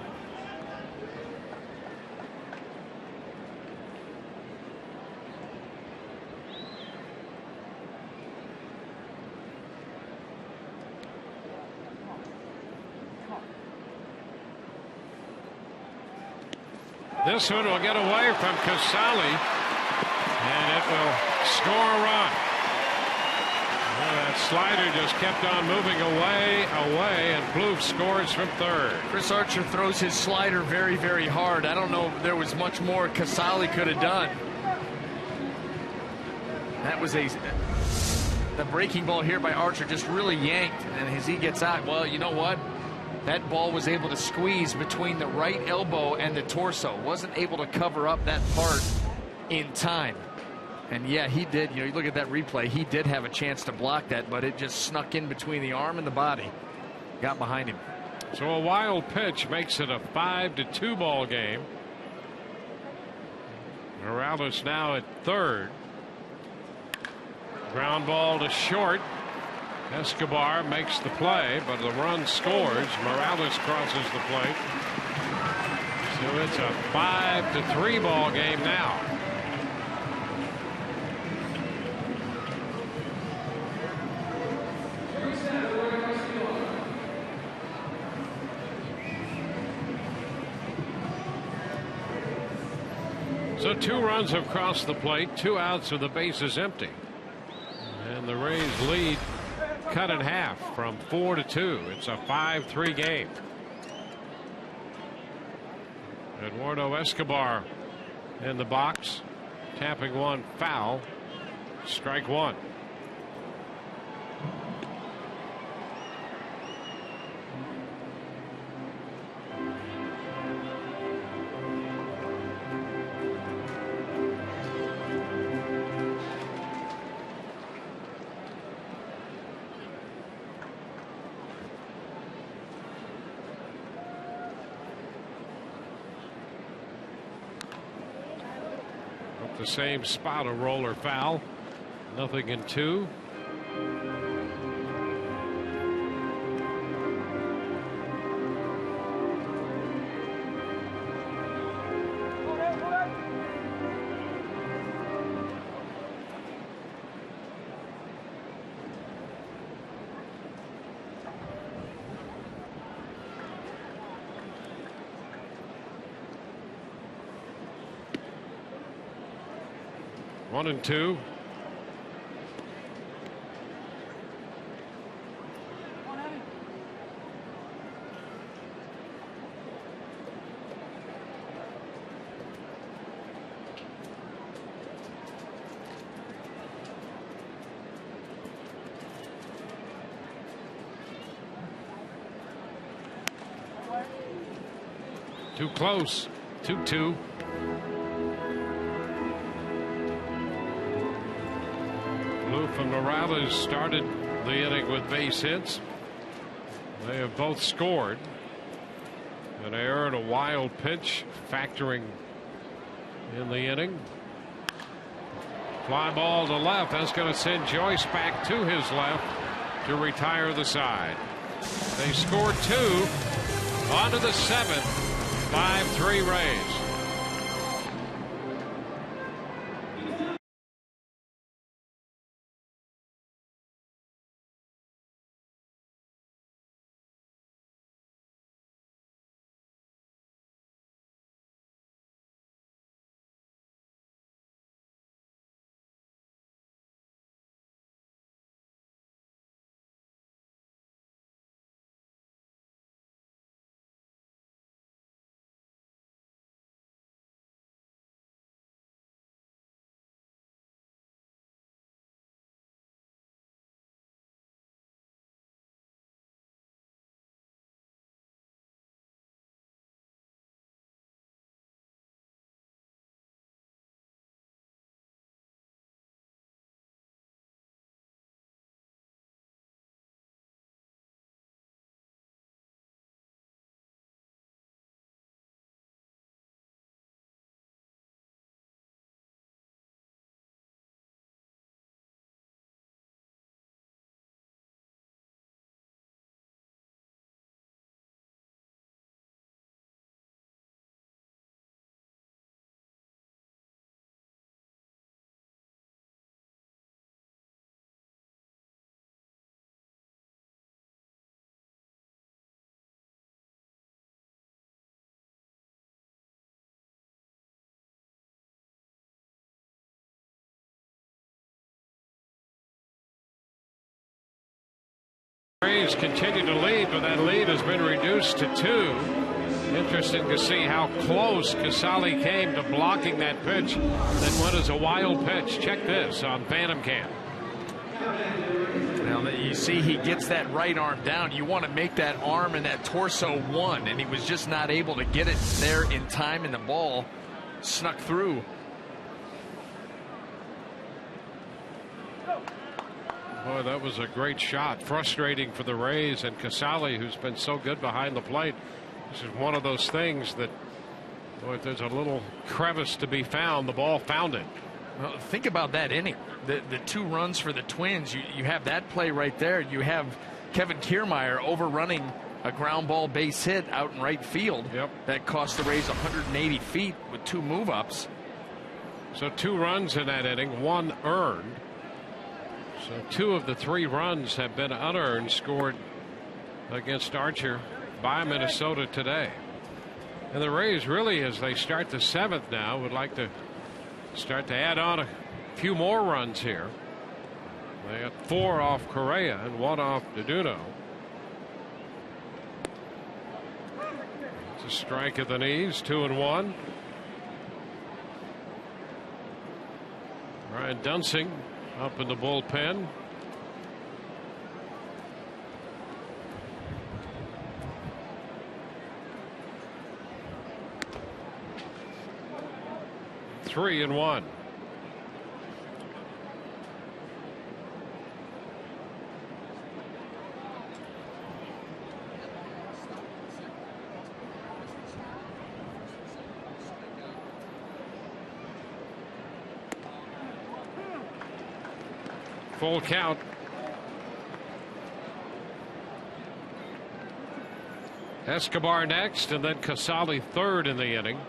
Speaker 1: This one will get away from Casali, and it will score a run. Well, that slider just kept on moving away, and Plouffe scores from third.
Speaker 5: Chris Archer throws his slider very, very hard. I don't know if there was much more Casali could have done. That was the breaking ball here by Archer just really yanked, and as he gets out, well, you know what? That ball was able to squeeze between the right elbow and the torso. Wasn't able to cover up that part in time. And yeah, he did. You look at that replay, he did have a chance to block that, but it just snuck in between the arm and the body. Got behind him.
Speaker 1: So a wild pitch makes it a 5-2 ball game. Morales now at third. Ground ball to short. Escobar makes the play, but the run scores. Morales crosses the plate. So it's a 5-3 ball game now. So 2 runs have crossed the plate, 2 outs with the bases empty. And the Rays lead cut in half from 4-2. It's a 5-3 game. Eduardo Escobar in the box, tapping one foul. Strike one. The same spot, a roller foul. Nothing in 2. One and 2. Too close. 2-2. Plouffe and Morales started the inning with base hits. They have both scored. An error and a wild pitch factoring in the inning. Fly ball to left. That's going to send Joyce back to his left to retire the side. They scored 2 on to the 7th. 5-3 Rays. Rays continue to lead, but that lead has been reduced to 2. Interesting to see how close Casale came to blocking that pitch that went as a wild pitch. Check this on Phantom Cam.
Speaker 5: Now that you see he gets that right arm down, you want to make that arm and that torso one, and he was just not able to get it there in time, and the ball snuck through.
Speaker 1: Boy, that was a great shot. Frustrating for the Rays and Casale, who's been so good behind the plate. This is one of those things that, boy, if there's a little crevice to be found, the ball found it.
Speaker 5: Well, think about that inning. The 2 runs for the Twins. You have that play right there. You have Kevin Kiermaier overrunning a ground ball base hit out in right field.
Speaker 1: Yep.
Speaker 5: That cost the Rays 180 feet with 2 move-ups.
Speaker 1: So 2 runs in that inning, 1 earned. So 2 of the 3 runs have been unearned, scored against Archer by Minnesota today. And the Rays really, as they start the 7th now, would like to start to add on a few more runs here. They got 4 off Correa and 1 off DeDuno. It's a strike at the knees, 2-1. Ryan Dunsing up in the bullpen. Three and 1. Full count. Escobar next, and then Casale third in the inning.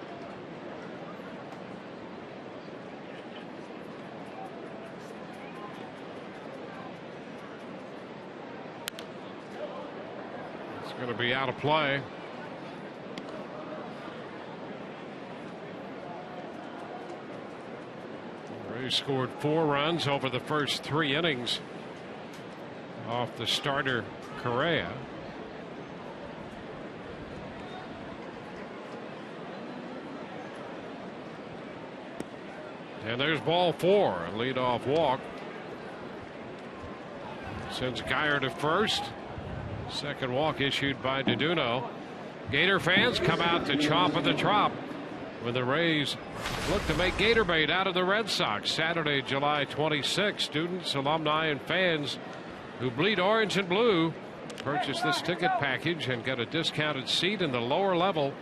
Speaker 1: It's going to be out of play. He scored 4 runs over the first 3 innings off the starter Correa. And there's ball 4, a leadoff walk. Sends Geyer to first. Second walk issued by DeDuno. Gator fans come out to chomp at the trop when the Rays look to make Gator bait out of the Red Sox Saturday, July 26. Students, alumni, and fans who bleed orange and blue purchase this ticket package and get a discounted seat in the lower level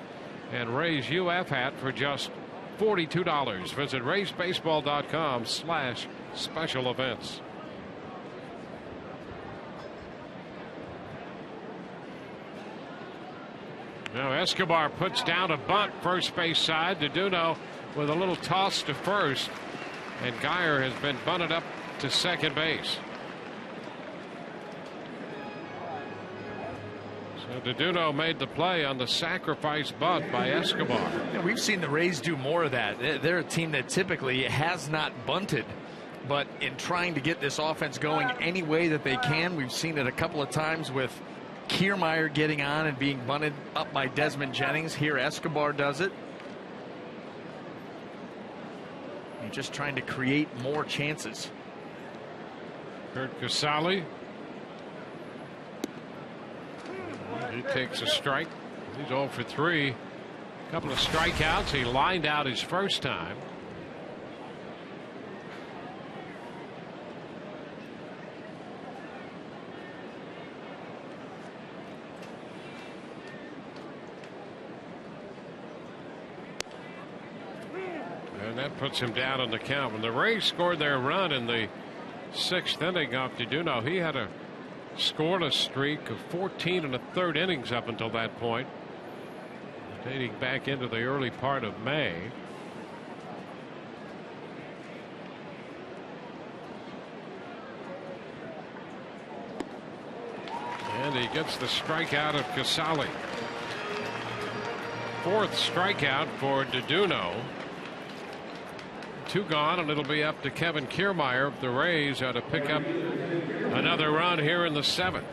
Speaker 1: and Rays UF hat for just $42. Visit raysbaseball.com/special events. Now Escobar puts down a bunt first base side. DeDuno with a little toss to first, and Geyer has been bunted up to second base. So DeDuno made the play on the sacrifice bunt by Escobar.
Speaker 5: Yeah, we've seen the Rays do more of that. They're a team that typically has not bunted, but in trying to get this offense going any way that they can, we've seen it a couple of times with Kiermaier getting on and being bunted up by Desmond Jennings. Here Escobar does it. You're just trying to create more chances.
Speaker 1: Kurt Casale. He takes a strike. He's 0 for 3. A couple of strikeouts. He lined out his first time. And that puts him down on the count. When the Rays scored their run in the 6th inning off DeDuno, he had a scoreless streak of 14 1/3 innings up until that point, dating back into the early part of May. And he gets the strikeout of Casale. 4th strikeout for DeDuno. 2 gone, and it'll be up to Kevin Kiermaier if the Rays are to pick up another run here in the 7th.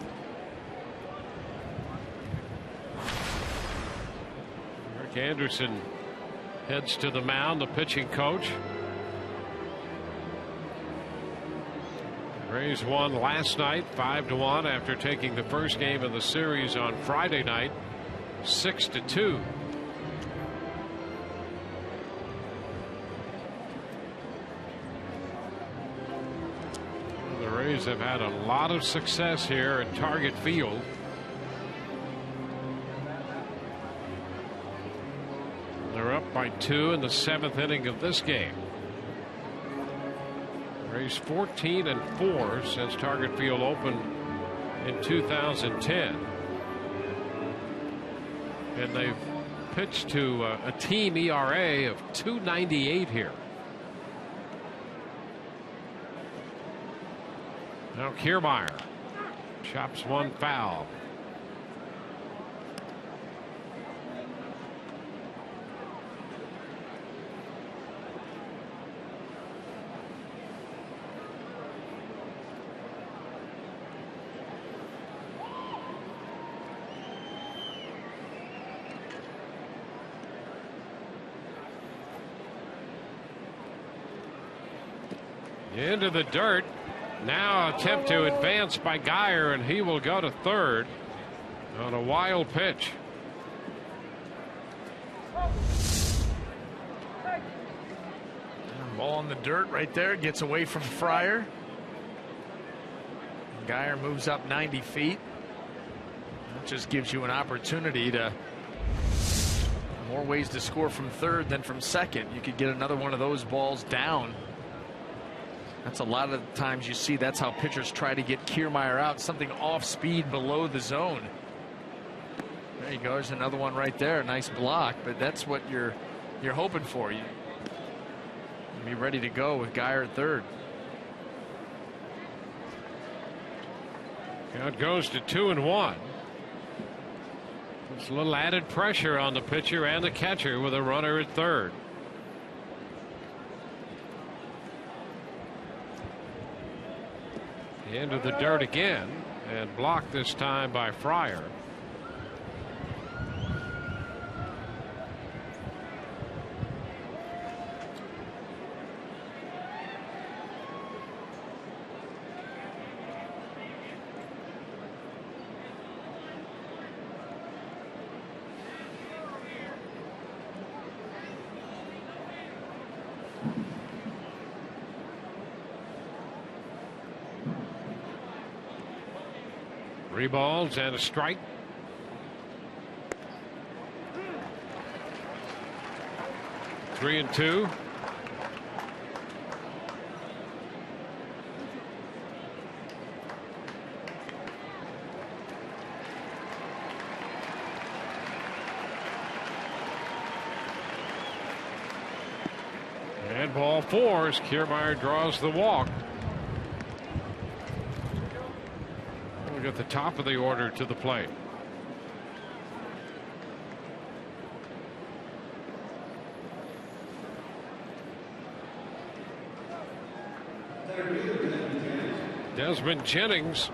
Speaker 1: Rick Anderson heads to the mound, the pitching coach. Rays won last night 5-1 after taking the first game of the series on Friday night 6-2. The Rays have had a lot of success here at Target Field. They're up by 2 in the 7th inning of this game. Rays 14-4 since Target Field opened in 2010. And they've pitched to a team ERA of 2.98 here. Now Kiermaier chops one foul. Into the dirt. Now attempt to advance by Geyer, and he will go to third on a wild pitch.
Speaker 5: Ball in the dirt right there, gets away from Fryer. Geyer moves up 90 feet. That just gives you an opportunity to more ways to score from third than from second. You could get another one of those balls down. That's a lot of the times you see that's how pitchers try to get Kiermaier out, something off speed below the zone. There you go. There's another one right there. Nice block, but that's what you're hoping for. You be ready to go with Geyer at third.
Speaker 1: Count goes to 2-1. There's a little added pressure on the pitcher and the catcher with a runner at third. Into the dirt again, and blocked this time by Fryer. Three balls and a strike. Three and two. And ball four as Kiermaier draws the walk. At the top of the order to the plate. Desmond Jennings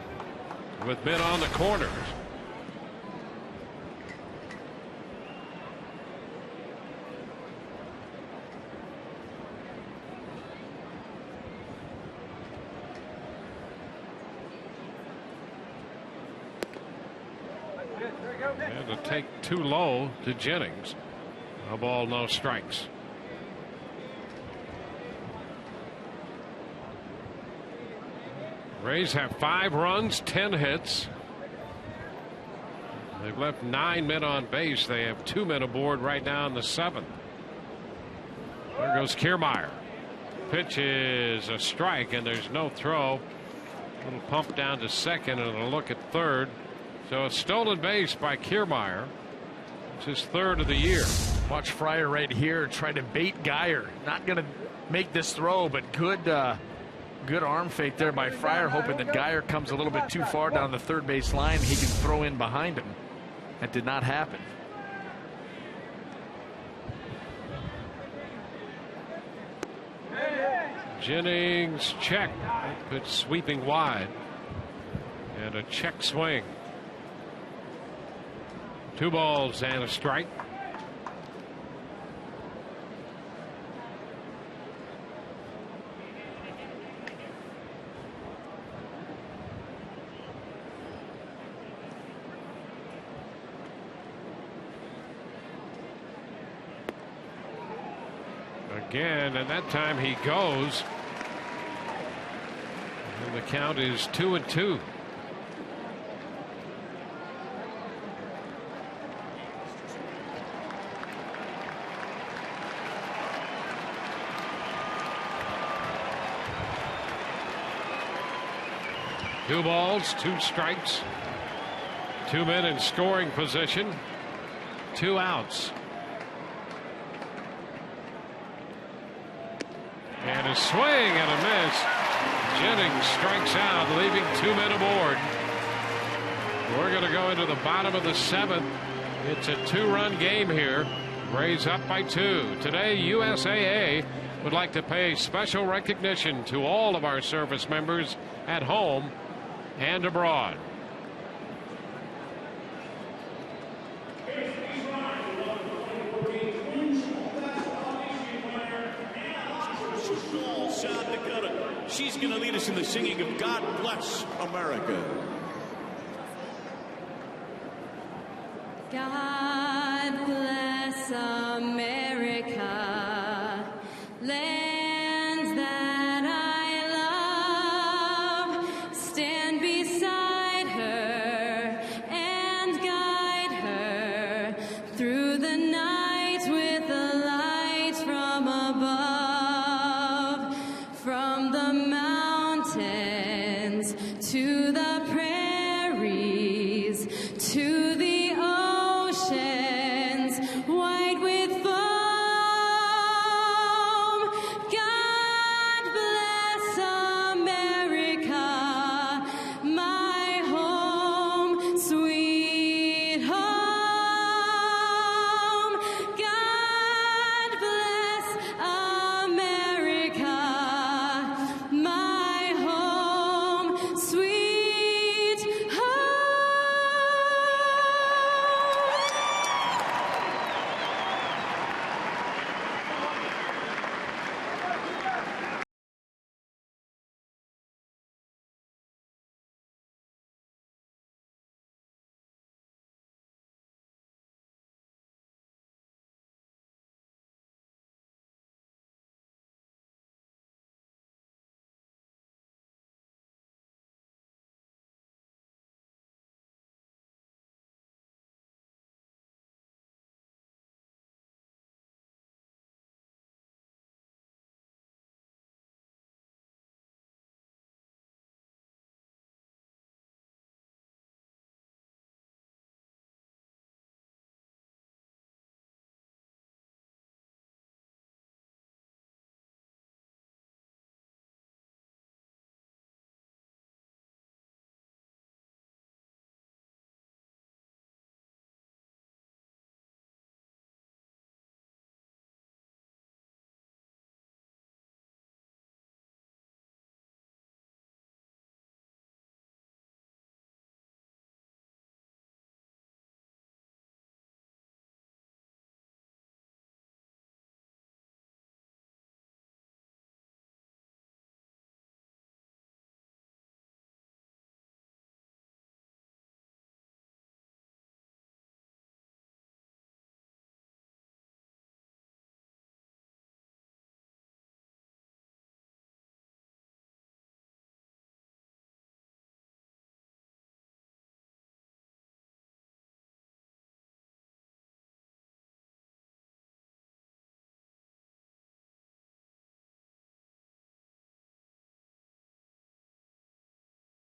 Speaker 1: with men on the corners. And to take too low to Jennings. A ball, no strikes. Rays have 5 runs, 10 hits. They've left 9 men on base. They have 2 men aboard right now in the 7th. There goes Kiermaier. Pitch is a strike, and there's no throw. A little pump down to second and a look at third. So a stolen base by Kiermaier. It's his 3rd of the year.
Speaker 5: Watch Fryer right here try to bait Geyer. Not going to make this throw, but good arm fake there by Fryer, hoping that Geyer comes a little bit too far down the third base line. He can throw in behind him. That did not happen.
Speaker 1: Jennings check. Pitch sweeping wide. And a check swing. 2 balls and a strike. again, and that time he goes. And the count is 2-2. Two balls, 2 strikes. 2 men in scoring position. 2 outs. And a swing and a miss. Jennings strikes out, leaving 2 men aboard. We're going to go into the bottom of the 7th. It's a 2-run game here. Rays up by 2. Today, USAA would like to pay special recognition to all of our service members at home and abroad.
Speaker 6: She's going to lead us in the singing of God Bless America.
Speaker 7: God bless America, lands that I love. Stand beside her and guide her through the night with the lights from above, from the mountains to the prairies to the oceans white with foam. God bless America, my home, sweet home. God bless America, my home, sweet home.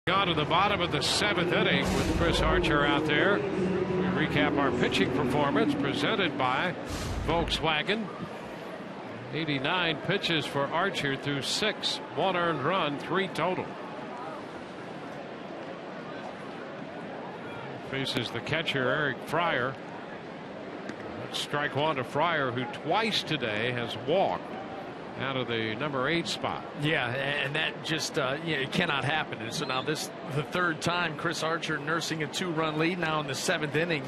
Speaker 1: On to the bottom of the 7th inning with Chris Archer out there. We recap our pitching performance presented by Volkswagen. 89 pitches for Archer through 6, 1 earned run, 3 total. Faces the catcher Eric Fryer. That's strike 1 to Fryer, who twice today has walked out of the number 8 spot.
Speaker 5: Yeah, and that just it cannot happen. And so now this the 3rd time Chris Archer nursing a 2-run lead now in the 7th inning.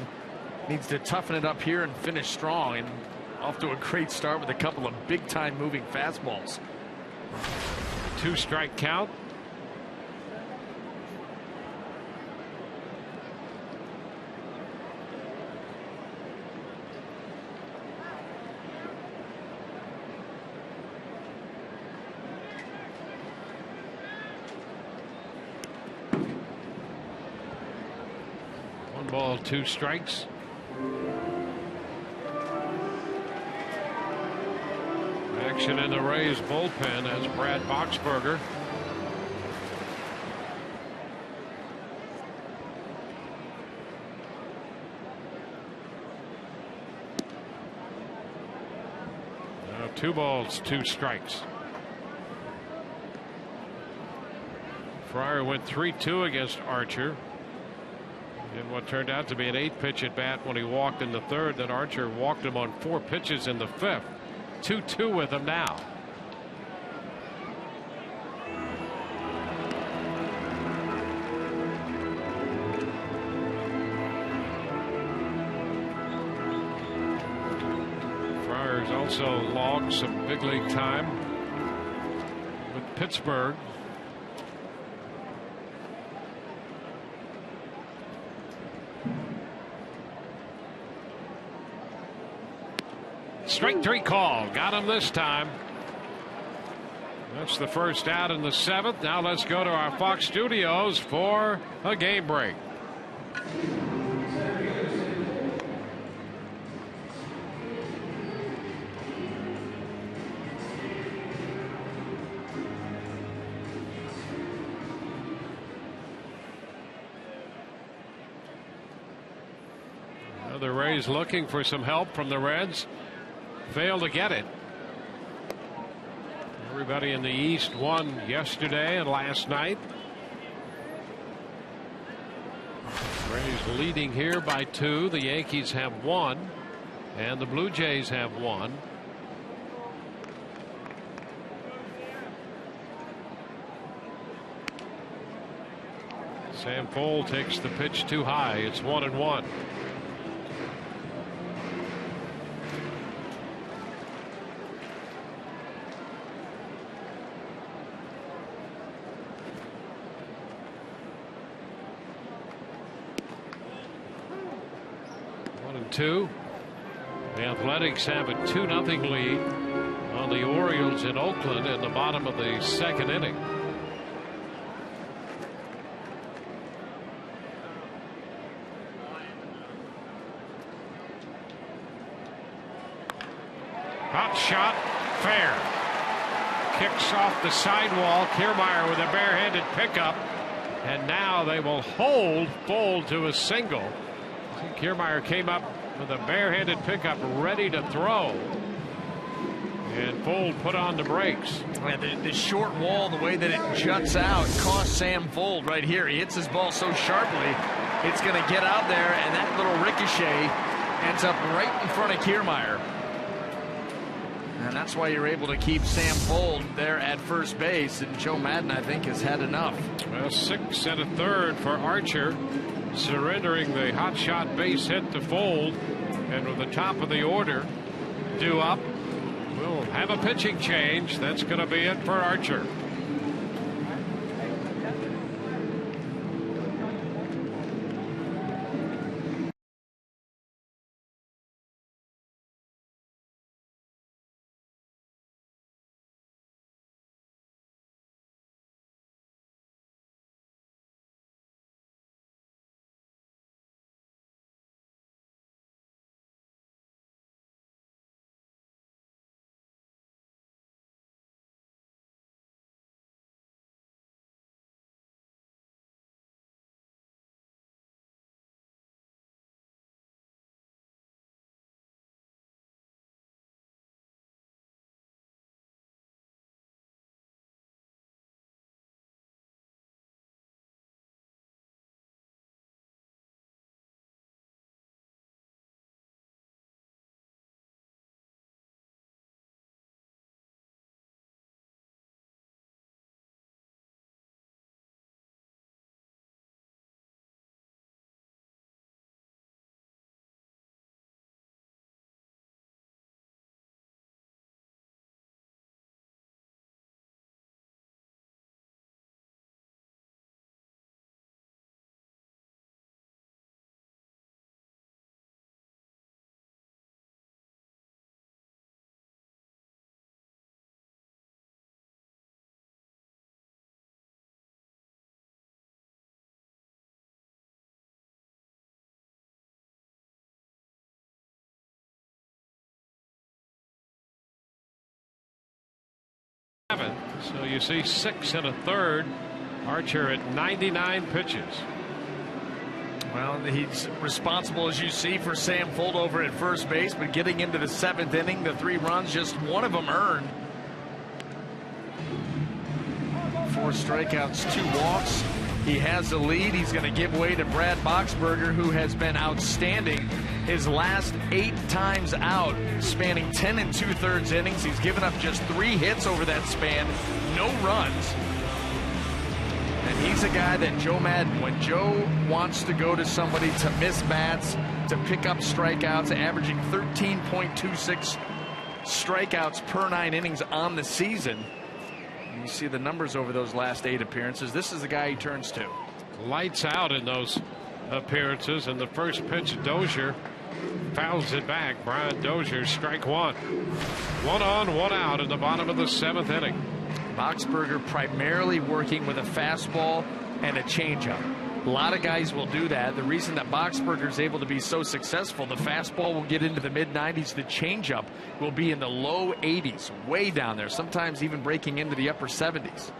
Speaker 5: Needs to toughen it up here and finish strong, and off to a great start with a couple of big time moving fastballs.
Speaker 1: 2-strike count. ball, 2 strikes. Action in the Rays bullpen as Brad Boxberger. Now 2 balls, 2 strikes. Fryer went 3-2 against Archer in what turned out to be an 8-pitch at bat when he walked in the 3rd. Then Archer walked him on 4 pitches in the 5th. 2-2 with him now. Fryer's also logged some big league time with Pittsburgh. Strike 3 call. Got him this time. That's the first out in the 7th. Now let's go to our Fox studios for a game break. Now the Rays looking for some help from the Reds. Failed to get it. Everybody in the East won yesterday and last night. Rays leading here by 2. The Yankees have 1 and the Blue Jays have 1. Sam Fole takes the pitch too high. It's 1-1. The Athletics have a 2-0 lead on the Orioles in Oakland in the bottom of the 2nd inning. Hot shot, fair. Kicks off the sidewall. Kiermaier with a barehanded pickup, and now they will hold Fole to a single. Kiermaier came up with a barehanded pickup ready to throw, and Fole put on the brakes.
Speaker 5: The short wall, the way that it juts out, cost Sam Fole right here. He hits his ball so sharply, it's going to get out there, and that little ricochet ends up right in front of Kiermaier. And that's why you're able to keep Sam Fole there at first base. And Joe Madden, I think, has had enough.
Speaker 1: Well, 6 1/3 for Archer, surrendering the hot shot base hit to Fole. And with the top of the order due up, we'll have a pitching change. That's going to be it for Archer. 7th. So you see 6 1/3. Archer at 99 pitches.
Speaker 5: Well, he's responsible, as you see, for Sam Fuld over at first base, but getting into the 7th inning, the 3 runs, just one of them earned. 4 strikeouts, 2 walks. He has the lead. He's going to give way to Brad Boxberger, who has been outstanding his last 8 times out, spanning 10 2/3 innings. He's given up just 3 hits over that span, no runs. And he's a guy that Joe Madden, when Joe wants to go to somebody to miss bats, to pick up strikeouts, averaging 13.26 strikeouts per 9 innings on the season. You see the numbers over those last 8 appearances. This is the guy he turns to.
Speaker 1: Lights out in those appearances. And the first pitch, Dozier fouls it back. Brian Dozier, strike 1. 1 on, 1 out in the bottom of the 7th inning.
Speaker 5: Boxberger primarily working with a fastball and a changeup. A lot of guys will do that. The reason that Boxberger is able to be so successful, the fastball will get into the mid-90s. The changeup will be in the low 80s, way down there, sometimes even breaking into the upper 70s.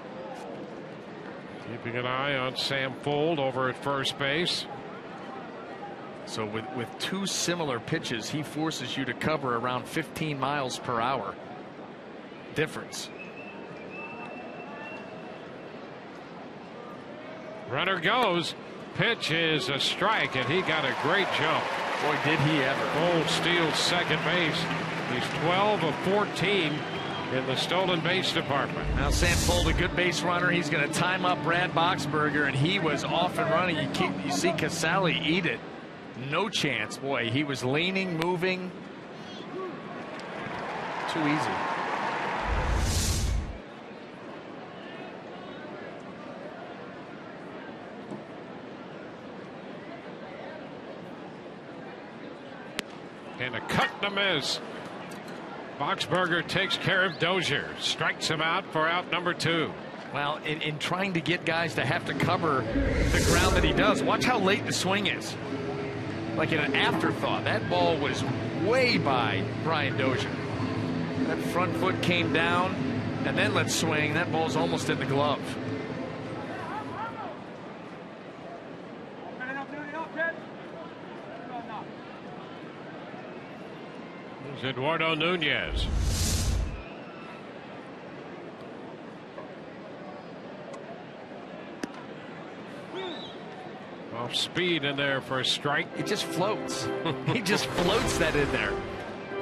Speaker 1: Keeping an eye on Sam Fuld over at first base.
Speaker 5: So with 2 similar pitches, he forces you to cover around 15 miles per hour difference.
Speaker 1: Runner goes. Pitch is a strike, and he got a great jump.
Speaker 5: Boy, did he ever.
Speaker 1: Fuld steals second base. He's 12 of 14 in the stolen base department.
Speaker 5: Now Sam Fuld, a good base runner. He's going to time up Brad Boxberger, and he was off and running. You see Casale eat it. No chance. Boy, he was leaning, moving. Too easy.
Speaker 1: And a cut and a miss. Boxberger takes care of Dozier. Strikes him out for out number 2.
Speaker 5: Well, in trying to get guys to have to cover the ground that he does, watch how late the swing is. Like in an afterthought. That ball was way by Brian Dozier. That front foot came down, and then let's swing. That ball's almost in the glove.
Speaker 1: Eduardo Nunez. Off speed in there for a strike.
Speaker 5: It just floats. He just floats that in there.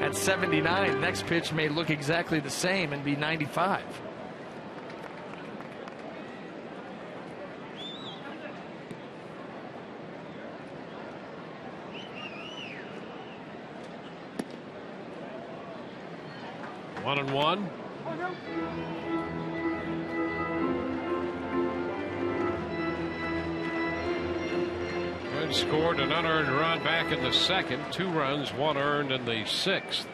Speaker 5: At 79, next pitch may look exactly the same and be 95.
Speaker 1: One and one. Good, scored an unearned run back in the 2nd. 2 runs, 1 earned in the 6th.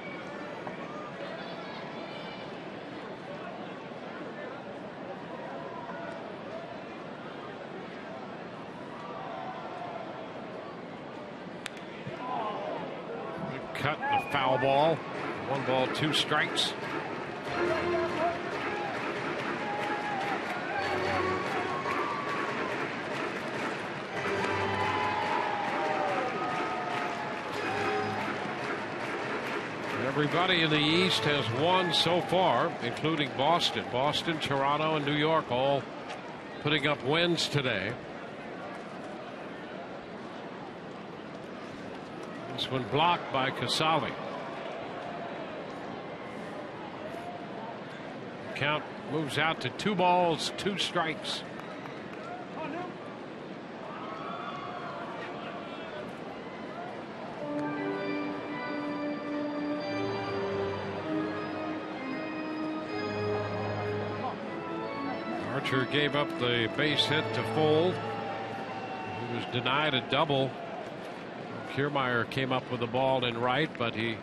Speaker 1: Good cut and a foul ball. 1 ball, 2 strikes. Everybody in the East has won so far, including Boston. Boston, Toronto, and New York all putting up wins today. This one blocked by Casale. Count moves out to 2 balls, 2 strikes. Archer gave up the base hit to Fuld. He was denied a double. Kiermaier came up with the ball in right, but he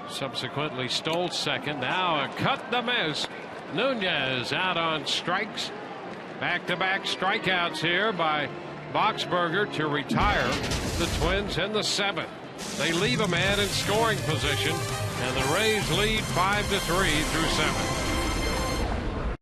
Speaker 1: subsequently stole second. Now a cut and a miss. Nunez out on strikes. Back-to-back strikeouts here by Boxberger to retire the Twins in the 7th. They leave a man in scoring position, and the Rays lead 5-3 through 7.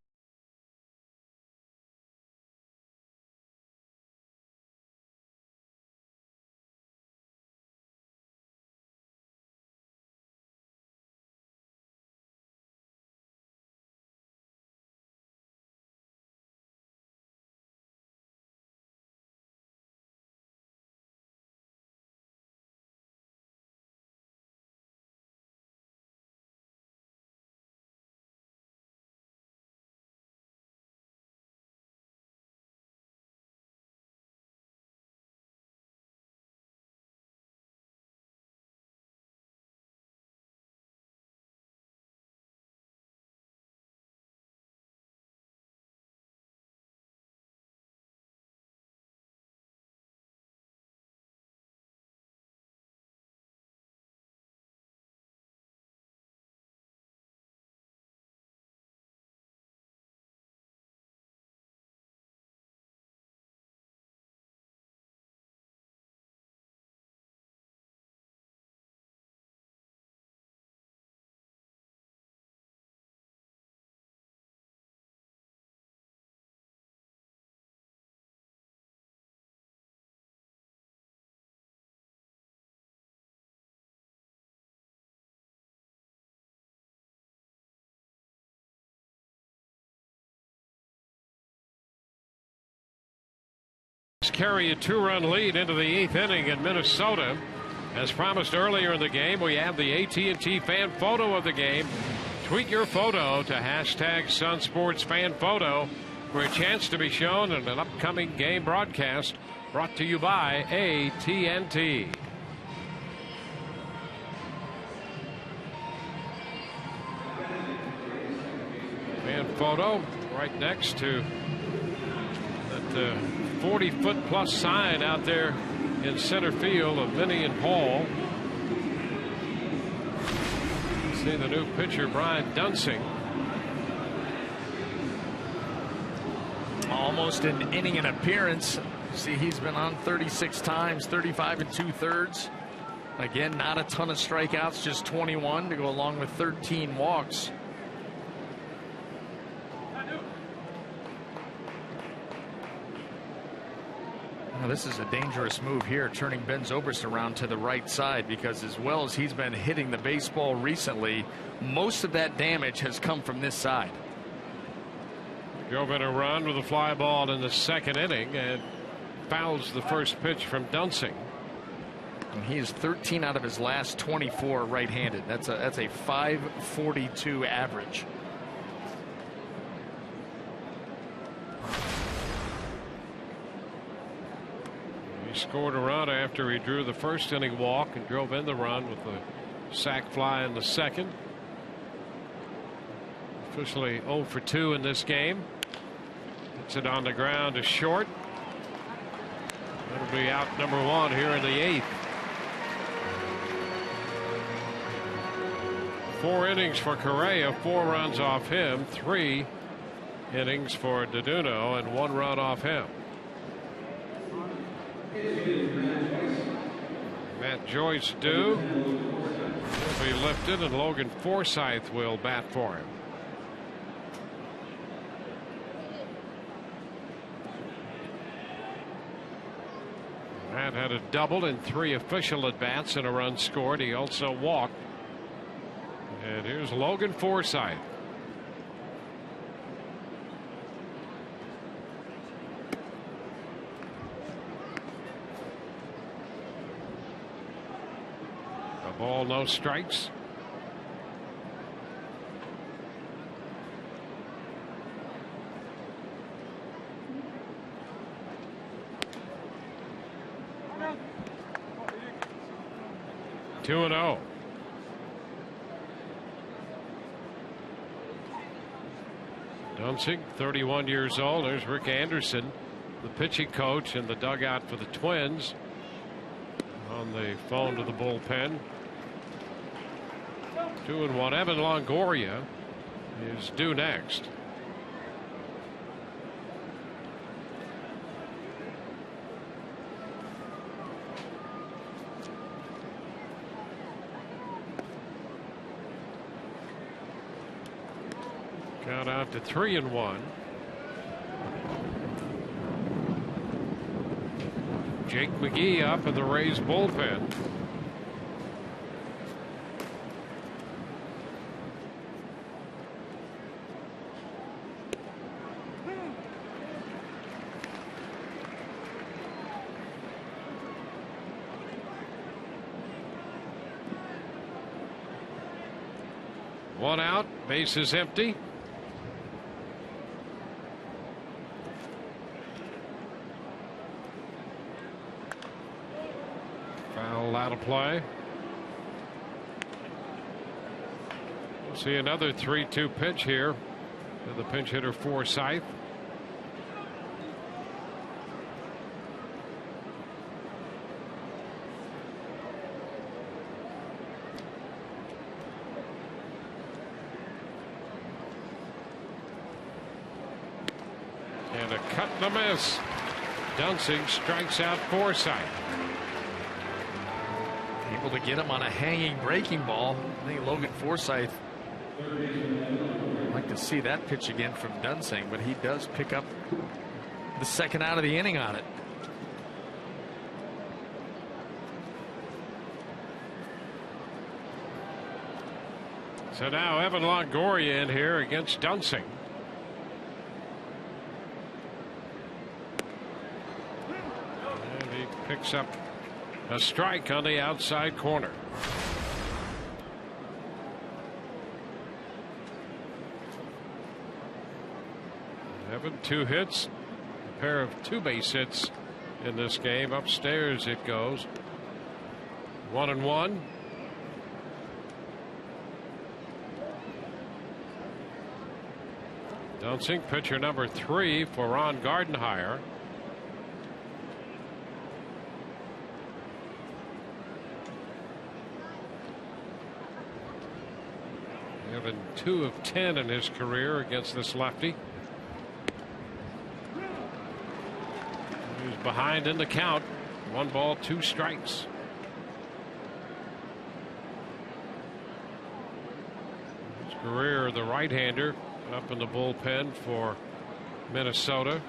Speaker 1: carry a 2-run lead into the 8th inning in Minnesota. As promised earlier in the game, we have the AT&T fan photo of the game. Tweet your photo to #SunSportsFanPhoto for a chance to be shown in an upcoming game broadcast brought to you by AT&T. Fan photo right next to that 40-foot plus sign out there in center field of Minnie and Paul. See the new pitcher, Brian Dunsing.
Speaker 5: Almost an inning and appearance. See, he's been on 36 times, 35 2/3. Again, not a ton of strikeouts, just 21 to go along with 13 walks. Now, this is a dangerous move here, turning Ben Zobrist around to the right side, because as well as he's been hitting the baseball recently, most of that damage has come from this side.
Speaker 1: Drove in a run with a fly ball in the 2nd inning and fouls the first pitch from Dunsing.
Speaker 5: And he is 13 out of his last 24 right-handed. That's a .542 average.
Speaker 1: He scored a run after he drew the 1st inning walk and drove in the run with the sac fly in the 2nd. Officially 0 for 2 in this game. Hits it on the ground to short. That'll be out number 1 here in the 8th. 4 innings for Correa, 4 runs off him, 3 innings for Diduno, and 1 run off him. Matt Joyce due. Will be lifted, and Logan Forsythe will bat for him. Matt had a double in 3 official at-bats and a run scored. He also walked. And here's Logan Forsythe. A ball, no strikes. Two and 0. Dunsing, 31 years old. There's Rick Anderson, the pitching coach in the dugout for the Twins, on the phone to the bullpen. 2 and 1. Evan Longoria is due next. Count out to 3 and 1. Jake McGee up in the Rays bullpen. One out, bases empty. Out of play. We'll see another 3-2 pitch here to the pinch hitter Forsythe. And a cut and a miss. Dunsing strikes out Forsythe.
Speaker 5: Able to get him on a hanging breaking ball. I think Logan Forsythe, I'd like to see that pitch again from Dunsing, but he does pick up the 2nd out of the inning on it.
Speaker 1: So now Evan Longoria in here against Dunsing. picks up a strike on the outside corner. Having 2 hits, a pair of 2 base hits in this game. Upstairs it goes. 1-1. Bouncing pitcher number 3 for Ron Gardenhire. Having 2 of 10 in his career against this lefty. He's behind in the count. 1 ball, 2 strikes. His career, the right-hander, up in the bullpen for Minnesota.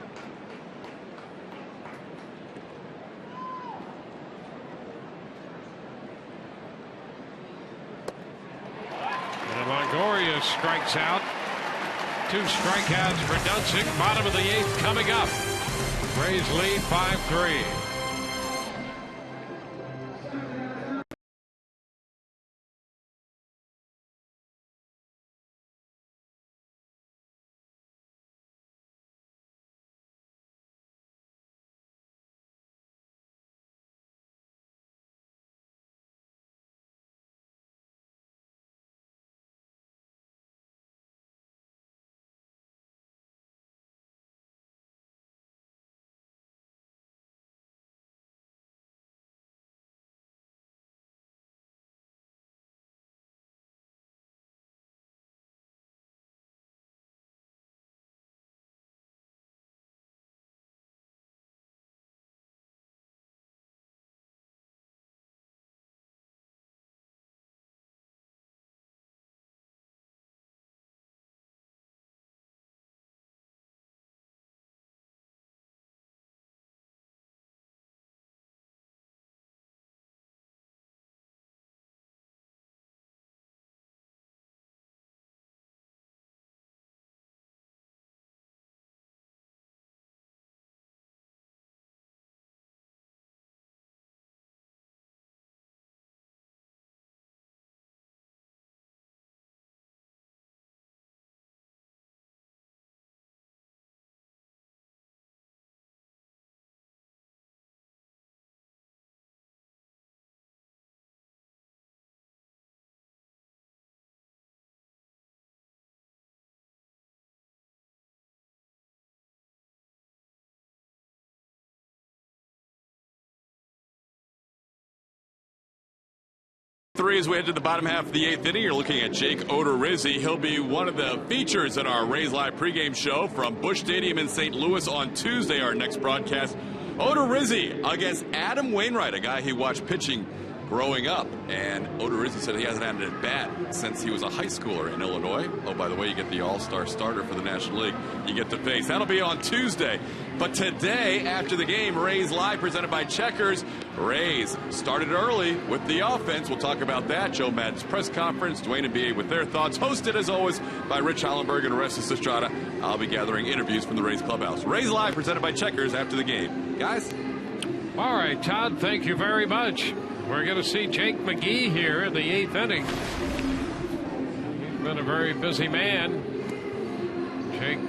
Speaker 1: And Longoria strikes out. 2 strikeouts for Dunsink. Bottom of the 8th coming up. Rays lead 5-3.
Speaker 3: Three as we head to the bottom half of the 8th inning. You're looking at Jake Odorizzi. He'll be one of the features in our Rays Live pregame show from Busch Stadium in St. Louis on Tuesday, our next broadcast. Odorizzi against Adam Wainwright, a guy he watched pitching growing up. And Odorizzi said he hasn't had an at-bat since he was a high schooler in Illinois. Oh, by the way, you get the all-star starter for the National League. You get to face. That'll be on Tuesday. But today, after the game, Rays Live presented by Checkers. Rays started early with the offense. We'll talk about that. Joe Maddon's press conference. Dwayne and B.A. with their thoughts. Hosted, as always, by Rich Hollenberg and Orestes Estrada. I'll be gathering interviews from the Rays clubhouse. Rays Live presented by Checkers after the game. Guys?
Speaker 1: All right, Todd, thank you very much. We're going to see Jake McGee here in the 8th inning. He's been a very busy man. Jake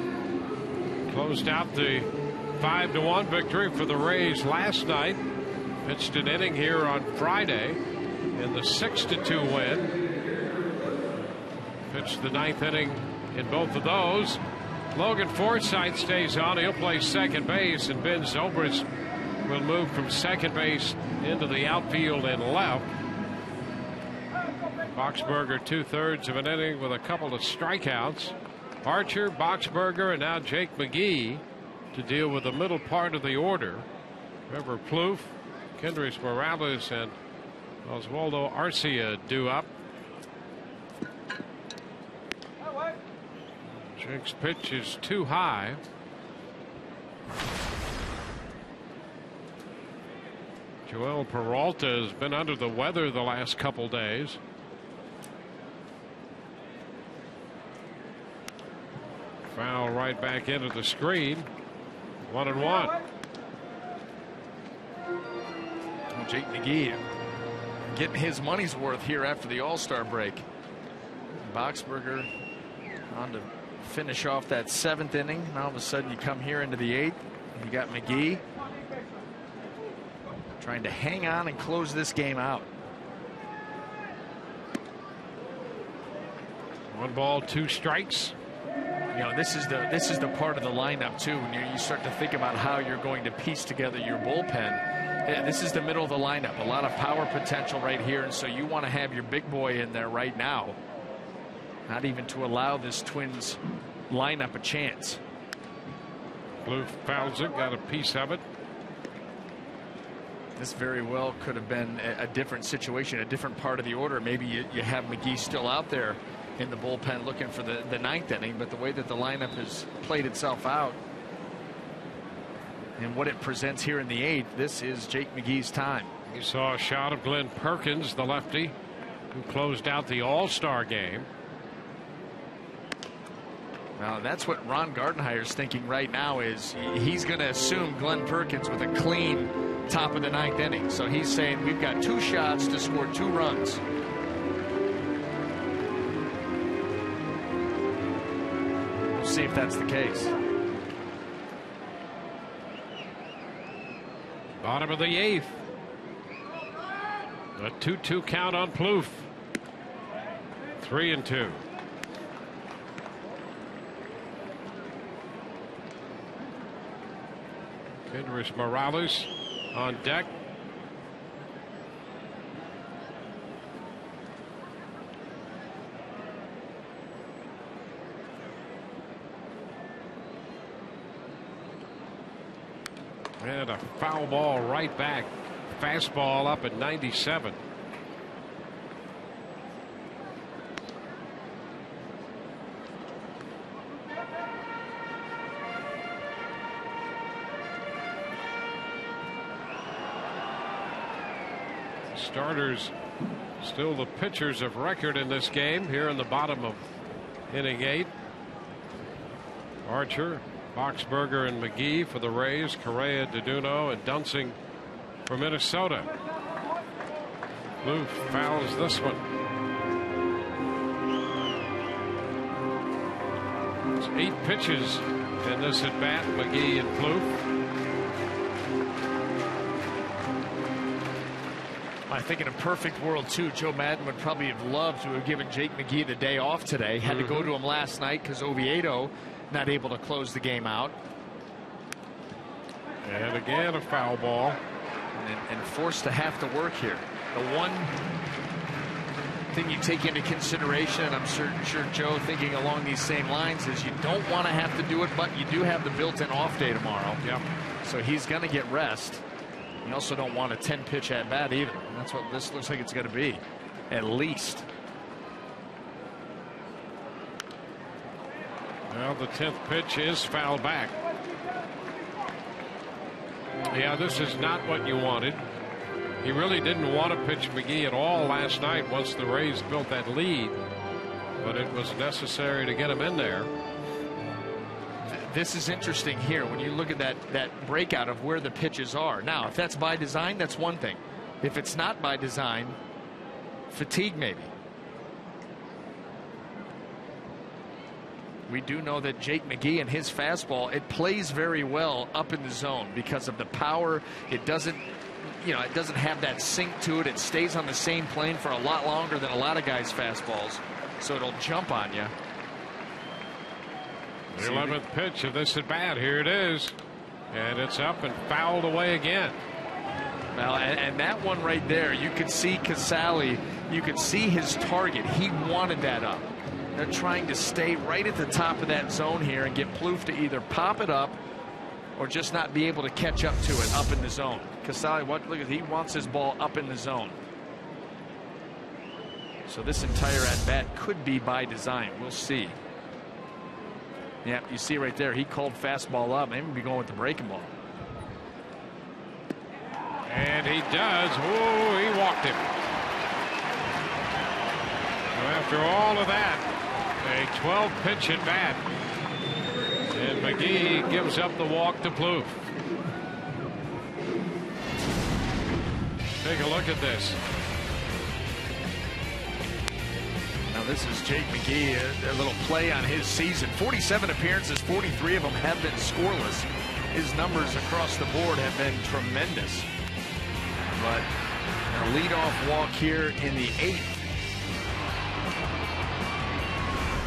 Speaker 1: closed out the 5-1 victory for the Rays last night. Pitched an inning here on Friday in the 6-2 win. Pitched the 9th inning in both of those. Logan Forsythe stays on. He'll play second base, and Ben Zobrist will move from second base into the outfield and left. Boxberger 2/3 of an inning with a couple of strikeouts. Archer, Boxberger, and now Jake McGee to deal with the middle part of the order. Remember, Plouffe, Kendrys Morales, and Oswaldo Arcia due up. Jake's pitch is too high. Joel Peralta has been under the weather the last couple days. Foul right back into the screen. 1-1.
Speaker 5: Jake McGee getting his money's worth here after the All-Star break. Boxberger on to finish off that 7th inning. And all of a sudden you come here into the 8th. You got McGee trying to hang on and close this game out.
Speaker 1: 1 ball, 2 strikes.
Speaker 5: You know, this is the part of the lineup too when you start to think about how you're going to piece together your bullpen. This is the middle of the lineup. A lot of power potential right here, and so you want to have your big boy in there right now. Not even to allow this Twins lineup a chance.
Speaker 1: Blue fouls it, got a piece of it.
Speaker 5: This very well could have been a different situation, a different part of the order. Maybe you have McGee still out there in the bullpen looking for the 9th inning, but the way that the lineup has played itself out and what it presents here in the 8th, this is Jake McGee's time.
Speaker 1: You saw a shot of Glenn Perkins, the lefty, who closed out the All-Star game.
Speaker 5: Now that's what Ron Gardenhire's thinking right now, is he's going to assume Glenn Perkins with a clean top of the 9th inning. So he's saying we've got 2 shots to score 2 runs. We'll see if that's the case.
Speaker 1: Bottom of the 8th. A 2-2 count on Plouffe. 3-2. Kendrys Morales on deck. And a foul ball right back. Fastball up at 97. Starters still the pitchers of record in this game here in the bottom of inning 8. Archer, Boxberger, and McGee for the Rays, Correa, Deduno, and Dunsing for Minnesota. Plouffe fouls this one. It's 8 pitches in this at bat, McGee and Plouffe.
Speaker 5: I think in a perfect world too, Joe Madden would probably have loved to have given Jake McGee the day off today. Had to go to him last night because Oviedo not able to close the game out.
Speaker 1: And again a foul ball.
Speaker 5: And forced to have to work here. The one thing you take into consideration, and I'm sure Joe thinking along these same lines, is you don't want to have to do it, but you do have the built-in off day tomorrow.
Speaker 1: Yep.
Speaker 5: So he's going to get rest. You also don't want a 10-pitch at bat either. And that's what this looks like it's going to be, at least.
Speaker 1: Well, the 10th pitch is fouled back. Yeah, this is not what you wanted. He really didn't want to pitch McGee at all last night once the Rays built that lead, but it was necessary to get him in there.
Speaker 5: This is interesting here when you look at that breakout of where the pitches are. Now, if that's by design, that's one thing. If it's not by design, fatigue maybe. We do know that Jake McGee and his fastball, it plays very well up in the zone because of the power. It doesn't, it doesn't have that sink to it. It stays on the same plane for a lot longer than a lot of guys' fastballs, so it'll jump on you.
Speaker 1: The 11th pitch of this at bat. Here it is. And it's up and fouled away again.
Speaker 5: Well, and that one right there, you could see Casale, you could see his target. He wanted that up. They're trying to stay right at the top of that zone here and get Plouffe to either pop it up or just not be able to catch up to it up in the zone. Casale, look at, he wants his ball up in the zone. So this entire at bat could be by design. We'll see. Yeah, you see right there, he called fastball up. Maybe be going with the breaking ball.
Speaker 1: And he does. Oh, he walked him. So after all of that, a 12-pitch at bat. And McGee gives up the walk to Plouffe. Take a look at this.
Speaker 5: Now this is Jake McGee, a little play on his season. 47 appearances, 43 of them have been scoreless. His numbers across the board have been tremendous. But a leadoff walk here in the 8th.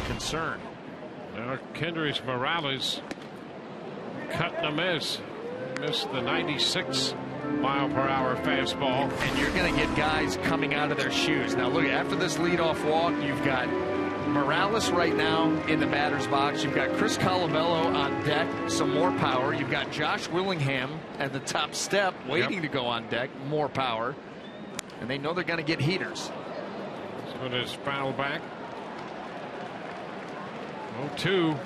Speaker 5: Concern.
Speaker 1: Now Kendrys Morales cutting a miss. Missed the 96-mile-per-hour fastball.
Speaker 5: And you're going to get guys coming out of their shoes. Now look, after this leadoff walk, you've got Morales right now in the batter's box. You've got Chris Colabello on deck, some more power. You've got Josh Willingham at the top step waiting to go on deck, more power. And they know they're going to get heaters.
Speaker 1: This one is foul back. 0-2.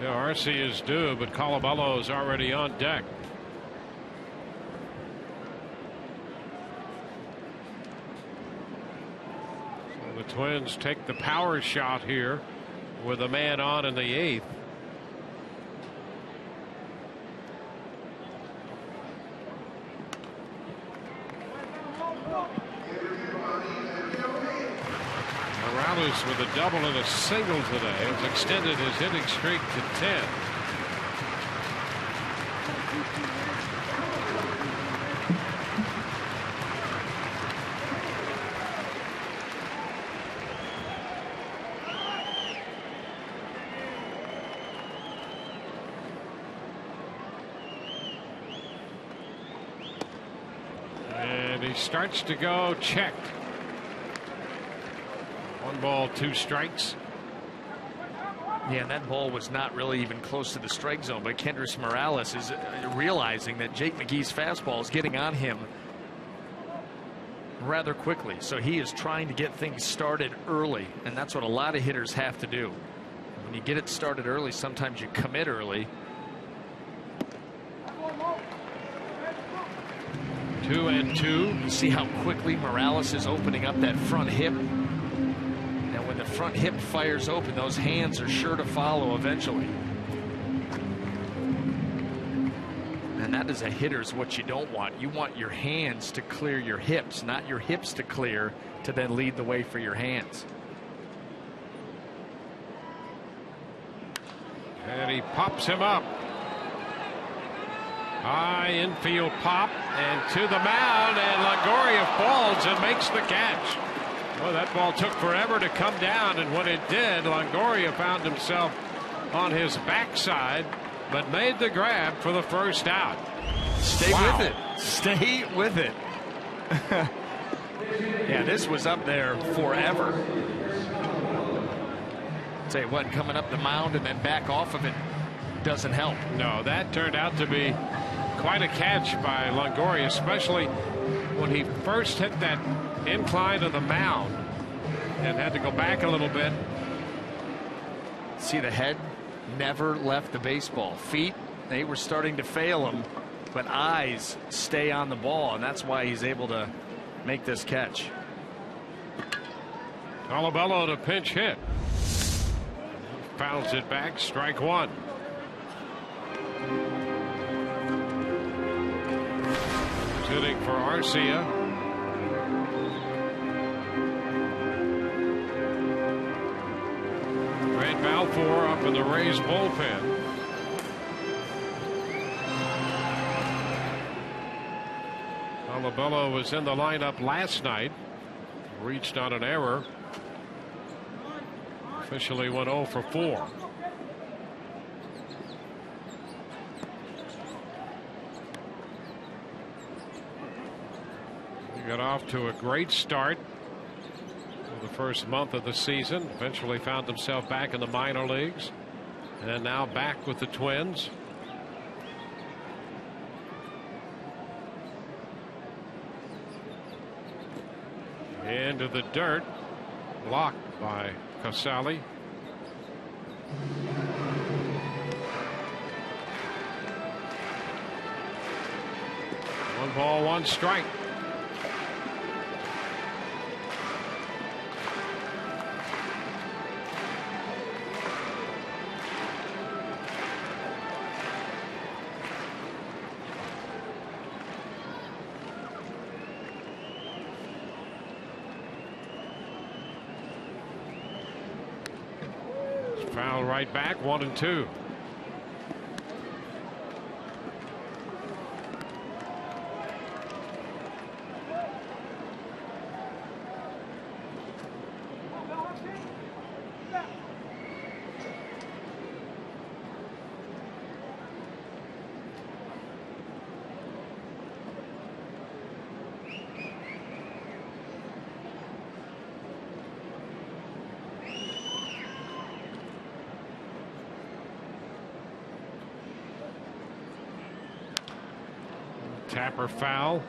Speaker 1: Yeah, RC is due, but Colabello is already on deck. So the Twins take the power shot here with a man on in the 8th. Morales with a double and a single today has extended his hitting streak to 10. And he starts to go checked. 1 ball, 2 strikes.
Speaker 5: Yeah, and that ball was not really even close to the strike zone, but Kendrys Morales is realizing that Jake McGee's fastball is getting on him rather quickly. So he is trying to get things started early, and that's what a lot of hitters have to do. When you get it started early, sometimes you commit early.
Speaker 1: 2-2.
Speaker 5: You see how quickly Morales is opening up that front hip. When the front hip fires open, those hands are sure to follow eventually. And that is a hitter's what you don't want. You want your hands to clear your hips, not your hips to clear to then lead the way for your hands.
Speaker 1: And he pops him up. High infield pop and to the mound, and Longoria falls and makes the catch. Well, that ball took forever to come down, and when it did, Longoria found himself on his backside, but made the grab for the first out.
Speaker 5: Stay with it. Stay with it. Yeah, this was up there forever. Tell you what, coming up the mound and then back off of it doesn't help.
Speaker 1: No, that turned out to be quite a catch by Longoria, especially when he first hit that incline of the mound and had to go back a little bit.
Speaker 5: See, the head never left the baseball. Feet, they were starting to fail him, but eyes stay on the ball, and that's why he's able to make this catch.
Speaker 1: Colabello to pinch hit. Fouls it back, strike 1. Hitting for Arcia. Grant Balfour up in the Rays bullpen. Colabello was in the lineup last night. Reached on an error. Officially went 0 for 4. He got off to a great start for the first month of the season. Eventually found himself back in the minor leagues, and now back with the Twins. Into the dirt, blocked by Casali. 1 ball, 1 strike. Foul right back, 1-2. Tapper foul.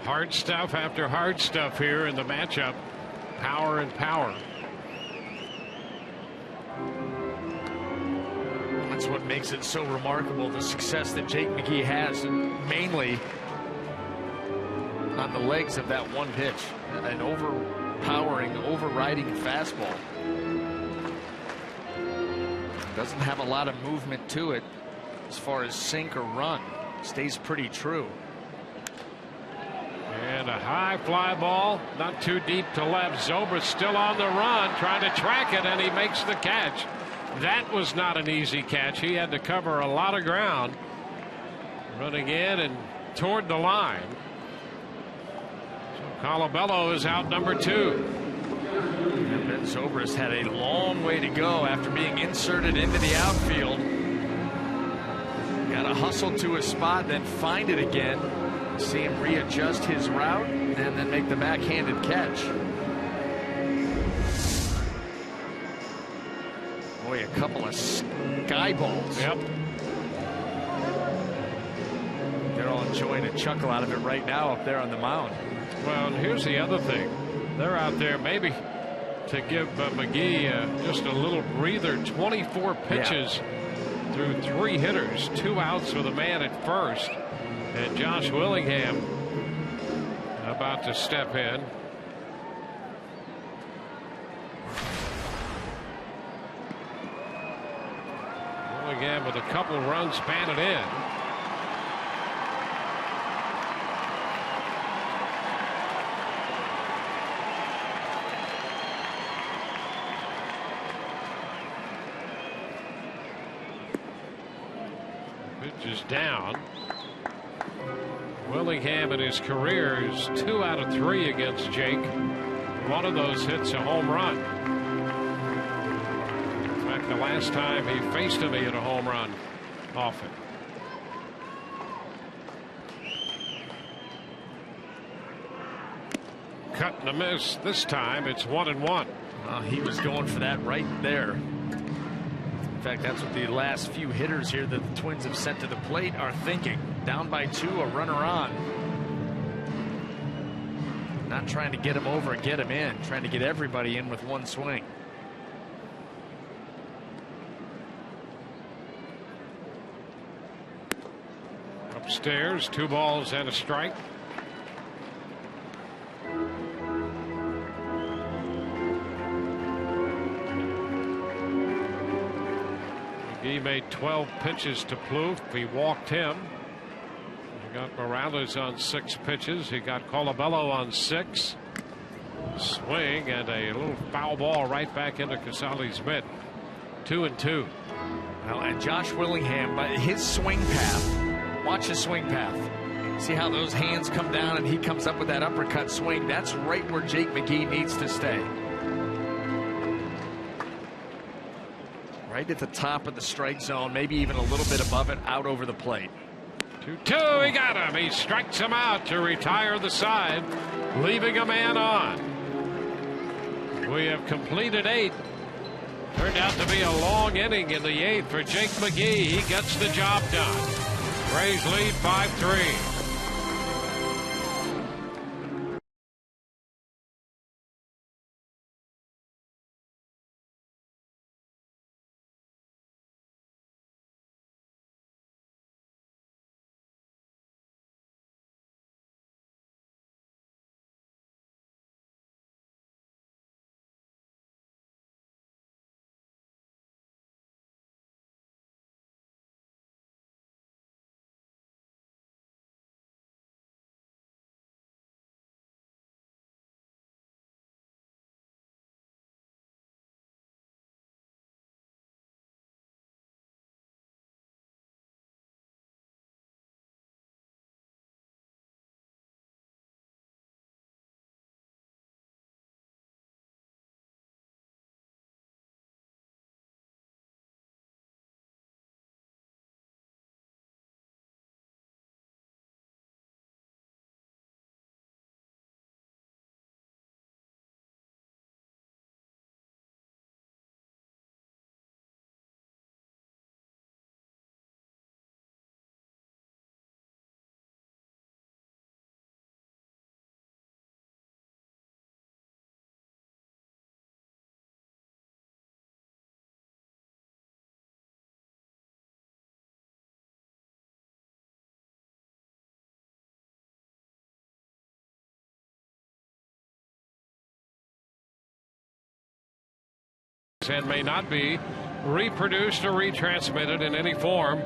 Speaker 1: Hard stuff after hard stuff here in the matchup. Power and power.
Speaker 5: That's what makes it so remarkable, the success that Jake McGee has, and mainly on the legs of that one pitch. An overpowering, overriding fastball. Doesn't have a lot of movement to it as far as sink or run. Stays pretty true.
Speaker 1: And a high fly ball, not too deep to left. Zobrist still on the run, trying to track it, and he makes the catch. That was not an easy catch. He had to cover a lot of ground. Running in and toward the line. So Colabello is out number 2.
Speaker 5: And Ben Zobrist had a long way to go after being inserted into the outfield. Got to hustle to a spot, then find it again. See him readjust his route and then make the backhanded catch. Boy, a couple of sky balls.
Speaker 1: Yep.
Speaker 5: They're all enjoying a chuckle out of it right now up there on the mound.
Speaker 1: Well, and here's the other thing. They're out there maybe to give McGee just a little breather. 24 pitches through 3 hitters, 2 outs with a man at first. And Josh Willingham about to step in. Willingham with a couple runs batted in. Pitch is down. Willingham in his career is 2 out of 3 against Jake. One of those hits a home run. In fact, the last time he faced him, he hit a home run off it. Cut and a miss. This time it's 1-1.
Speaker 5: He was going for that right there. In fact, that's what the last few hitters here that the Twins have sent to the plate are thinking. Down by 2, a runner on. Not trying to get him over and get him in. Trying to get everybody in with one swing.
Speaker 1: Upstairs, 2 balls and a strike. He made 12 pitches to Plouffe. He walked him. He got Morales on 6 pitches. He got Colabello on 6. Swing and a little foul ball right back into Casale's mitt. 2-2.
Speaker 5: Well, and Josh Willingham, by his swing path, watch his swing path. See how those hands come down and he comes up with that uppercut swing. That's right where Jake McGee needs to stay. Right at the top of the strike zone, maybe even a little bit above it, out over the plate.
Speaker 1: 2-2, he got him. He strikes him out to retire the side, leaving a man on. We have completed 8. Turned out to be a long inning in the 8th for Jake McGee. He gets the job done. Rays lead 5-3. and may not be reproduced or retransmitted in any form,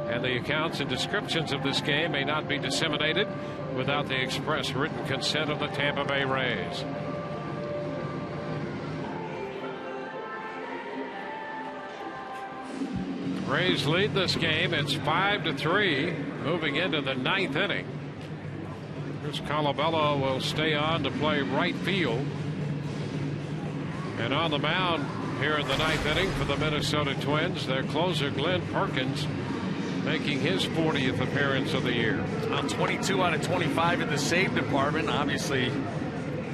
Speaker 1: and the accounts and descriptions of this game may not be disseminated without the express written consent of the Tampa Bay Rays. Rays lead this game. It's 5-3 moving into the 9th inning. Chris Colabello will stay on to play right field. And on the mound here in the 9th inning for the Minnesota Twins, their closer Glenn Perkins making his 40th appearance of the year.
Speaker 5: On 22 out of 25 in the save department. Obviously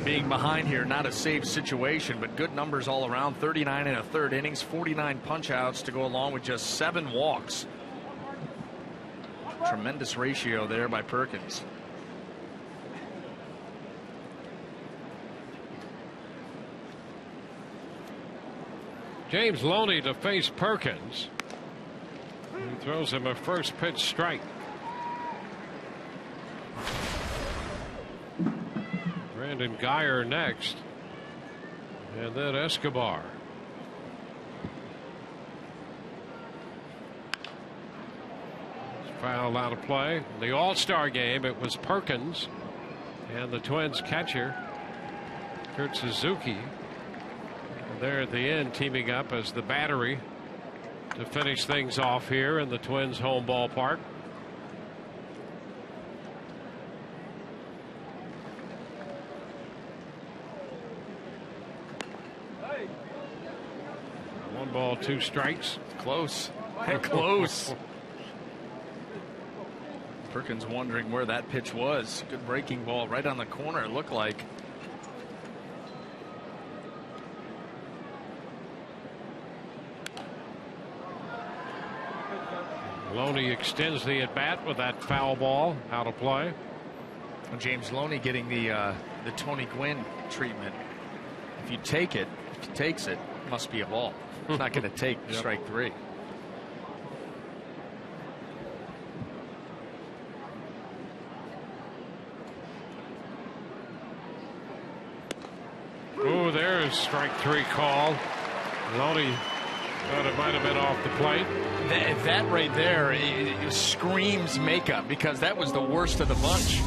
Speaker 5: being behind here, not a save situation, but good numbers all around. 39 and a third innings, 49 punch outs to go along with just 7 walks. Tremendous ratio there by Perkins.
Speaker 1: James Loney to face Perkins. He throws him a first pitch strike. Brandon Guyer next, and then Escobar. Foul out of play. The All-Star game, it was Perkins and the Twins catcher Kurt Suzuki. There at the end, teaming up as the battery to finish things off here in the Twins' home ballpark. One ball, 2 strikes.
Speaker 5: Close. Close. Perkins wondering where that pitch was. Good breaking ball right on the corner, it looked like.
Speaker 1: Loney extends the at bat with that foul ball out of play.
Speaker 5: James Loney getting the Tony Gwynn treatment. If you take it, if he takes it, it must be a ball. It's not going to take strike 3.
Speaker 1: Oh, there's strike 3 call. Loney thought it might have been off the plate.
Speaker 5: That right there it screams makeup, because that was the worst of the bunch.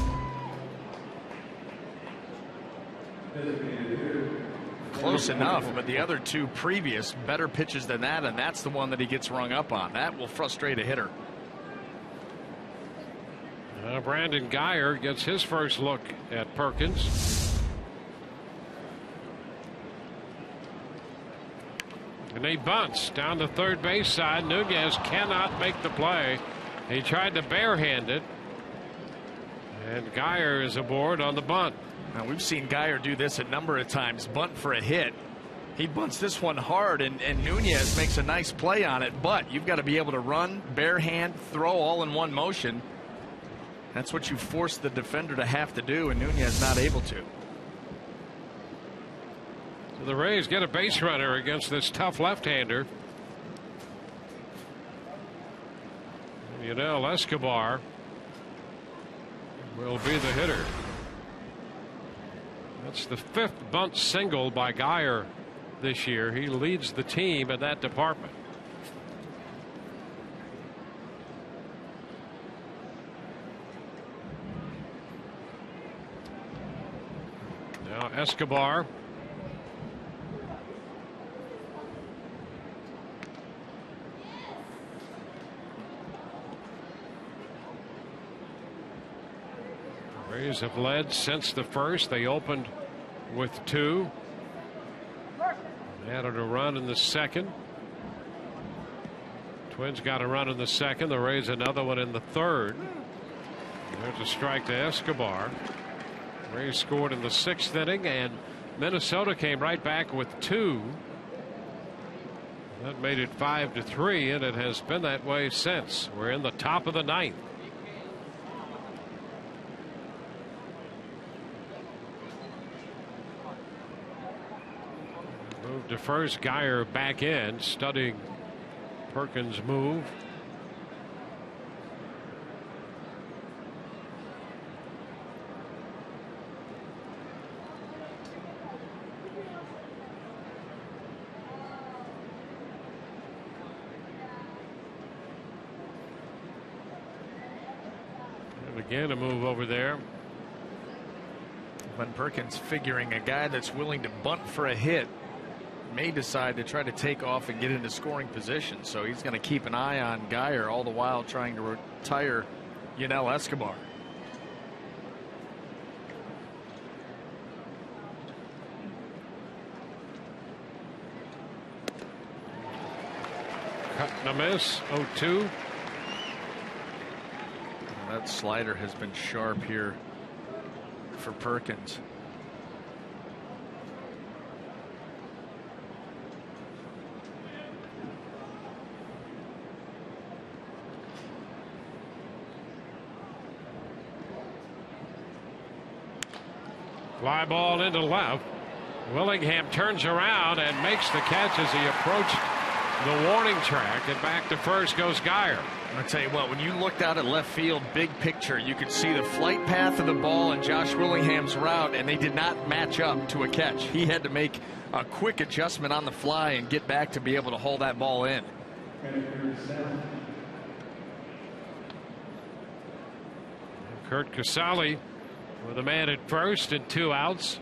Speaker 5: Close enough, but the other 2 previous better pitches than that, and that's the one that he gets rung up on. That will frustrate a hitter.
Speaker 1: Brandon Guyer gets his first look at Perkins. And he bunts down the third base side. Nunez cannot make the play. He tried to barehand it, and Guyer is aboard on the bunt.
Speaker 5: Now, we've seen Guyer do this a number of times, bunt for a hit. He bunts this one hard, and Nunez makes a nice play on it, but you've got to be able to run, barehand, throw all in one motion. That's what you force the defender to have to do, and Nunez not able to.
Speaker 1: So the Rays get a base runner against this tough left-hander. Yunel Escobar will be the hitter. That's the 5th bunt single by Guyer this year. He leads the team in that department. Now Escobar. Rays have led since the first. They opened with 2. Added a run in the second. Twins got a run in the second. The Rays another one in the third. There's a strike to Escobar. Rays scored in the 6th inning, and Minnesota came right back with 2. That made it 5-3, and it has been that way since. We're in the top of the 9th. Move to first. Guyer back in, studying Perkins' move. Again, a move over there.
Speaker 5: Glenn Perkins figuring a guy that's willing to bunt for a hit may decide to try to take off and get into scoring position. So he's going to keep an eye on Geyer, all the while trying to retire Yunel Escobar.
Speaker 1: Cut and a miss. 0-2.
Speaker 5: That slider has been sharp here for Perkins.
Speaker 1: Fly ball into left. Willingham turns around and makes the catch as he approached the warning track, and back to first goes Geyer.
Speaker 5: I'll tell you what, when you looked out at left field, big picture, you could see the flight path of the ball and Josh Willingham's route, and they did not match up to a catch. He had to make a quick adjustment on the fly and get back to be able to haul that ball in.
Speaker 1: Kurt Casale with a man at first and 2 outs.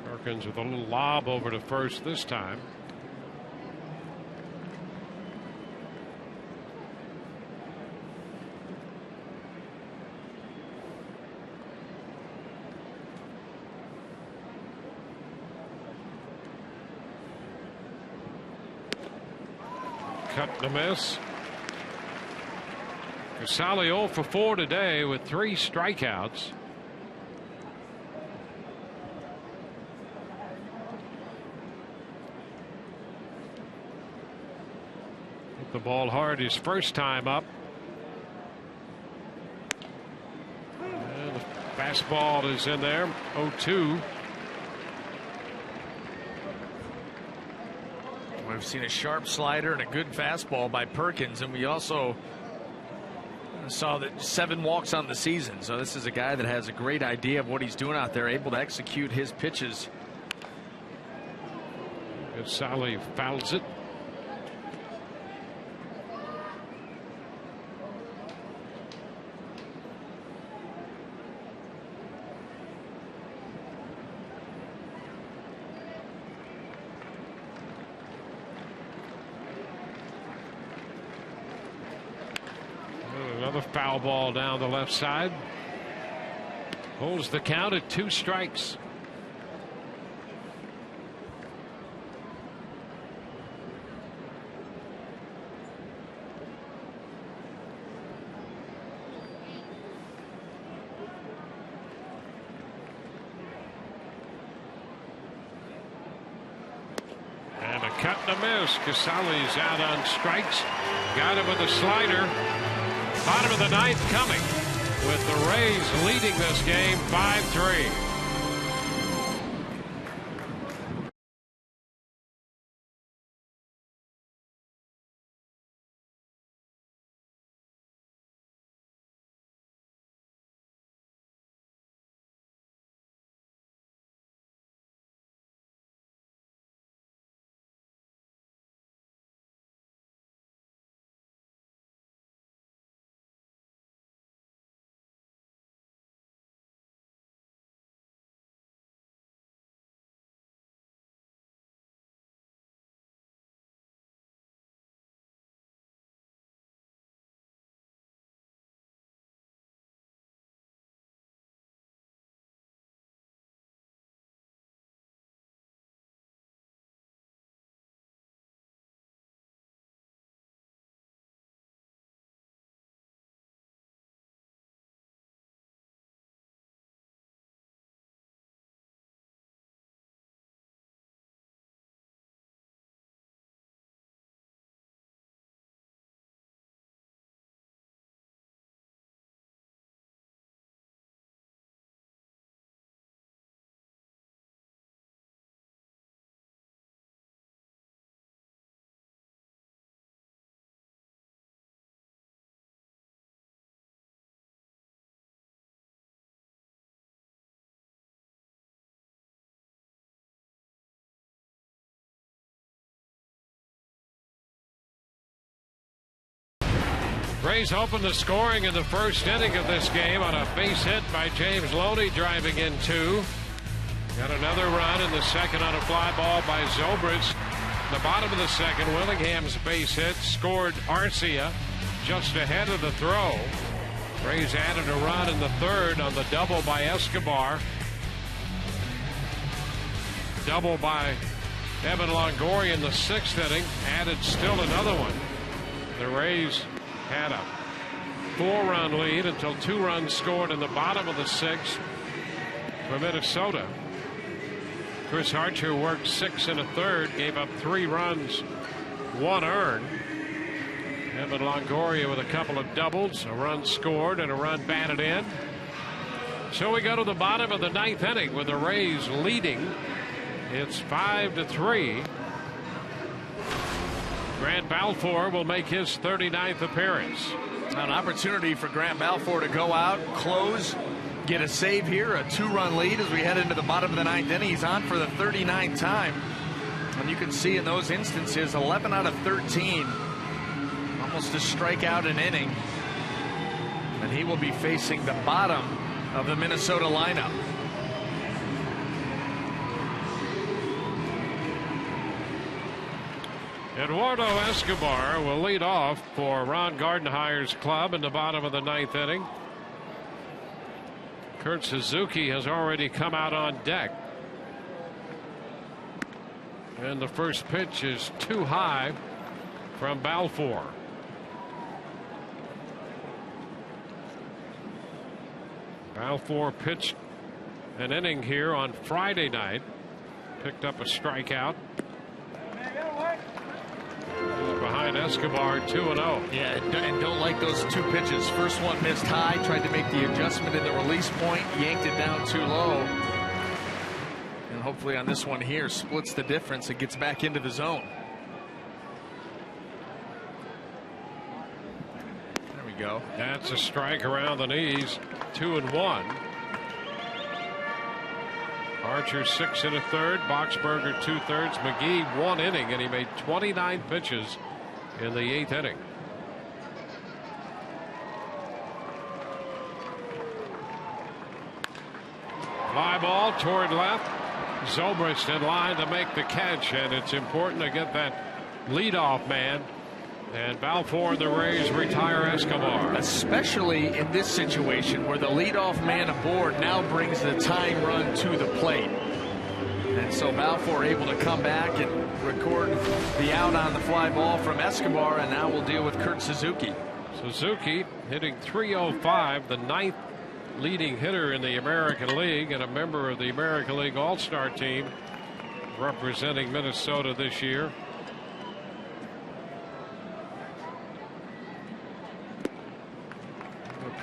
Speaker 1: Perkins with a little lob over to first this time. Cut and a miss. Casale 0 for 4 today with 3 strikeouts. Hit the ball hard his first time up. And the fastball is in there. 0-2.
Speaker 5: We've seen a sharp slider and a good fastball by Perkins, and we also saw that 7 walks on the season. So this is a guy that has a great idea of what he's doing out there, able to execute his pitches.
Speaker 1: Casale fouls it. Another foul ball down the left side. Holds the count at 2 strikes. And a cut and a miss. Casale's out on strikes. Got him with a slider. Bottom of the 9th coming, with the Rays leading this game 5-3. Rays open the scoring in the first inning of this game on a base hit by James Loney, driving in 2. Got another run in the second on a fly ball by Zobrist. The bottom of the second, Willingham's base hit scored Arcia just ahead of the throw. Rays added a run in the third on the double by Escobar. Double by Evan Longoria in the 6th inning. Added still another one. The Rays had a 4-run lead until 2 runs scored in the bottom of the 6th for Minnesota. Chris Archer worked 6 1/3, gave up 3 runs, 1 earned. Evan Longoria with a couple of doubles, a run scored and a run batted in. So we go to the bottom of the 9th inning with the Rays leading. It's 5-3. Grant Balfour will make his 39th appearance.
Speaker 5: An opportunity for Grant Balfour to go out, close, get a save here, a 2-run lead as we head into the bottom of the 9th inning. He's on for the 39th time. And you can see in those instances, 11 out of 13. Almost a strikeout an inning. And he will be facing the bottom of the Minnesota lineup.
Speaker 1: Eduardo Escobar will lead off for Ron Gardenhire's club in the bottom of the 9th inning. Kurt Suzuki has already come out on deck. And the first pitch is too high from Balfour. Balfour pitched an inning here on Friday night. Picked up a strikeout. He's behind Escobar 2-0.
Speaker 5: Yeah, and don't like those 2 pitches. First one missed high, tried to make the adjustment in the release point, yanked it down too low. And hopefully on this one here, splits the difference and gets back into the zone. There we go.
Speaker 1: That's a strike around the knees. 2-1. Archer 6 1/3, Boxberger 2/3, McGee 1 inning, and he made 29 pitches in the 8th inning. Fly ball toward left. Zobrist in line to make the catch, and it's important to get that leadoff man. And Balfour and the Rays retire Escobar.
Speaker 5: Especially in this situation where the leadoff man aboard now brings the tying run to the plate. And so Balfour able to come back and record the out on the fly ball from Escobar, and now we'll deal with Kurt Suzuki.
Speaker 1: Suzuki hitting .305, the 9th leading hitter in the American League and a member of the American League All-Star team representing Minnesota this year.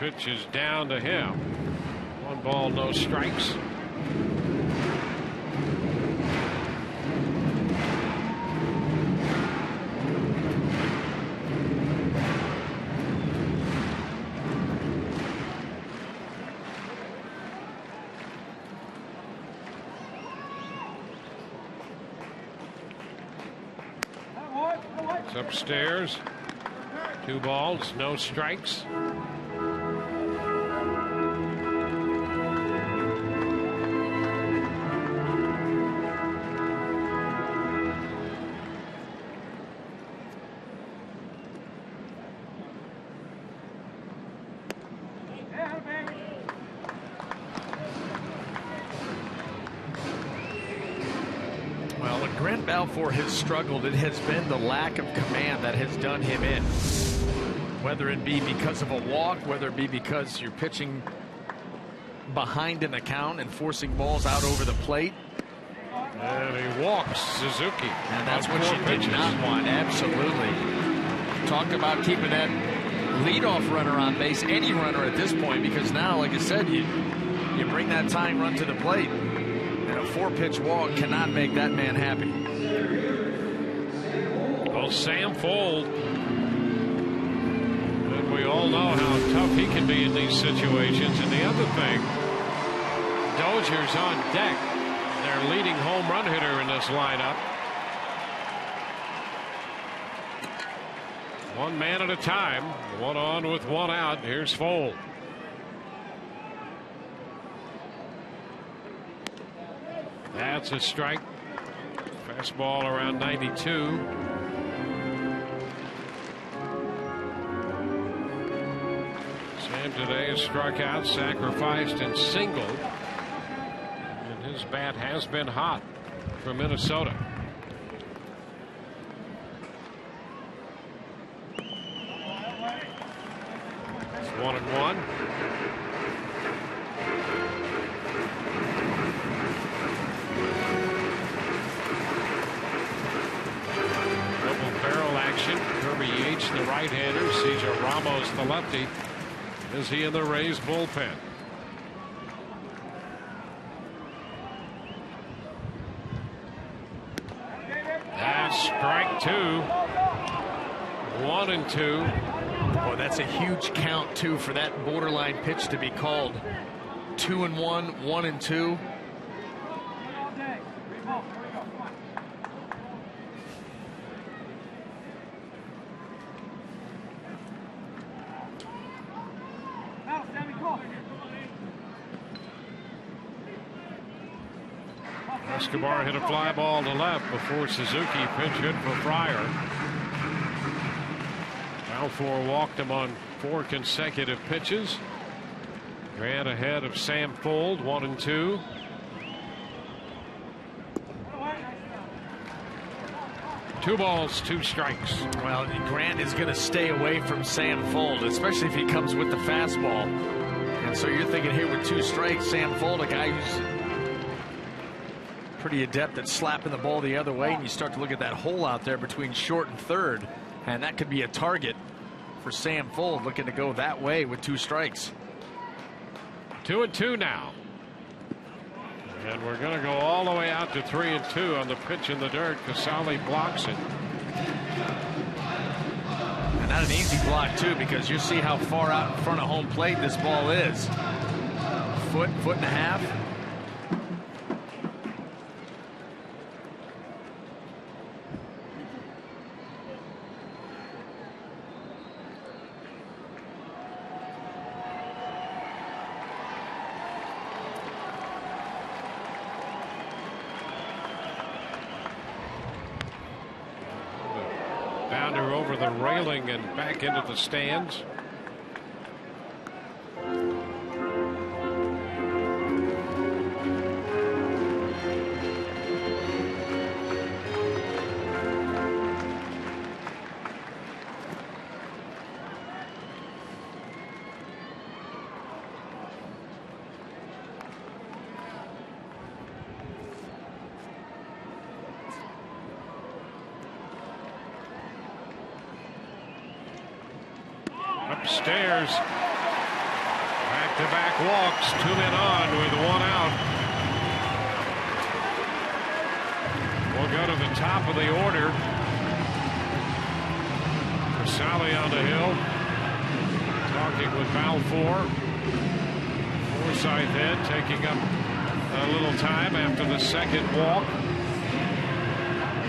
Speaker 1: Pitch is down to him. 1 ball, no strikes. It's upstairs. 2 balls, no strikes.
Speaker 5: Balfour has struggled. It has been the lack of command that has done him in. Whether it be because of a walk, whether it be because you're pitching behind in the count and forcing balls out over the plate.
Speaker 1: And he walks Suzuki.
Speaker 5: And that's what you did not want. Absolutely. Talk about keeping that leadoff runner on base, any runner at this point, because now, like I said, you bring that tying run to the plate. And a 4-pitch walk cannot make that man happy.
Speaker 1: Well, Sam Fuld, and we all know how tough he can be in these situations. And the other thing, Dozier's on deck, their leading home run hitter in this lineup. One man at a time. One on with one out. Here's Fold. That's a strike. Fastball around 92. Sam today has struck out, sacrificed, and singled. And his bat has been hot for Minnesota. It's 1-1. Kirby Yates, the right-hander, Cesar Ramos, the lefty. Is he in the Rays bullpen? That's strike 2. 1-2.
Speaker 5: Boy, that's a huge count too for that borderline pitch to be called. 2-1, 1-2.
Speaker 1: Escobar hit a fly ball to left before Suzuki pinch hit for Fryer. Balfour walked him on 4 consecutive pitches. Grant ahead of Sam Fold, 1-2. Two balls, 2 strikes.
Speaker 5: Well, Grant is going to stay away from Sam Fold, especially if he comes with the fastball. And so you're thinking here with 2 strikes, Sam Fold, a guy who's pretty adept at slapping the ball the other way, and you start to look at that hole out there between short and third, and that could be a target for Sam Fold, looking to go that way with 2 strikes.
Speaker 1: 2-2 now. And we're going to go all the way out to 3-2 on the pitch in the dirt. Casale blocks it.
Speaker 5: And not an easy block too, because you see how far out in front of home plate this ball is. Foot and a half.
Speaker 1: Bounder over the railing and back into the stands. Upstairs. Back-to-back walks. 2 men on with 1 out. We'll go to the top of the order. Casale on the hill. Talking with Balfour. Forsythe then taking up a little time after the second walk.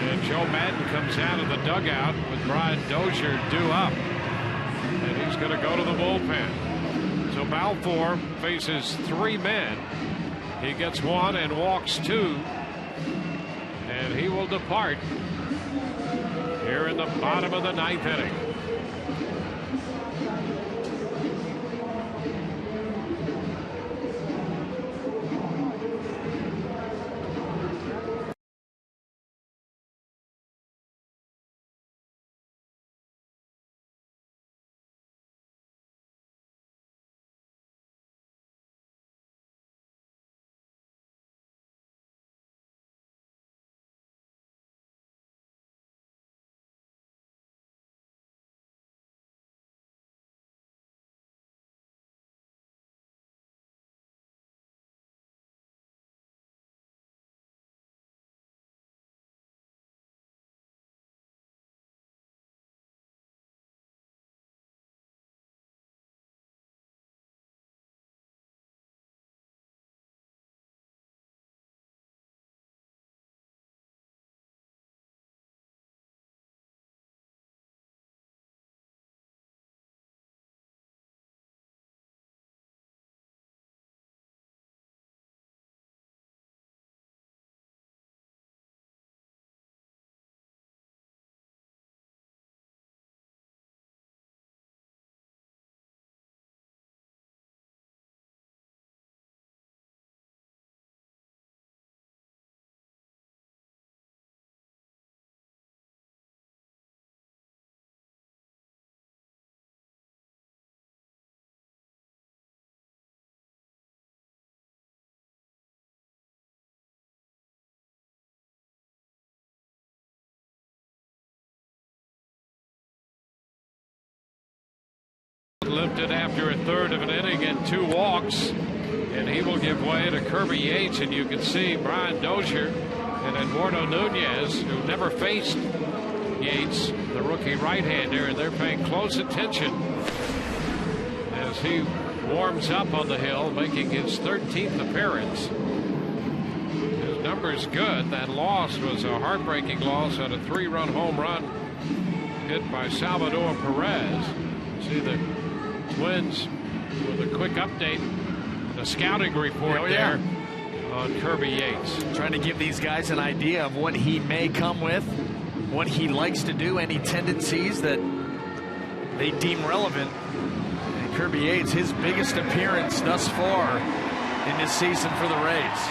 Speaker 1: And Joe Madden comes out of the dugout with Brian Dozier due up. And he's going to go to the bullpen. So Balfour faces 3 men. He gets 1 and walks 2. And he will depart here in the bottom of the 9th inning. Lifted after a third of an inning and 2 walks, and he will give way to Kirby Yates. And you can see Brian Dozier and Eduardo Nunez, who never faced Yates, the rookie right-hander, and they're paying close attention as he warms up on the hill, making his 13th appearance. His number's good. That loss was a heartbreaking loss on a 3-run home run hit by Salvador Perez. See the Twins with a quick update, the scouting report there on Kirby Yates.
Speaker 5: Trying to give these guys an idea of what he may come with, what he likes to do, any tendencies that they deem relevant. And Kirby Yates, his biggest appearance thus far in this season for the Rays.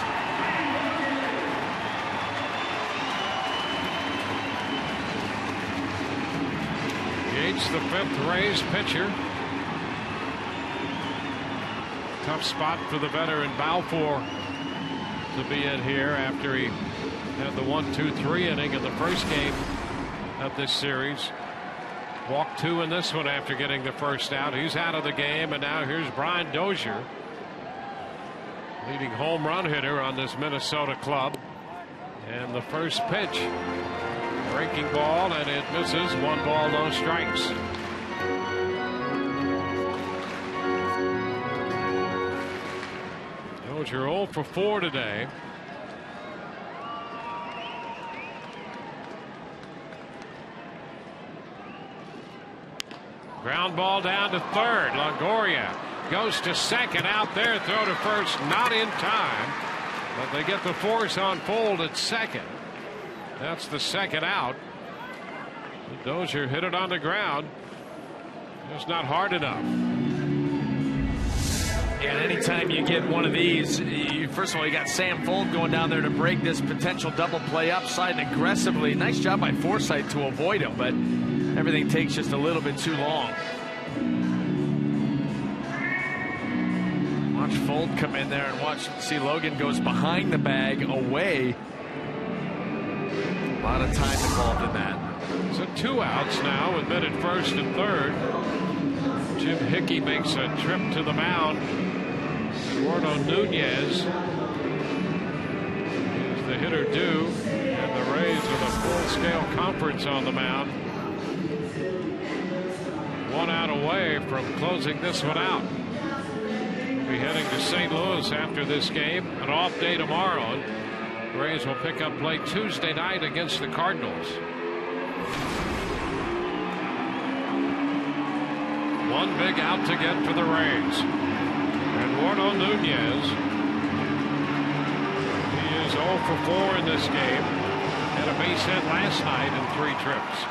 Speaker 1: Yates, the 5th Rays pitcher. Tough spot for the veteran Balfour to be in here after he had the 1-2-3 inning in the first game of this series. Walked 2 in this one after getting the first out. He's out of the game, and now here's Brian Dozier, leading home run hitter on this Minnesota club. And the first pitch, breaking ball, and it misses. 1 ball, no strikes. Dozier 0 for 4 today. Ground ball down to third. Longoria goes to second, out there, throw to first, not in time, but they get the force on fold at second. That's the second out. Dozier hit it on the ground. Just not hard enough.
Speaker 5: And anytime you get one of these, first of all, you got Sam Fold going down there to break this potential double play upside and aggressively. Nice job by Forsythe to avoid him, but everything takes just a little bit too long. Watch Fold come in there and see Logan goes behind the bag away. A lot of time involved in that.
Speaker 1: So 2 outs now with men at first and third. Jim Hickey makes a trip to the mound. Eduardo Nunez is the hitter due, and the Rays with a full-scale conference on the mound. 1 out away from closing this one out. We'll be heading to St. Louis after this game. An off day tomorrow. The Rays will pick up play Tuesday night against the Cardinals. 1 big out to get for the Rays. Eduardo Nunez. He is 0 for 4 in this game. Had a base hit last night in 3 trips.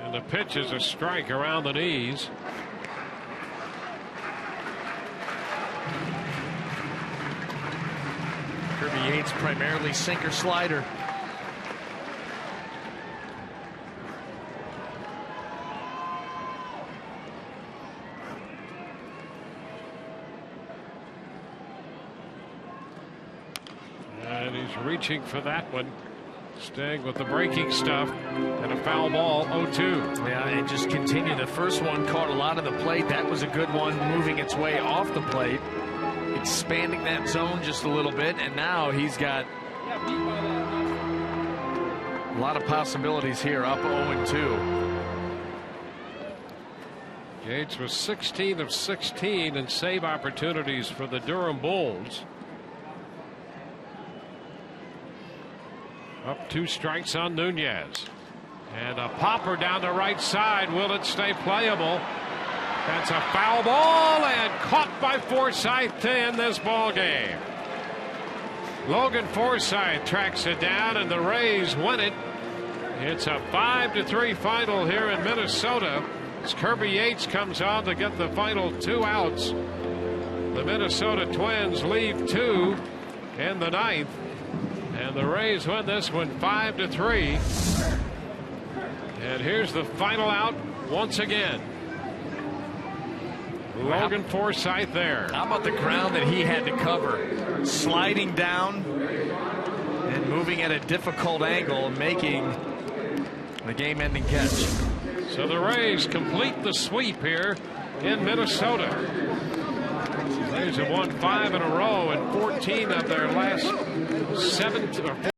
Speaker 1: And the pitch is a strike around the knees.
Speaker 5: Kirby Yates primarily sinker slider.
Speaker 1: And he's reaching for that one. Staying with the breaking stuff, and a foul ball, 0-2.
Speaker 5: Yeah, and just continue. The first one caught a lot of the plate. That was a good one, moving its way off the plate, expanding that zone just a little bit, and now he's got a lot of possibilities here, up 0-2.
Speaker 1: Yates was 16 of 16 in save opportunities for the Durham Bulls. Up 2 strikes on Nunez. And a popper down the right side. Will it stay playable? That's a foul ball and caught by Forsythe to end this ball game. Logan Forsythe tracks it down, and the Rays win it. It's a 5-3 final here in Minnesota. As Kirby Yates comes on to get the final 2 outs. The Minnesota Twins leave 2 in the 9th. And the Rays win this one 5-3. And here's the final out once again. Logan Forsythe there.
Speaker 5: How about the ground that he had to cover? Sliding down and moving at a difficult angle and making the game-ending catch.
Speaker 1: So the Rays complete the sweep here in Minnesota. The Rays have won 5 in a row and 14 of their last 17.